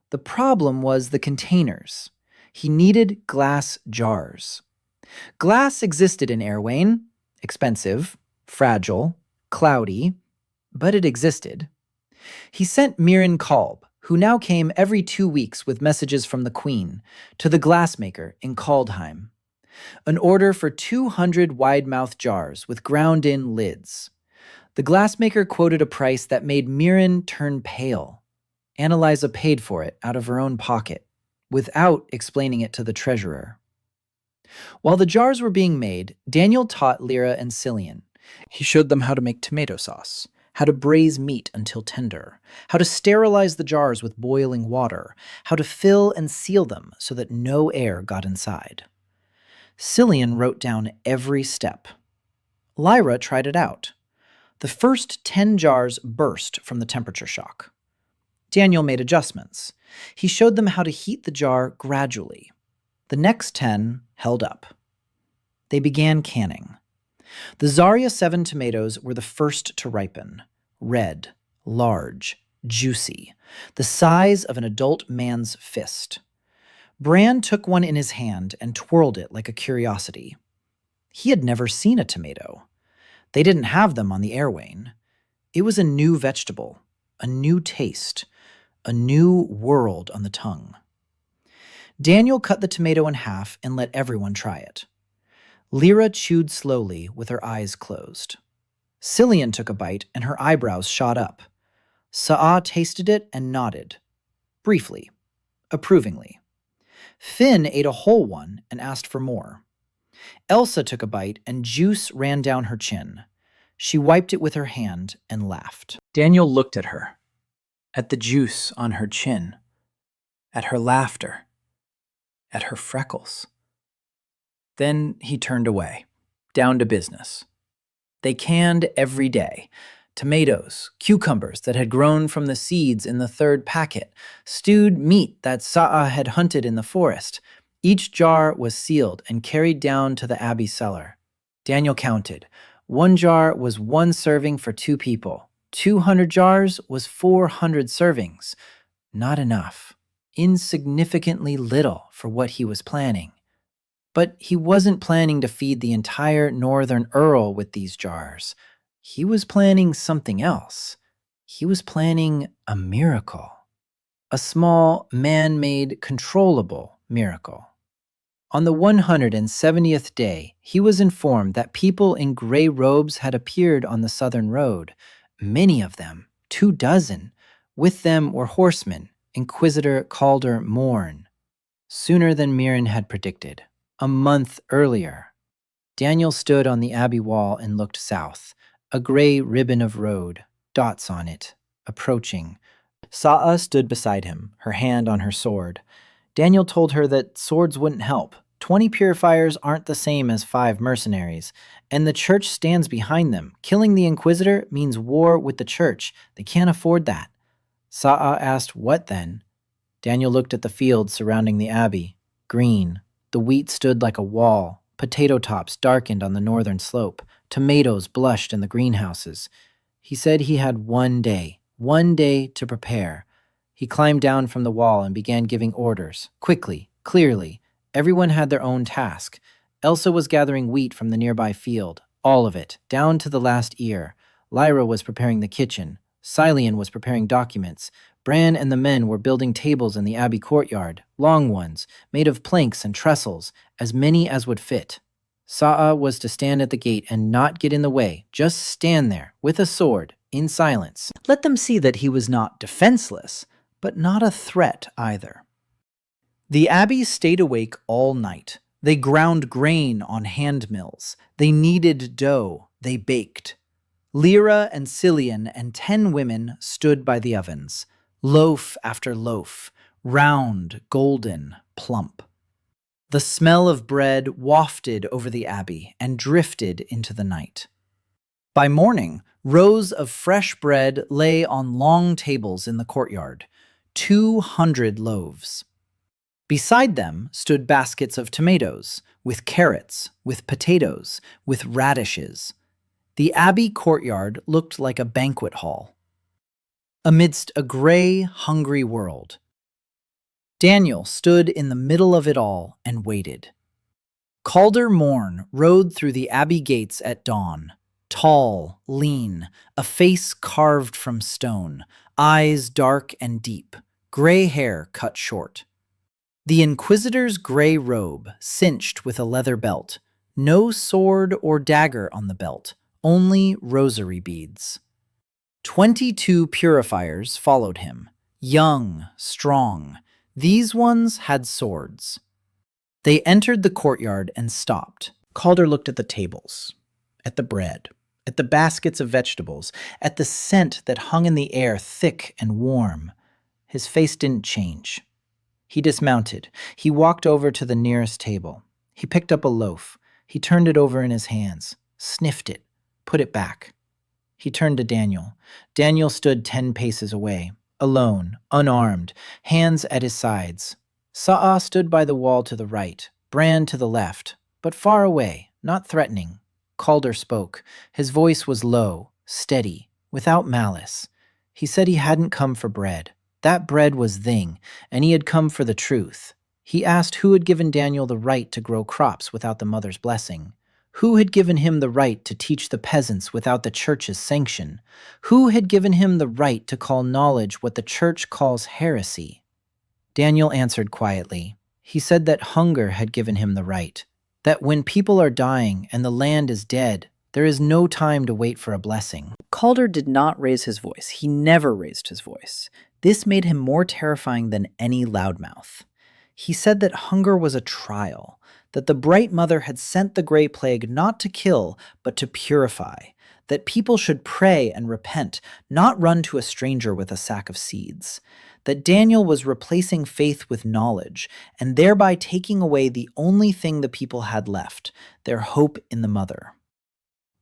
[SPEAKER 2] The problem was the containers. He needed glass jars. Glass existed in Aerwain, expensive, fragile, cloudy, but it existed. He sent Mirin Kolb, who now came every 2 weeks with messages from the Queen, to the glassmaker in Kaldheim. An order for 200 wide-mouthed jars with ground-in lids. The glassmaker quoted a price that made Mirin turn pale. Annalisa paid for it out of her own pocket.
[SPEAKER 1] without explaining it to the treasurer. While the jars were being made, Daniel taught Lyra and Cillian. He showed them how to make tomato sauce, how to braise meat until tender, how to sterilize the jars with boiling water, how to fill and seal them so that no air got inside. Cillian wrote down every step. Lyra tried it out. The first 10 jars burst from the temperature shock. Daniel made adjustments. He showed them how to heat the jar gradually. The next 10 held up. They began canning. The Zarya 7 tomatoes were the first to ripen. Red, large, juicy, the size of an adult man's fist. Bran took one in his hand and twirled it like a curiosity. He had never seen a tomato. They didn't have them on the Aerwain. It was a new vegetable, a new taste, a new world on the tongue. Daniel cut the tomato in half and let everyone try it. Lyra chewed slowly with her eyes closed. Cillian took a bite and her eyebrows shot up. Sa'a tasted it and nodded. Briefly, approvingly. Finn ate a whole one and asked for more. Elsa took a bite and juice ran down her chin. She wiped it with her hand and laughed. Daniel looked at her, at the juice on her chin, at her laughter, at her freckles. Then he turned away, down to business. They canned every day. Tomatoes, cucumbers that had grown from the seeds in the third packet, stewed meat that Sa'a had hunted in the forest. Each jar was sealed and carried down to the Abbey cellar. Daniel counted. 1 jar was 1 serving for 2 people. 200 jars was 400 servings. Not enough. Insignificantly little for what he was planning. But he wasn't planning to feed the entire northern Earl with these jars. He was planning something else. He was planning a miracle. A small, man-made, controllable miracle. On the 170th day, he was informed that people in gray robes had appeared on the southern road. Many of them, 24. With them were horsemen, Inquisitor Calder Morn. Sooner than Mirren had predicted. A month earlier. Daniel stood on the Abbey wall and looked south. A gray ribbon of road, dots on it, approaching. Sa'a stood beside him, her hand on her sword. Daniel told her that swords wouldn't help. 20 purifiers aren't the same as 5 mercenaries, and the church stands behind them. Killing the Inquisitor means war with the church. They can't afford that. Sa'a asked, what then? Daniel looked at the fields surrounding the Abbey. Green. The wheat stood like a wall. Potato tops darkened on the northern slope. Tomatoes blushed in the greenhouses. He said he had 1 day to prepare. He climbed down from the wall and began giving orders, quickly, clearly. Everyone had their own task. Elsa was gathering wheat from the nearby field, all of it, down to the last ear. Lyra was preparing the kitchen. Cillian was preparing documents. Bran and the men were building tables in the Abbey courtyard, long ones, made of planks and trestles, as many as would fit. Sa'a was to stand at the gate and not get in the way, just stand there, with a sword, in silence. Let them see that he was not defenseless, but not a threat either. The Abbey stayed awake all night. They ground grain on hand mills. They kneaded dough. They baked. Lyra and Cillian and 10 women stood by the ovens, loaf after loaf, round, golden, plump. The smell of bread wafted over the Abbey and drifted into the night. By morning, rows of fresh bread lay on long tables in the courtyard, 200 loaves. Beside them stood baskets of tomatoes, with carrots, with potatoes, with radishes. The Abbey courtyard looked like a banquet hall. Amidst a gray, hungry world, Daniel stood in the middle of it all and waited. Calder Morn rode through the Abbey gates at dawn, tall, lean, a face carved from stone, eyes dark and deep, gray hair cut short. The Inquisitor's gray robe, cinched with a leather belt, no sword or dagger on the belt, only rosary beads. 22 purifiers followed him, young, strong,
[SPEAKER 2] These ones had swords. They entered the courtyard and stopped. Calder looked at the tables, at the bread, at the baskets of vegetables, at the scent that hung in the air thick and warm. His face didn't change. He dismounted. He walked over to the nearest table. He picked up a loaf. He turned it over in his hands, sniffed it, put it back. He turned to Daniel. Daniel stood 10 paces away, alone, unarmed, hands at his sides. Sa'a stood by the wall to the right, Bran to the left, but far away, not threatening. Calder spoke. His voice was low, steady, without malice. He said he hadn't come for bread. That bread was Thing, and he had come for the truth. He asked who had given Daniel the right to grow crops without the mother's blessing. Who had given him the right to teach the peasants without the church's sanction? Who had given him the right to call knowledge what the church calls heresy? Daniel answered quietly. He said that hunger had given him the right, that when people are dying and the land is dead, there is no time to wait for a blessing. Calder did not raise his voice. He never raised his voice. This made him more terrifying than any loudmouth. He said that hunger was a trial, that the Bright Mother had sent the Gray Plague not to kill, but to purify, that people should pray and repent, not run to a stranger with a sack of seeds, that Daniel was replacing faith with knowledge, and thereby taking away the only thing the people had left, their hope in the Mother.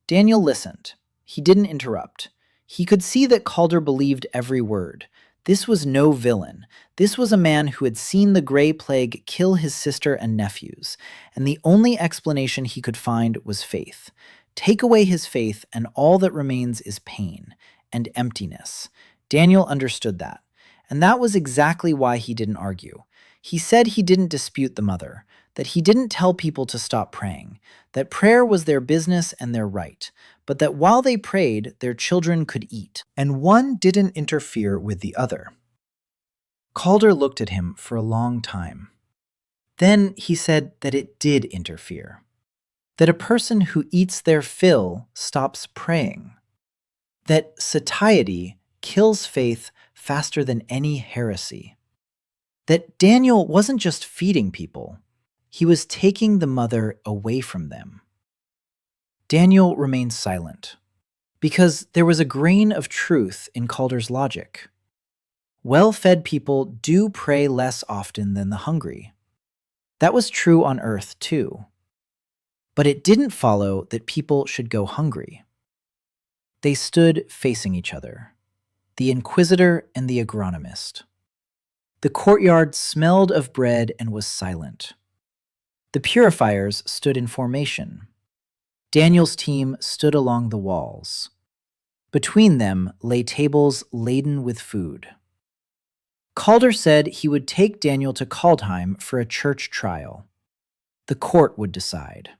[SPEAKER 2] Daniel listened. He didn't interrupt. He could see that Calder believed every word. This was no villain. This was a man who had seen the Gray Plague kill his sister and nephews, and the only explanation he could find was faith. Take away his faith, and all that remains is pain and emptiness. Daniel understood that, and that was exactly why he didn't argue. He said he didn't dispute the Mother, that he didn't tell people to stop praying, that prayer was their business and their right, but that while they prayed, their children could eat, and one didn't interfere with the other. Calder looked at him for a long time. Then he said that it did interfere, that a person who eats their fill stops praying, that satiety kills faith faster than any heresy, that Daniel wasn't just feeding people, he was taking the Mother away from them. Daniel remained silent, because there was a grain of truth in Calder's logic. Well-fed people do pray less often than the hungry. That was true on Earth, too. But it didn't follow that people should go hungry. They stood facing each other, the Inquisitor and the agronomist. The courtyard smelled of bread and was silent. The purifiers stood in formation. Daniel's team stood along the walls. Between them lay tables laden with food. Calder said he would take Daniel to Kaldheim for a church trial. The court would decide.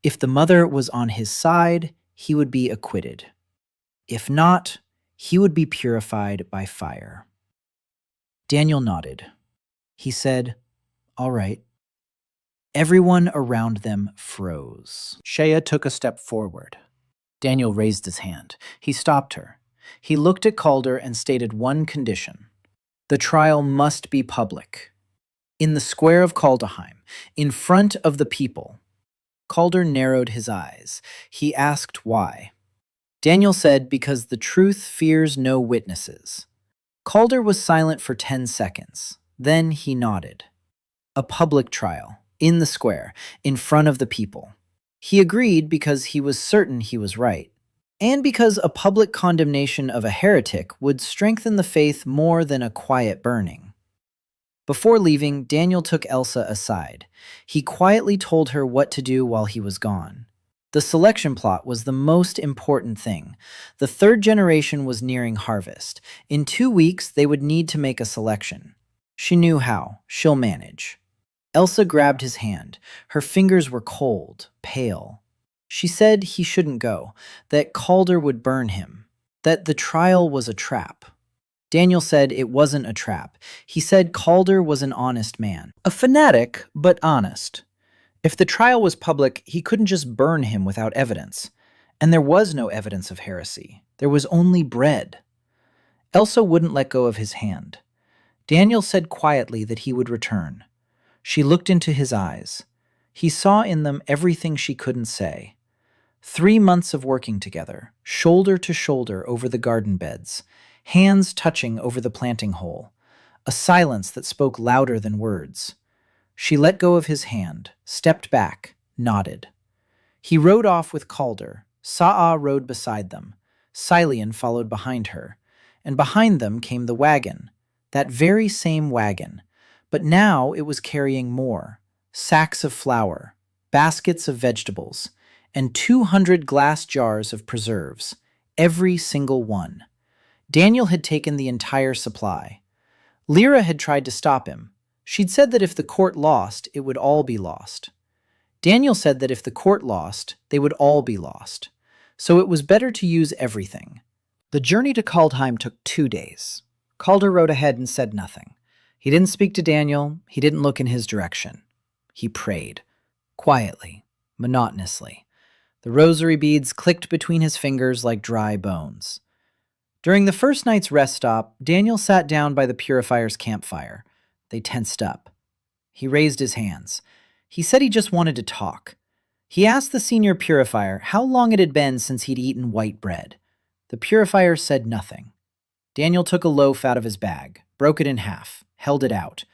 [SPEAKER 2] If the Mother was on his side, he would be acquitted. If not, he would be purified by fire. Daniel nodded. He said, "All right." Everyone around them froze. Shea took a step forward. Daniel raised his hand. He stopped her. He looked at Calder and stated one condition. The trial must be public. In the square of Kaldheim, in front of the people. Calder narrowed his eyes. He asked why. Daniel said because the truth fears no witnesses. Calder was silent for 10 seconds. Then he nodded. A public trial. In the square, in front of the people. He agreed because he was certain he was right, and because a public condemnation of a heretic would strengthen the faith more than a quiet burning. Before leaving, Daniel took Elsa aside. He quietly told her what to do while he was gone. The selection plot was the most important thing. The third generation was nearing harvest. In 2 weeks, they would need to make a selection. She knew how. She'll manage. Elsa grabbed his hand. Her fingers were cold, pale. She said he shouldn't go, that Calder would burn him, that the trial was a trap. Daniel said it wasn't a trap. He said Calder was an honest man. A fanatic, but honest. If the trial was public, he couldn't just burn him without evidence. And there was no evidence of heresy. There was only bread. Elsa wouldn't let go of his hand. Daniel said quietly that he would return. She looked into his eyes. He saw in them everything she couldn't say. 3 months of working together, shoulder to shoulder over the garden beds, hands touching over the planting hole, a silence that spoke louder than words. She let go of his hand, stepped back, nodded. He rode off with Calder. Sa'a rode beside them. Silian followed behind her. And behind them came the wagon, that very same wagon. But now it was carrying more. Sacks of flour, baskets of vegetables, and 200 glass jars of preserves, every single one. Daniel had taken the entire supply. Lyra had tried to stop him. She'd said that if the court lost, it would all be lost. Daniel said that if the court lost, they would all be lost. So it was better to use everything. The journey to Kaldheim took 2 days. Calder rode ahead and said nothing. He didn't speak to Daniel. He didn't look in his direction. He prayed. Quietly, monotonously. The rosary beads clicked between his fingers like dry bones. During the first night's rest stop, Daniel sat down by the purifier's campfire. They tensed up. He raised his hands. He said he just wanted to talk. He asked the senior purifier how long it had been since he'd eaten white bread. The purifier said nothing. Daniel took a loaf out of his bag, broke it in half, held it out.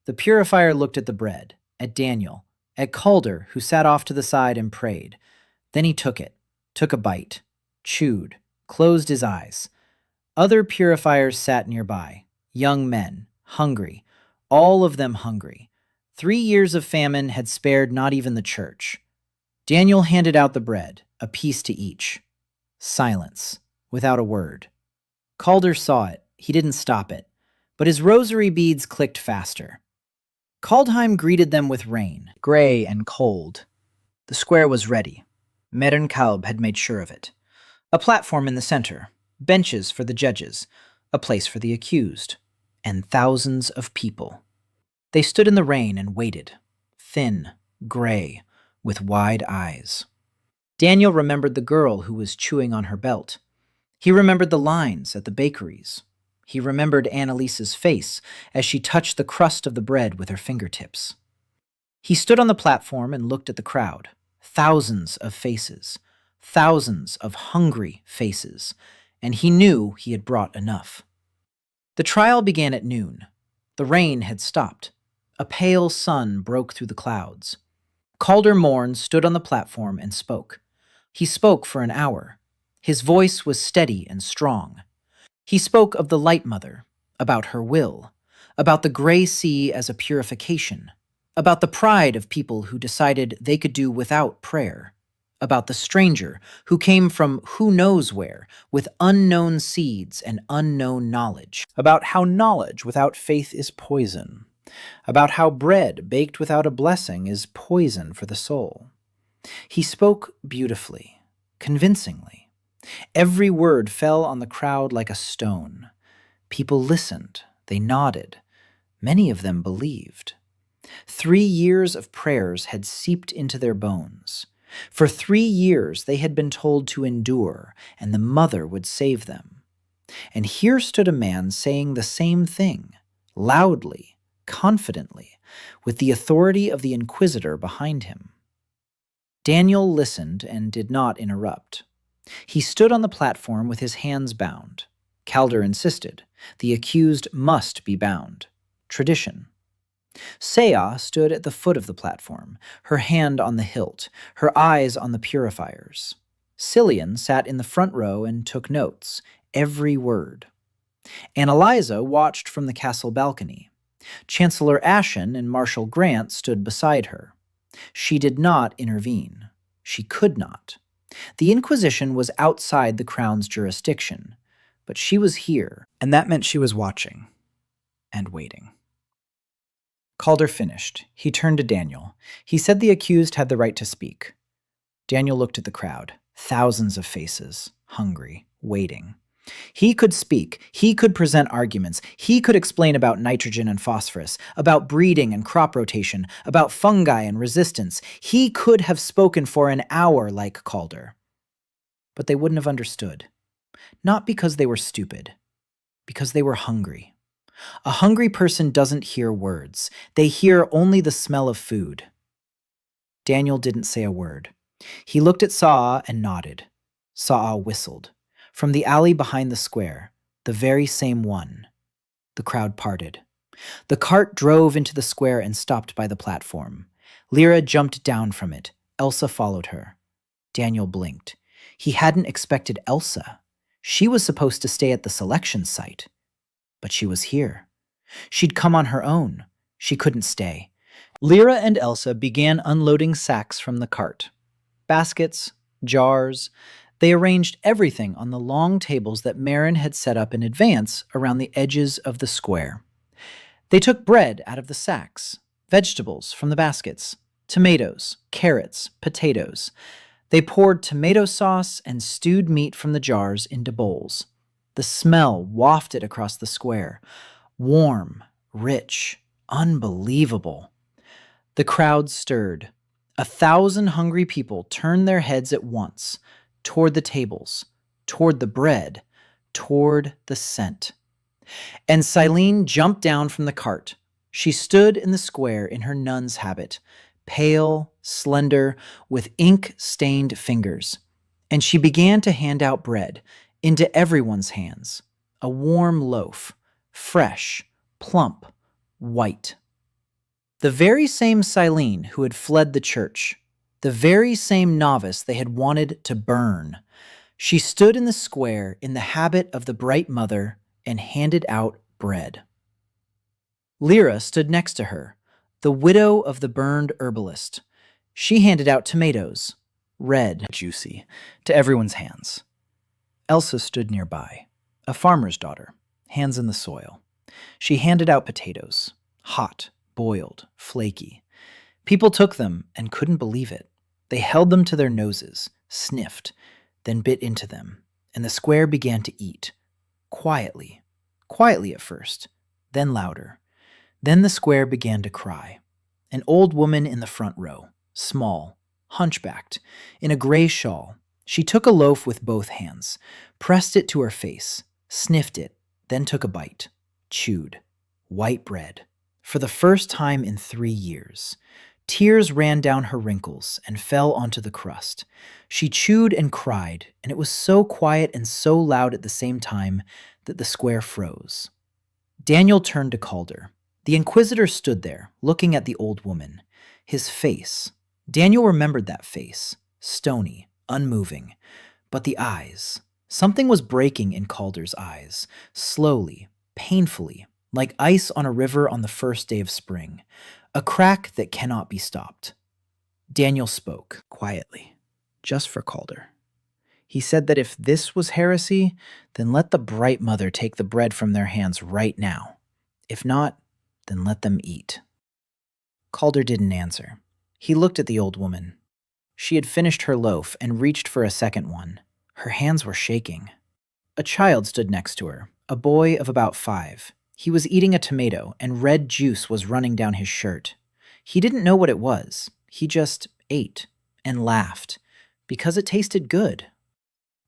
[SPEAKER 2] The purifier looked at the bread, at Daniel, at Calder, who sat off to the side and prayed. Then he took it, took a bite, chewed, closed his eyes. Other purifiers sat nearby, young men, hungry, all of them hungry. 3 years of famine had spared not even the church. Daniel handed out the bread, a piece to each. Silence, without a word. Calder saw it. He didn't stop it. But his rosary beads clicked faster. Kaldheim greeted them with rain, gray and cold. The square was ready. Meren Kalb had made sure of it. A platform in the center, benches for the judges, a place for the accused, and thousands of people. They stood in the rain and waited, thin, gray, with wide eyes. Daniel remembered the girl who was chewing on her belt. He remembered the lines at the bakeries. He remembered Annalise's face as she touched the crust of the bread with her fingertips. He stood on the platform and looked at the crowd. Thousands of faces, thousands of hungry faces, and he knew he had brought enough. The trial began at noon. The rain had stopped. A pale sun broke through the clouds. Calder Morn stood on the platform and spoke. He spoke for an hour. His voice was steady and strong. He spoke of the Light Mother, about her will, about the gray sea as a purification, about the pride of people who decided they could do without prayer, about the stranger who came from who knows where with unknown seeds and unknown knowledge, about how knowledge without faith is poison, about how bread baked without a blessing is poison for the soul. He spoke beautifully, convincingly. Every word fell on the crowd like a stone. People listened, they nodded. Many of them believed. 3 years of prayers had seeped into their bones. For 3 years they had been told to endure, and the mother would save them. And here stood a man saying the same thing, loudly, confidently, with the authority of the Inquisitor behind him. Daniel listened and did not interrupt. He stood on the platform with his hands bound. Calder insisted. The accused must be bound. Tradition. Seah stood at the foot of the platform, her hand on the hilt, her eyes on the purifiers. Cillian sat in the front row and took notes, every word. Annalisa watched from the castle balcony. Chancellor Ashen and Marshal Grant stood beside her. She did not intervene. She could not. The Inquisition was outside the Crown's jurisdiction, but she was here, and that meant she was watching and waiting. Calder finished. He turned to Daniel. He said the accused had the right to speak. Daniel looked at the crowd. Thousands of faces, hungry, waiting. He could speak. He could present arguments. He could explain about nitrogen and phosphorus, about breeding and crop rotation, about fungi and resistance. He could have spoken for an hour like Calder. But they wouldn't have understood. Not because they were stupid, because they were hungry.
[SPEAKER 1] A hungry person doesn't hear words. They hear only the smell of food. Daniel didn't say a word. He looked at Sa'a and nodded. Sa'a whistled. From the alley behind the square, the very same one. The crowd parted. The cart drove into the square and stopped by the platform. Lyra jumped down from it. Elsa followed her. Daniel blinked. He hadn't expected Elsa. She was supposed to stay at the selection site. But she was here. She'd come on her own. She couldn't stay. Lyra and Elsa began unloading sacks from the cart. Baskets, jars. They arranged everything on the long tables that Marin had set up in advance around the edges of the square. They took bread out of the sacks, vegetables from the baskets, tomatoes, carrots, potatoes. They poured tomato sauce and stewed meat from the jars into bowls. The smell wafted across the square. Warm, rich, unbelievable. The crowd stirred. 1,000 hungry people turned their heads at once, toward the tables, toward the bread, toward the scent. And Silene jumped down from the cart. She stood in the square in her nun's habit, pale, slender, with ink-stained fingers. And she began to hand out bread into everyone's hands. A warm loaf, fresh, plump, white. The very same Silene who had fled the church, the very same novice they had wanted to burn. She stood in the square in the habit of the bright mother and handed out bread. Lyra stood next to her, the widow of the burned herbalist. She handed out tomatoes, red, juicy, to everyone's hands. Elsa stood nearby, a farmer's daughter, hands in the soil. She handed out potatoes, hot, boiled, flaky. People took them and couldn't believe it. They held them to their noses, sniffed, then bit into them, and the square began to eat. Quietly at first, then louder. Then the square began to cry. An old woman in the front row, small, hunchbacked, in a gray shawl. She took a loaf with both hands, pressed it to her face, sniffed it, then took a bite, chewed. White bread. For the first time in 3 years. Tears ran down her wrinkles and fell onto the crust. She chewed and cried, and it was so quiet and so loud at the same time that the square froze. Daniel turned to Calder. The Inquisitor stood there, looking at the old woman. His face. Daniel remembered that face, stony, unmoving. But the eyes. Something was breaking in Calder's eyes, slowly, painfully, like ice on a river on the first day of spring. A crack that cannot be stopped. Daniel spoke, quietly, just for Calder. He said that if this was heresy, then let the Bright Mother take the bread from their hands right now. If not, then let them eat. Calder didn't answer. He looked at the old woman. She had finished her loaf and reached for a second one. Her hands were shaking. A child stood next to her, a boy of about 5. He was eating a tomato, and red juice was running down his shirt. He didn't know what it was. He just ate and laughed, because it tasted good.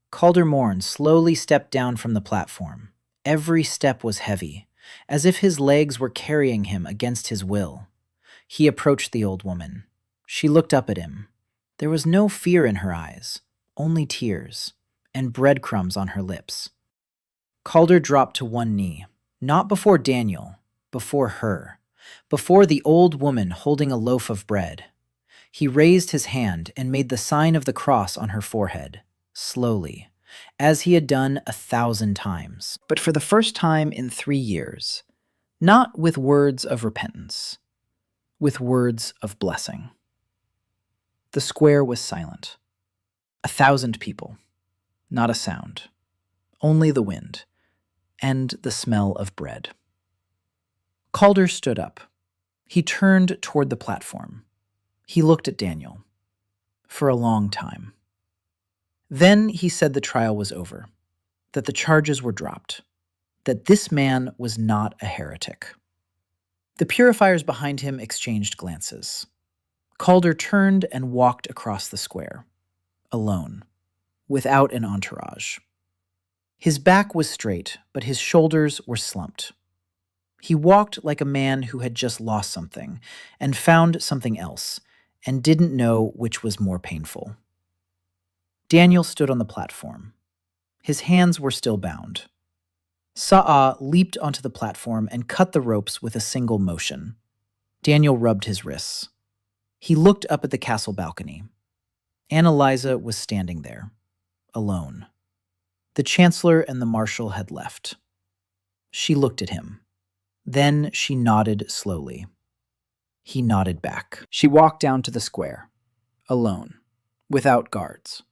[SPEAKER 1] Calder Morn slowly stepped down from the platform. Every step was heavy, as if his legs were carrying him against his will. He approached the old woman. She looked up at him. There was no fear in her eyes, only tears, and breadcrumbs on her lips. Calder dropped to one knee. Not before Daniel, before her, before the old woman holding a loaf of bread. He raised his hand and made the sign of the cross on her forehead, slowly, as he had done 1,000 times. But for the first time in 3 years, not with words of repentance, with words of blessing. The square was silent. 1,000 people, not a sound, only the wind. And the smell of bread. Calder stood up. He turned toward the platform. He looked at Daniel. For a long time. Then he said the trial was over, that the charges were dropped, that this man was not a heretic. The purifiers behind him exchanged glances. Calder turned and walked across the square, alone, without an entourage. His back was straight, but his shoulders were slumped. He walked like a man who had just lost something and found something else and didn't know which was more painful. Daniel stood on the platform. His hands were still bound. Sa'a leaped onto the platform and cut the ropes with a single motion. Daniel rubbed his wrists. He looked up at the castle balcony. Annalisa was standing there, alone. The chancellor and the marshal had left. She looked at him. Then she nodded slowly. He nodded back. She walked down to the square, alone, without guards.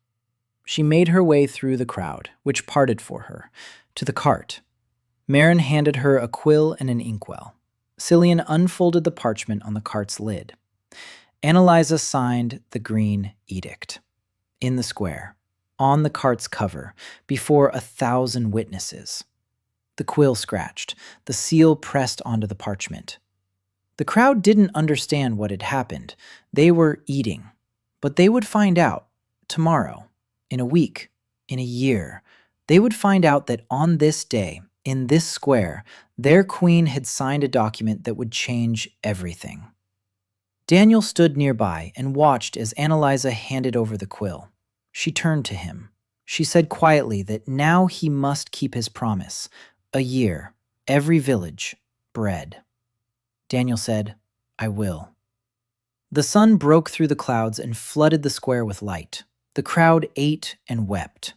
[SPEAKER 1] She made her way through the crowd, which parted for her, to the cart. Marin handed her a quill and an inkwell. Cillian unfolded the parchment on the cart's lid. Annalisa signed the green edict. In the square, on the cart's cover, before 1,000 witnesses. The quill scratched, the seal pressed onto the parchment. The crowd didn't understand what had happened. They were eating. But they would find out, tomorrow, in a week, in a year. They would find out that on this day, in this square, their queen had signed a document that would change everything. Daniel stood nearby and watched as Annalisa handed over the quill. She turned to him. She said quietly that now he must keep his promise. A year, every village, bread. Daniel said, "I will." The sun broke through the clouds and flooded the square with light. The crowd ate and wept.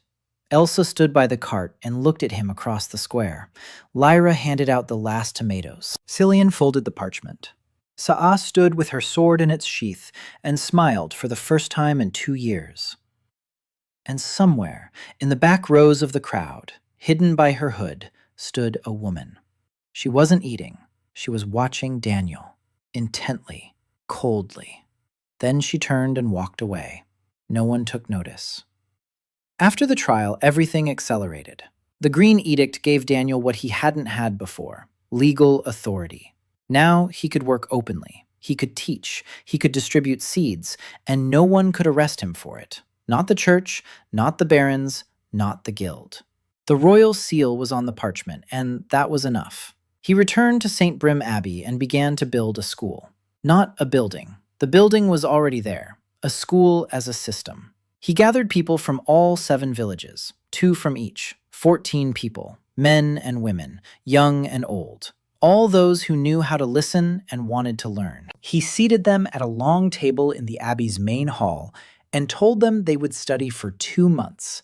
[SPEAKER 1] Elsa stood by the cart and looked at him across the square. Lyra handed out the last tomatoes. Cillian folded the parchment. Sa'a stood with her sword in its sheath and smiled for the first time in 2 years. And somewhere, in the back rows of the crowd, hidden by her hood, stood a woman. She wasn't eating. She was watching Daniel, intently, coldly. Then she turned and walked away. No one took notice. After the trial, everything accelerated. The Green Edict gave Daniel what he hadn't had before, legal authority. Now he could work openly. He could teach. He could distribute seeds, and no one could arrest him for it. Not the church, not the barons, not the guild. The royal seal was on the parchment, and that was enough. He returned to St. Brim Abbey and began to build a school. Not a building. The building was already there. A school as a system. He gathered people from all 7 villages, 2 from each, 14 people, men and women, young and old. All those who knew how to listen and wanted to learn. He seated them at a long table in the Abbey's main hall and told them they would study for 2 months,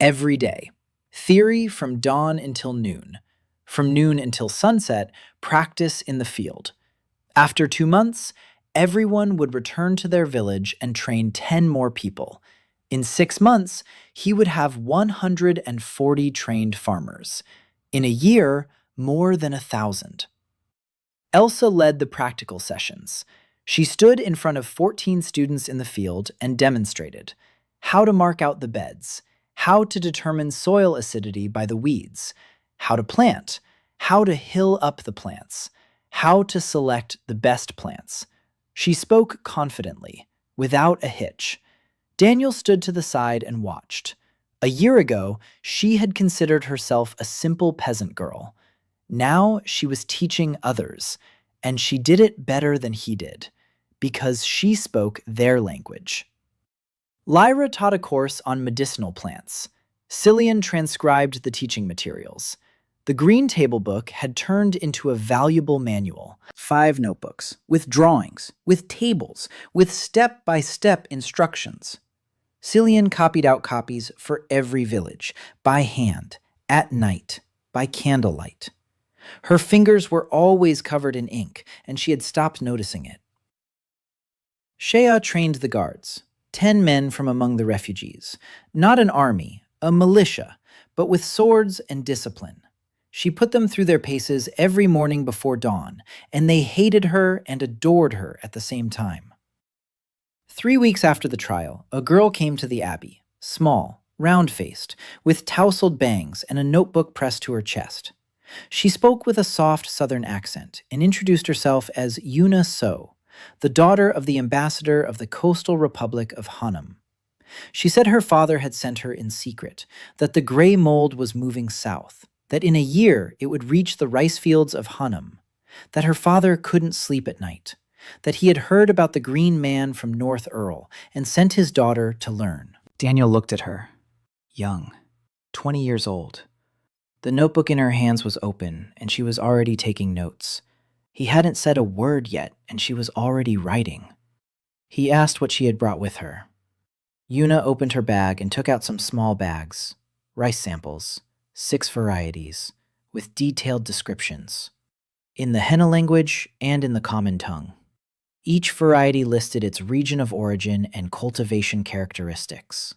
[SPEAKER 1] every day. Theory from dawn until noon. From noon until sunset, practice in the field. After 2 months, everyone would return to their village and train 10 more people. In 6 months, he would have 140 trained farmers. In a year, more than 1,000. Elsa led the practical sessions. She stood in front of 14 students in the field and demonstrated how to mark out the beds, how to determine soil acidity by the weeds, how to plant, how to hill up the plants, how to select the best plants. She spoke confidently, without a hitch. Daniel stood to the side and watched. A year ago, she had considered herself a simple peasant girl. Now she was teaching others, and she did it better than he did, because she spoke their language. Lyra taught a course on medicinal plants. Cillian transcribed the teaching materials. The Green Table Book had turned into a valuable manual. 5 notebooks, with drawings, with tables, with step-by-step instructions. Cillian copied out copies for every village, by hand, at night, by candlelight. Her fingers were always covered in ink, and she had stopped noticing it. Shea trained the guards, 10 men from among the refugees. Not an army, a militia, but with swords and discipline. She put them through their paces every morning before dawn, and they hated her and adored her at the same time. 3 weeks after the trial, a girl came to the Abbey, small, round-faced, with tousled bangs and a notebook pressed to her chest. She spoke with a soft southern accent and introduced herself as Yuna So, the daughter of the ambassador of the coastal republic of Hanum. She said her father had sent her in secret, that the gray mold was moving south, that in a year it would reach the rice fields of Hanum. that her father couldn't sleep at night, that he had heard about the green man from North Earl and sent his daughter to learn.
[SPEAKER 2] Daniel looked at her, young, 20 years old.
[SPEAKER 1] The notebook in her hands was open, and she was already taking notes. He hadn't said a word yet, and she was already writing. He asked what she had brought with her. Yuna opened her bag and took out some small bags, rice samples, 6 varieties, with detailed descriptions, in the henna language and in the common tongue. Each variety listed its region of origin and cultivation characteristics.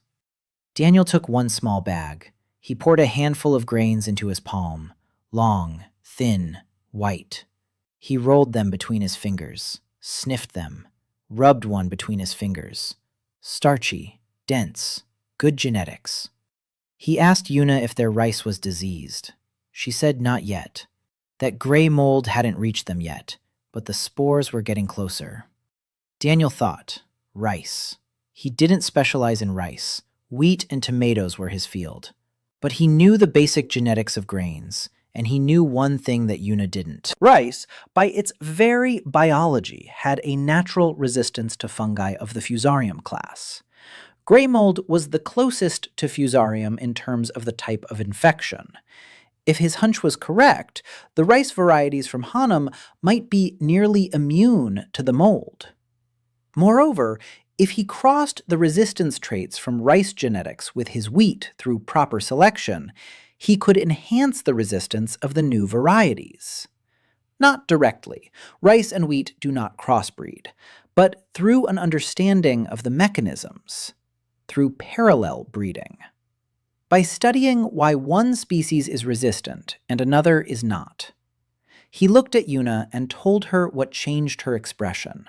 [SPEAKER 1] Daniel took one small bag. He poured a handful of grains into his palm, long, thin, white. He rolled them between his fingers, sniffed them, rubbed one between his fingers. Starchy, dense, good genetics. He asked Yuna if their rice was diseased. She said not yet, that gray mold hadn't reached them yet, but the spores were getting closer. Daniel thought, rice. He didn't specialize in rice. Wheat and tomatoes were his field. But he knew the basic genetics of grains, and he knew one thing that Yuna didn't.
[SPEAKER 2] Rice, by its very biology, had a natural resistance to fungi of the Fusarium class. Gray mold was the closest to Fusarium in terms of the type of infection. If his hunch was correct, the rice varieties from Hanum might be nearly immune to the mold. Moreover, if he crossed the resistance traits from rice genetics with his wheat through proper selection, he could enhance the resistance of the new varieties. Not directly. Rice and wheat do not crossbreed, but through an understanding of the mechanisms, through parallel breeding. By studying why one species is resistant and another is not. He looked at Yuna and told her what changed her expression.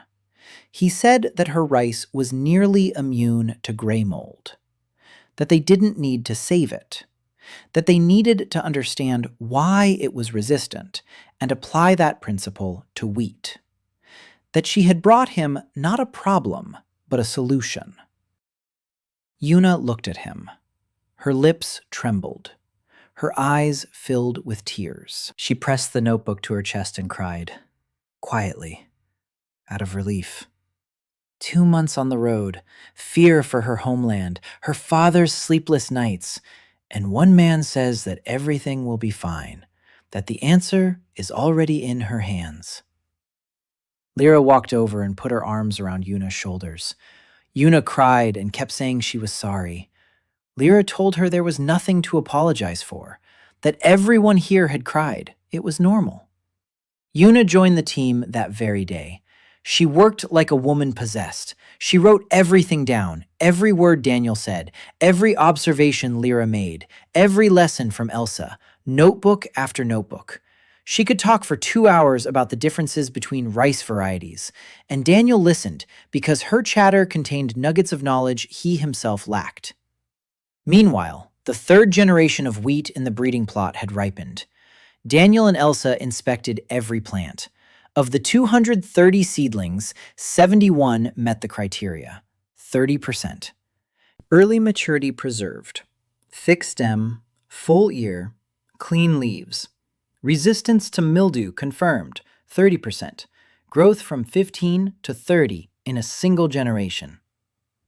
[SPEAKER 2] He said that her rice was nearly immune to gray mold, that they didn't need to save it, that they needed to understand why it was resistant and apply that principle to wheat, that she had brought him not a problem, but a solution. Yuna looked at him. Her lips trembled. Her eyes filled with tears. She pressed the notebook to her chest and cried, quietly, out of relief. 2 months on the road, fear for her homeland, her father's sleepless nights, and one man says that everything will be fine, that the answer is already in her hands. Lyra walked over and put her arms around Yuna's shoulders. Yuna cried and kept saying she was sorry. Lyra told her there was nothing to apologize for, that everyone here had cried. It was normal. Yuna joined the team that very day. She worked like a woman possessed. She wrote everything down, every word Daniel said, every observation Lyra made, every lesson from Elsa, notebook after notebook. She could talk for 2 hours about the differences between rice varieties, and Daniel listened because her chatter contained nuggets of knowledge he himself lacked. Meanwhile, the 3rd generation of wheat in the breeding plot had ripened. Daniel and Elsa inspected every plant. Of the 230 seedlings, 71 met the criteria, 30%. Early maturity preserved, thick stem, full ear, clean leaves. Resistance to mildew confirmed, 30%. Growth from 15 to 30 in a single generation.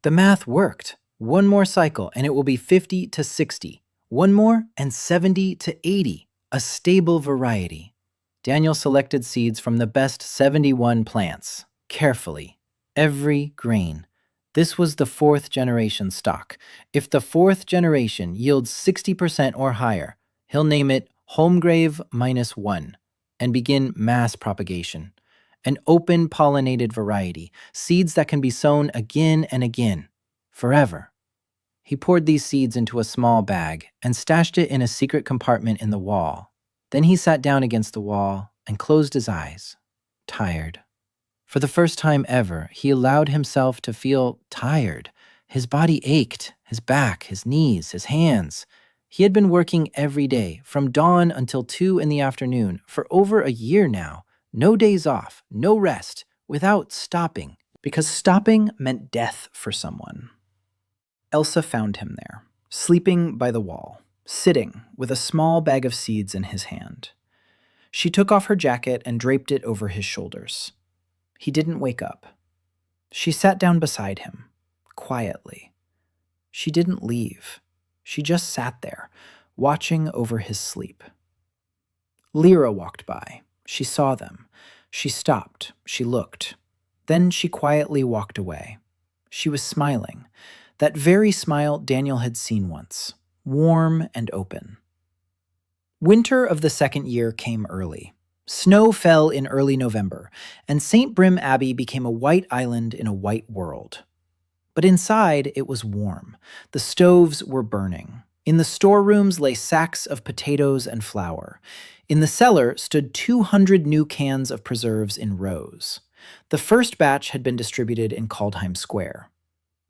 [SPEAKER 2] The math worked. One more cycle and it will be 50 to 60. One more and 70 to 80. A stable variety. Daniel selected seeds from the best 71 plants, carefully, every grain. This was the 4th generation stock. If the 4th generation yields 60% or higher, he'll name it Holmgrave -1 and begin mass propagation. An open pollinated variety, seeds that can be sown again and again, forever. He poured these seeds into a small bag and stashed it in a secret compartment in the wall. Then he sat down against the wall and closed his eyes, tired. For the first time ever, he allowed himself to feel tired. His body ached, his back, his knees, his hands. He had been working every day, from dawn until 2 in the afternoon, for over a year now. No days off, no rest, without stopping. Because stopping meant death for someone. Elsa found him there, sleeping by the wall, sitting with a small bag of seeds in his hand. She took off her jacket and draped it over his shoulders. He didn't wake up. She sat down beside him, quietly. She didn't leave. She just sat there, watching over his sleep. Lyra walked by. She saw them. She stopped. She looked. Then she quietly walked away. She was smiling. That very smile Daniel had seen once, warm and open. Winter of the second year came early. Snow fell in early November, and St. Brim Abbey became a white island in a white world. But inside, it was warm. The stoves were burning. In the storerooms lay sacks of potatoes and flour. In the cellar stood 200 new cans of preserves in rows. The first batch had been distributed in Kaldheim Square.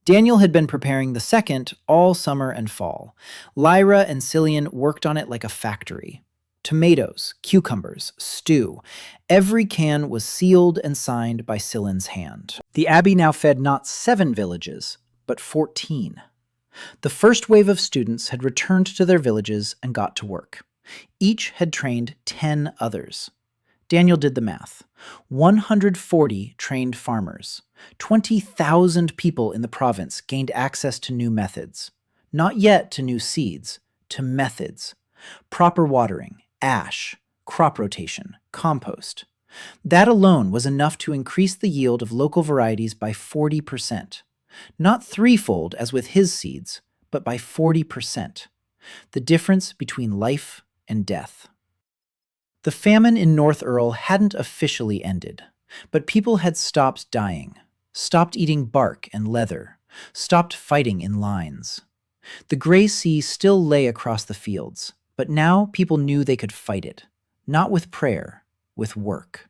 [SPEAKER 2] Daniel had been preparing the second all summer and fall. Lyra and Cillian worked on it like a factory. Tomatoes, cucumbers, stew. Every can was sealed and signed by Cillian's hand. The Abbey now fed not 7 villages, but 14. The first wave of students had returned to their villages and got to work. Each had trained 10 others. Daniel did the math. 140 trained farmers. 20,000 people in the province gained access to new methods. Not yet to new seeds, to methods. Proper watering, ash, crop rotation, compost. That alone was enough to increase the yield of local varieties by 40%. Not threefold as with his seeds, but by 40%. The difference between life and death. The famine in North Earl hadn't officially ended, but people had stopped dying, stopped eating bark and leather, stopped fighting in lines. The gray sea still lay across the fields, but now people knew they could fight it, not with prayer, with work.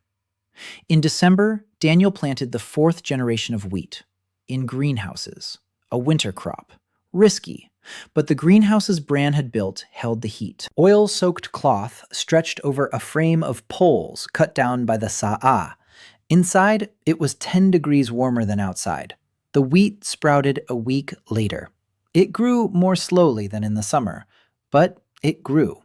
[SPEAKER 2] In December, Daniel planted the 4th generation of wheat, in greenhouses, a winter crop, risky, but the greenhouses Bran had built held the heat. Oil-soaked cloth stretched over a frame of poles cut down by the Sa'a. Inside, it was 10 degrees warmer than outside. The wheat sprouted a week later. It grew more slowly than in the summer, but it grew.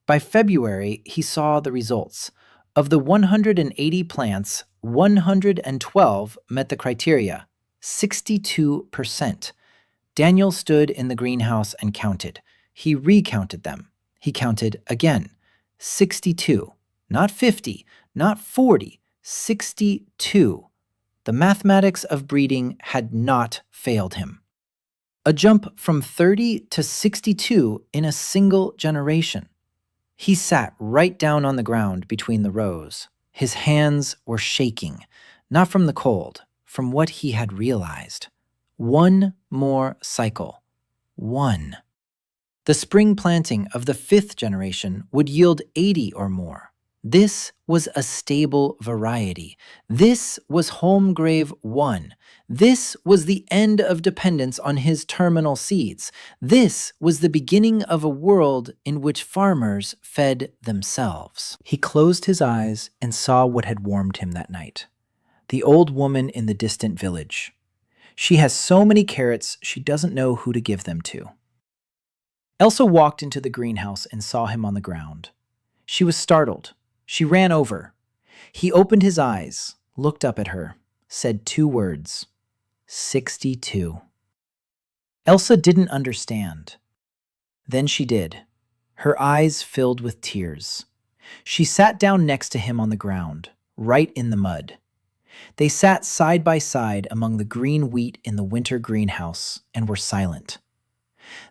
[SPEAKER 2] By February, he saw the results. Of the 180 plants, 112 met the criteria, 62%. Daniel stood in the greenhouse and counted. He recounted them. He counted again. 62. Not 50, not 40, 62. The mathematics of breeding had not failed him. A jump from 30 to 62 in a single generation. He sat right down on the ground between the rows. His hands were shaking, not from the cold, from what he had realized. One more cycle. One. The spring planting of the 5th generation would yield 80 or more. This was a stable variety. This was Holmgrave 1. This was the end of dependence on his terminal seeds. This was the beginning of a world in which farmers fed themselves. He closed his eyes and saw what had warmed him that night. The old woman in the distant village. She has so many carrots, she doesn't know who to give them to. Elsa walked into the greenhouse and saw him on the ground. She was startled. She ran over. He opened his eyes, looked up at her, said 2 words. 62. Elsa didn't understand. Then she did. Her eyes filled with tears. She sat down next to him on the ground, right in the mud. They sat side by side among the green wheat in the winter greenhouse and were silent.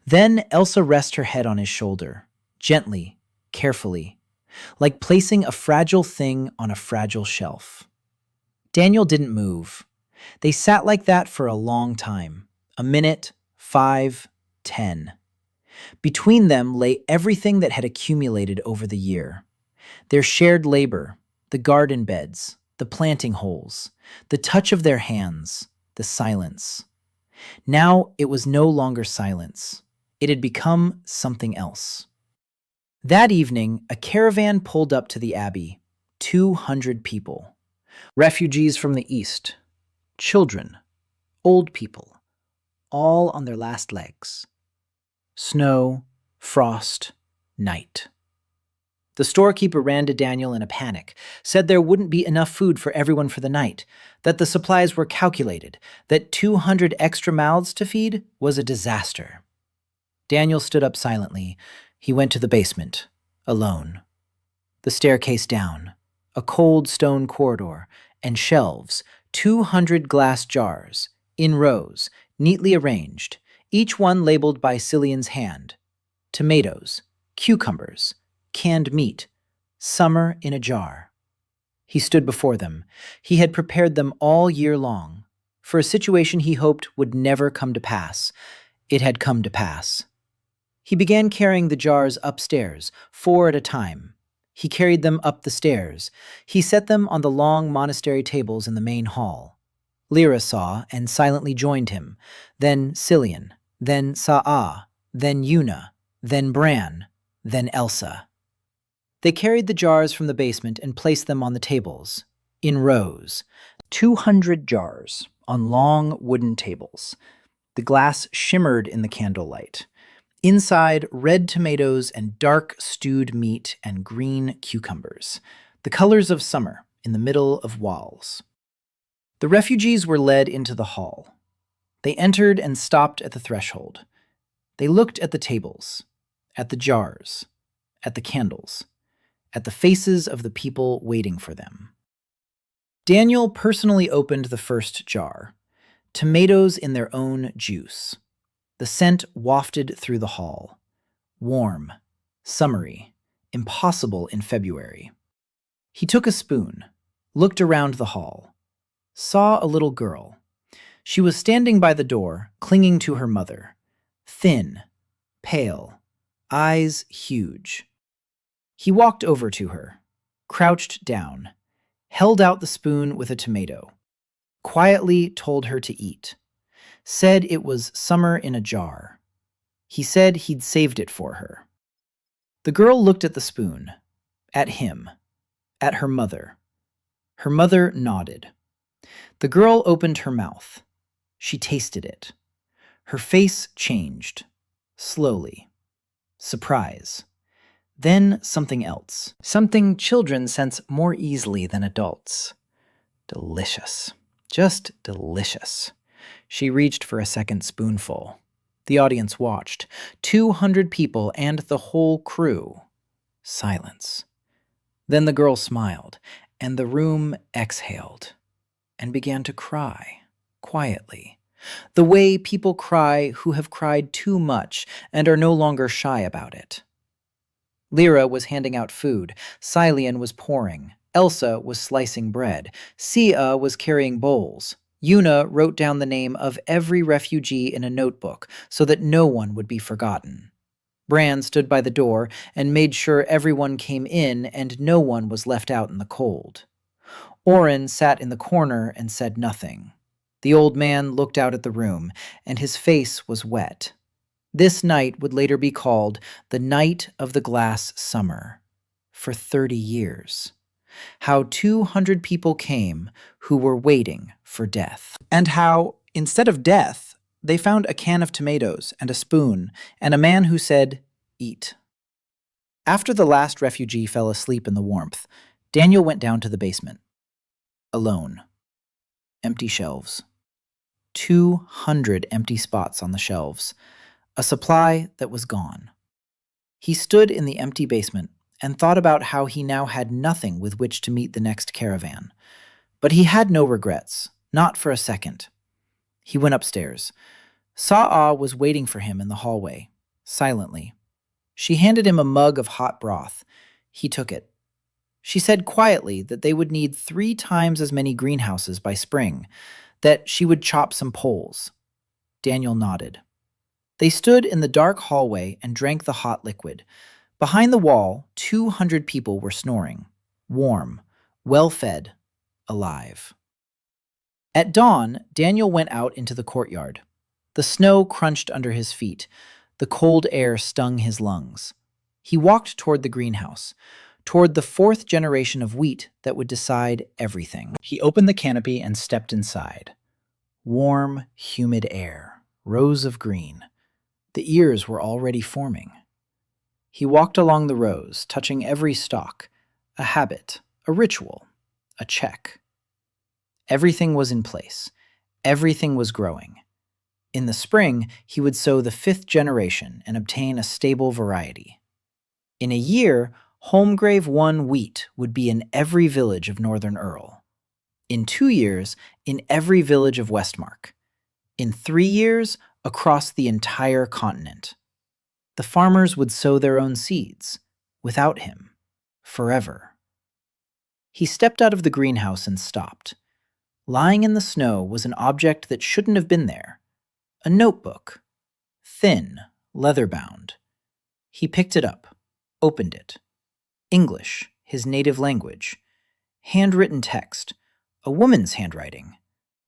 [SPEAKER 2] Then Elsa rested her head on his shoulder, gently, carefully, like placing a fragile thing on a fragile shelf. Daniel didn't move. They sat like that for a long time, a minute, 5, 10. Between them lay everything that had accumulated over the year. Their shared labor, the garden beds, the planting holes, the touch of their hands, the silence. Now it was no longer silence. It had become something else. That evening, a caravan pulled up to the Abbey. 200 people. Refugees from the East. Children. Old people. All on their last legs. Snow, frost, night.
[SPEAKER 1] The storekeeper ran to Daniel in a panic, said there wouldn't be enough food for everyone for the night, that the supplies were calculated, that 200 extra mouths to feed was a disaster. Daniel stood up silently. He went to the basement, alone. The staircase down, a cold stone corridor, and shelves, 200 glass jars, in rows, neatly arranged, each one labeled by Cillian's hand. Tomatoes, cucumbers, canned meat, summer in a jar. He stood before them. He had prepared them all year long, for a situation he hoped would never come to pass. It had come to pass. He began carrying the jars upstairs, 4 at a time. He carried them up the stairs. He set them on the long monastery tables in the main hall. Lyra saw and silently joined him, then Cillian, then Sa'a, then Yuna, then Bran, then Elsa. They carried the jars from the basement and placed them on the tables, in rows. 200 jars, on long wooden tables. The glass shimmered in the candlelight. Inside, red tomatoes and dark stewed meat and green cucumbers, the colors of summer in the middle of walls. The refugees were led into the hall. They entered and stopped at the threshold. They looked at the tables, at the jars, at the candles, at the faces of the people waiting for them. Daniel personally opened the first jar, tomatoes in their own juice. The scent wafted through the hall. Warm, summery, impossible in February. He took a spoon, looked around the hall, saw a little girl. She was standing by the door, clinging to her mother. Thin, pale, eyes huge. He walked over to her, crouched down, held out the spoon with a tomato, quietly told her to eat. Said it was summer in a jar. He said he'd saved it for her. The girl looked at the spoon, at him, at her mother. Her mother nodded. The girl opened her mouth. She tasted it. Her face changed, slowly. Surprise. Then something else. Something children sense more easily than adults. Delicious. Just delicious. She reached for a second spoonful. The audience watched. 200 people and the whole crew. Silence. Then the girl smiled, and the room exhaled, and began to cry, quietly. The way people cry who have cried too much and are no longer shy about it. Lyra was handing out food. Cillian was pouring. Elsa was slicing bread. Sia was carrying bowls. Yuna wrote down the name of every refugee in a notebook so that no one would be forgotten. Bran stood by the door and made sure everyone came in and no one was left out in the cold. Oren sat in the corner and said nothing. The old man looked out at the room, and his face was wet. This night would later be called the Night of the Glass Summer, for 30 years. How 200 people came who were waiting for death. And how, instead of death, they found a can of tomatoes and a spoon and a man who said, "Eat." After the last refugee fell asleep in the warmth, Daniel went down to the basement. Alone. Empty shelves. 200 empty spots on the shelves. A supply that was gone. He stood in the empty basement and thought about how he now had nothing with which to meet the next caravan. But he had no regrets, not for a second. He went upstairs. Sa'a was waiting for him in the hallway, silently. She handed him a mug of hot broth. He took it. She said quietly that they would need 3 times as many greenhouses by spring, that she would chop some poles. Daniel nodded. They stood in the dark hallway and drank the hot liquid. Behind the wall, 200 people were snoring, warm, well-fed, alive. At dawn, Daniel went out into the courtyard. The snow crunched under his feet. The cold air stung his lungs. He walked toward the greenhouse, toward the 4th generation of wheat that would decide everything. He opened the canopy and stepped inside. Warm, humid air, rows of green. The ears were already forming. He walked along the rows, touching every stalk, a habit, a ritual, a check. Everything was in place. Everything was growing. In the spring, he would sow the 5th generation and obtain a stable variety. In a year, Holmgrave 1 wheat would be in every village of Northern Earl. In 2 years, in every village of Westmark. In 3 years, across the entire continent. The farmers would sow their own seeds, without him, forever. He stepped out of the greenhouse and stopped. Lying in the snow was an object that shouldn't have been there. A notebook. Thin, leather-bound. He picked it up, opened it. English, his native language. Handwritten text, a woman's handwriting.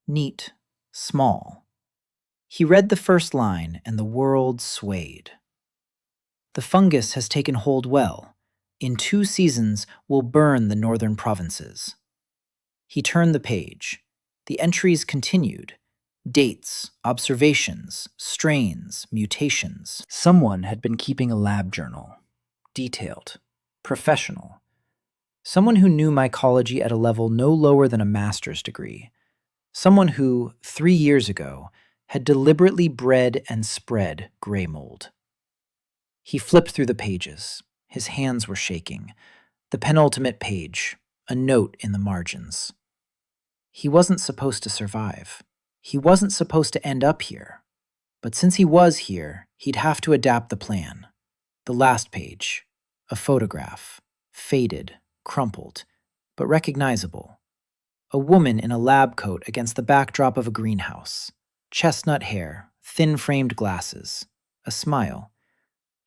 [SPEAKER 1] Neat, small. He read the first line and the world swayed. The fungus has taken hold well. In 2 seasons will burn the northern provinces. He turned the page. The entries continued. Dates, observations, strains, mutations.
[SPEAKER 2] Someone had been keeping a lab journal. Detailed. Professional. Someone who knew mycology at a level no lower than a master's degree. Someone who, 3 years ago, had deliberately bred and spread gray mold. He flipped through the pages. His hands were shaking. The penultimate page, a note in the margins. He wasn't supposed to survive. He wasn't supposed to end up here. But since he was here, he'd have to adapt the plan. The last page, a photograph, faded, crumpled, but recognizable. A woman in a lab coat against the backdrop of a greenhouse. Chestnut hair, thin-framed glasses, a smile.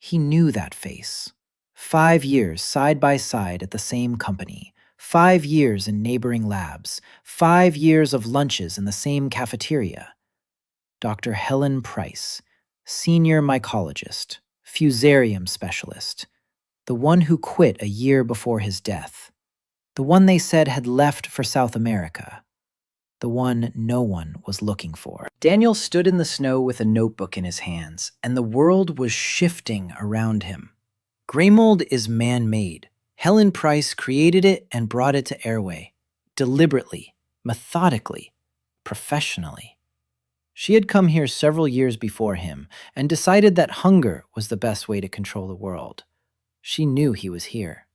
[SPEAKER 2] He knew that face. 5 years side by side at the same company. 5 years in neighboring labs. 5 years of lunches in the same cafeteria. Dr. Helen Price, senior mycologist, fusarium specialist. The one who quit a year before his death. The one they said had left for South America. The one no one was looking for. Daniel stood in the snow with a notebook in his hands, and the world was shifting around him. Gray mold is man-made. Helen Price created it and brought it to Aerwain, deliberately, methodically, professionally. She had come here several years before him and decided that hunger was the best way to control the world. She knew he was here.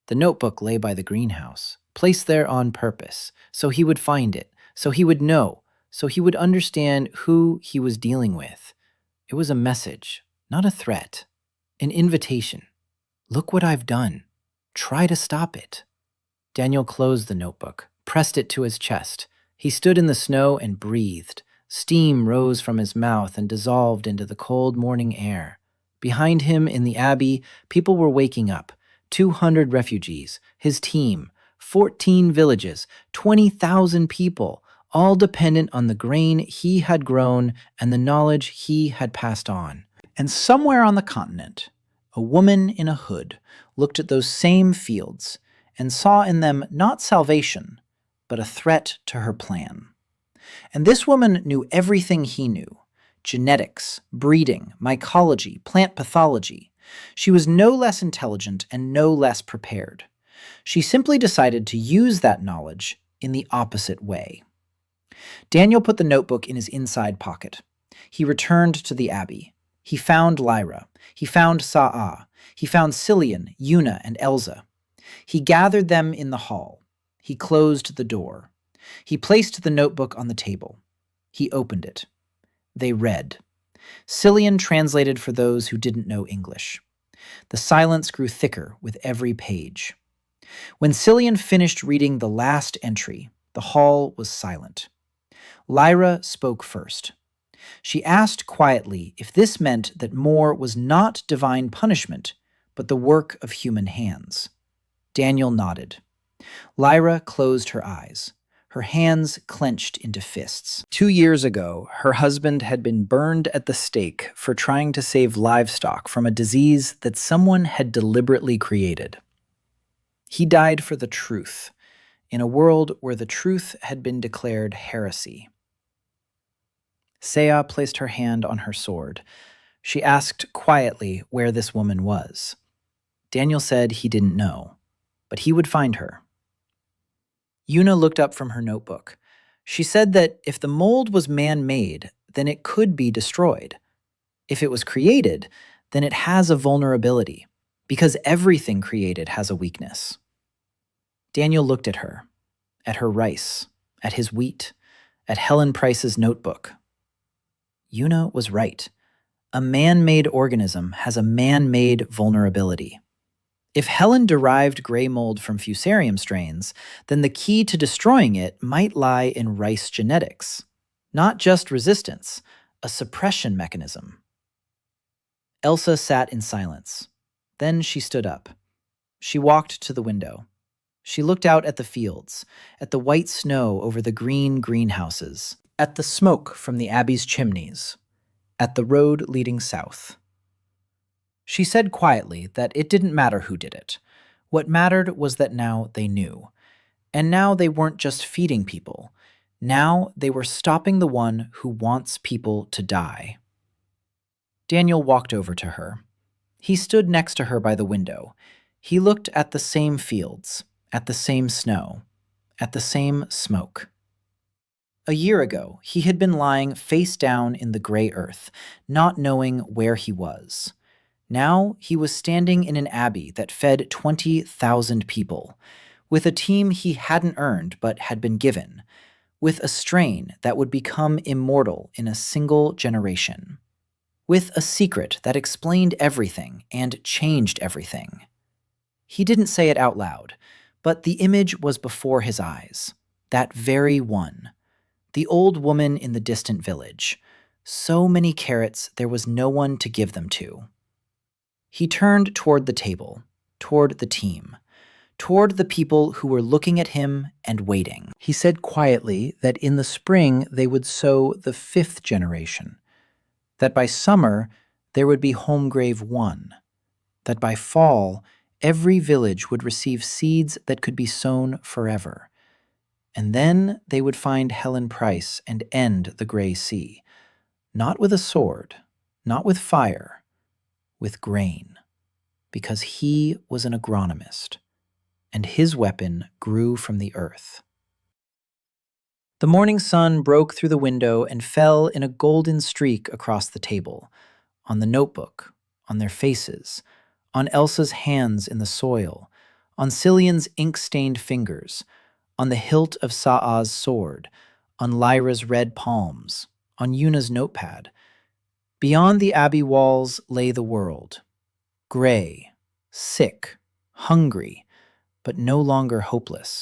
[SPEAKER 2] The notebook lay by the greenhouse, placed there on purpose, so he would find it, so he would know, so he would understand who he was dealing with. It was a message, not a threat, an invitation. Look what I've done. Try to stop it. Daniel closed the notebook, pressed it to his chest. He stood in the snow and breathed. Steam rose from his mouth and dissolved into the cold morning air. Behind him in the Abbey, people were waking up. 200 refugees, his team, 14 villages, 20,000 people, all dependent on the grain he had grown and the knowledge he had passed on. And somewhere on the continent, a woman in a hood looked at those same fields and saw in them not salvation, but a threat to her plan. And this woman knew everything he knew: genetics, breeding, mycology, plant pathology. She was no less intelligent and no less prepared. She simply decided to use that knowledge in the opposite way. Daniel put the notebook in his inside pocket. He returned to the Abbey. He found Lyra. He found Sa'a. He found Cillian, Una, and Elsa. He gathered them in the hall. He closed the door. He placed the notebook on the table. He opened it. They read. Cillian translated for those who didn't know English. The silence grew thicker with every page. When Cillian finished reading the last entry, the hall was silent. Lyra spoke first. She asked quietly if this meant that more was not divine punishment, but the work of human hands. Daniel nodded. Lyra closed her eyes. Her hands clenched into fists. 2 years ago, her husband had been burned at the stake for trying to save livestock from a disease that someone had deliberately created. He died for the truth, in a world where the truth had been declared heresy. Saya placed her hand on her sword.
[SPEAKER 1] She asked quietly where this woman was. Daniel said he didn't know, but he would find her. Yuna looked up from her notebook. She said that if the mold was man-made, then it could be destroyed. If it was created, then it has a vulnerability, because everything created has a weakness. Daniel looked at her rice, at his wheat, at Helen Price's notebook. Yuna was right. A man-made organism has a man-made vulnerability. If Helen derived gray mold from fusarium strains, then the key to destroying it might lie in rice genetics. Not just resistance, a suppression mechanism. Elsa sat in silence. Then she stood up. She walked to the window. She looked out at the fields, at the white snow over the green greenhouses, at the smoke from the Abbey's chimneys, at the road leading south. She said quietly that it didn't matter who did it. What mattered was that now they knew. And now they weren't just feeding people. Now they were stopping the one who wants people to die. Daniel walked over to her. He stood next to her by the window. He looked at the same fields, at the same snow, at the same smoke. A year ago, he had been lying face down in the gray earth, not knowing where he was. Now he was standing in an abbey that fed 20,000 people, with a team he hadn't earned but had been given, with a strain that would become immortal in a single generation, with a secret that explained everything and changed everything. He didn't say it out loud, but the image was before his eyes, that very one. The old woman in the distant village. So many carrots there was no one to give them to. He turned toward the table, toward the team, toward the people who were looking at him and waiting. He said quietly that in the spring they would sow the 5th generation, that by summer there would be Holmgrave 1, that by fall every village would receive seeds that could be sown forever. And then they would find Helen Price and end the Gray Sea, not with a sword, not with fire, with grain, because he was an agronomist, and his weapon grew from the earth. The morning sun broke through the window and fell in a golden streak across the table, on the notebook, on their faces, on Elsa's hands in the soil, on Cillian's ink-stained fingers, on the hilt of Sa'a's sword, on Lyra's red palms, on Yuna's notepad. Beyond the Abbey walls lay the world, gray, sick, hungry, but no longer hopeless.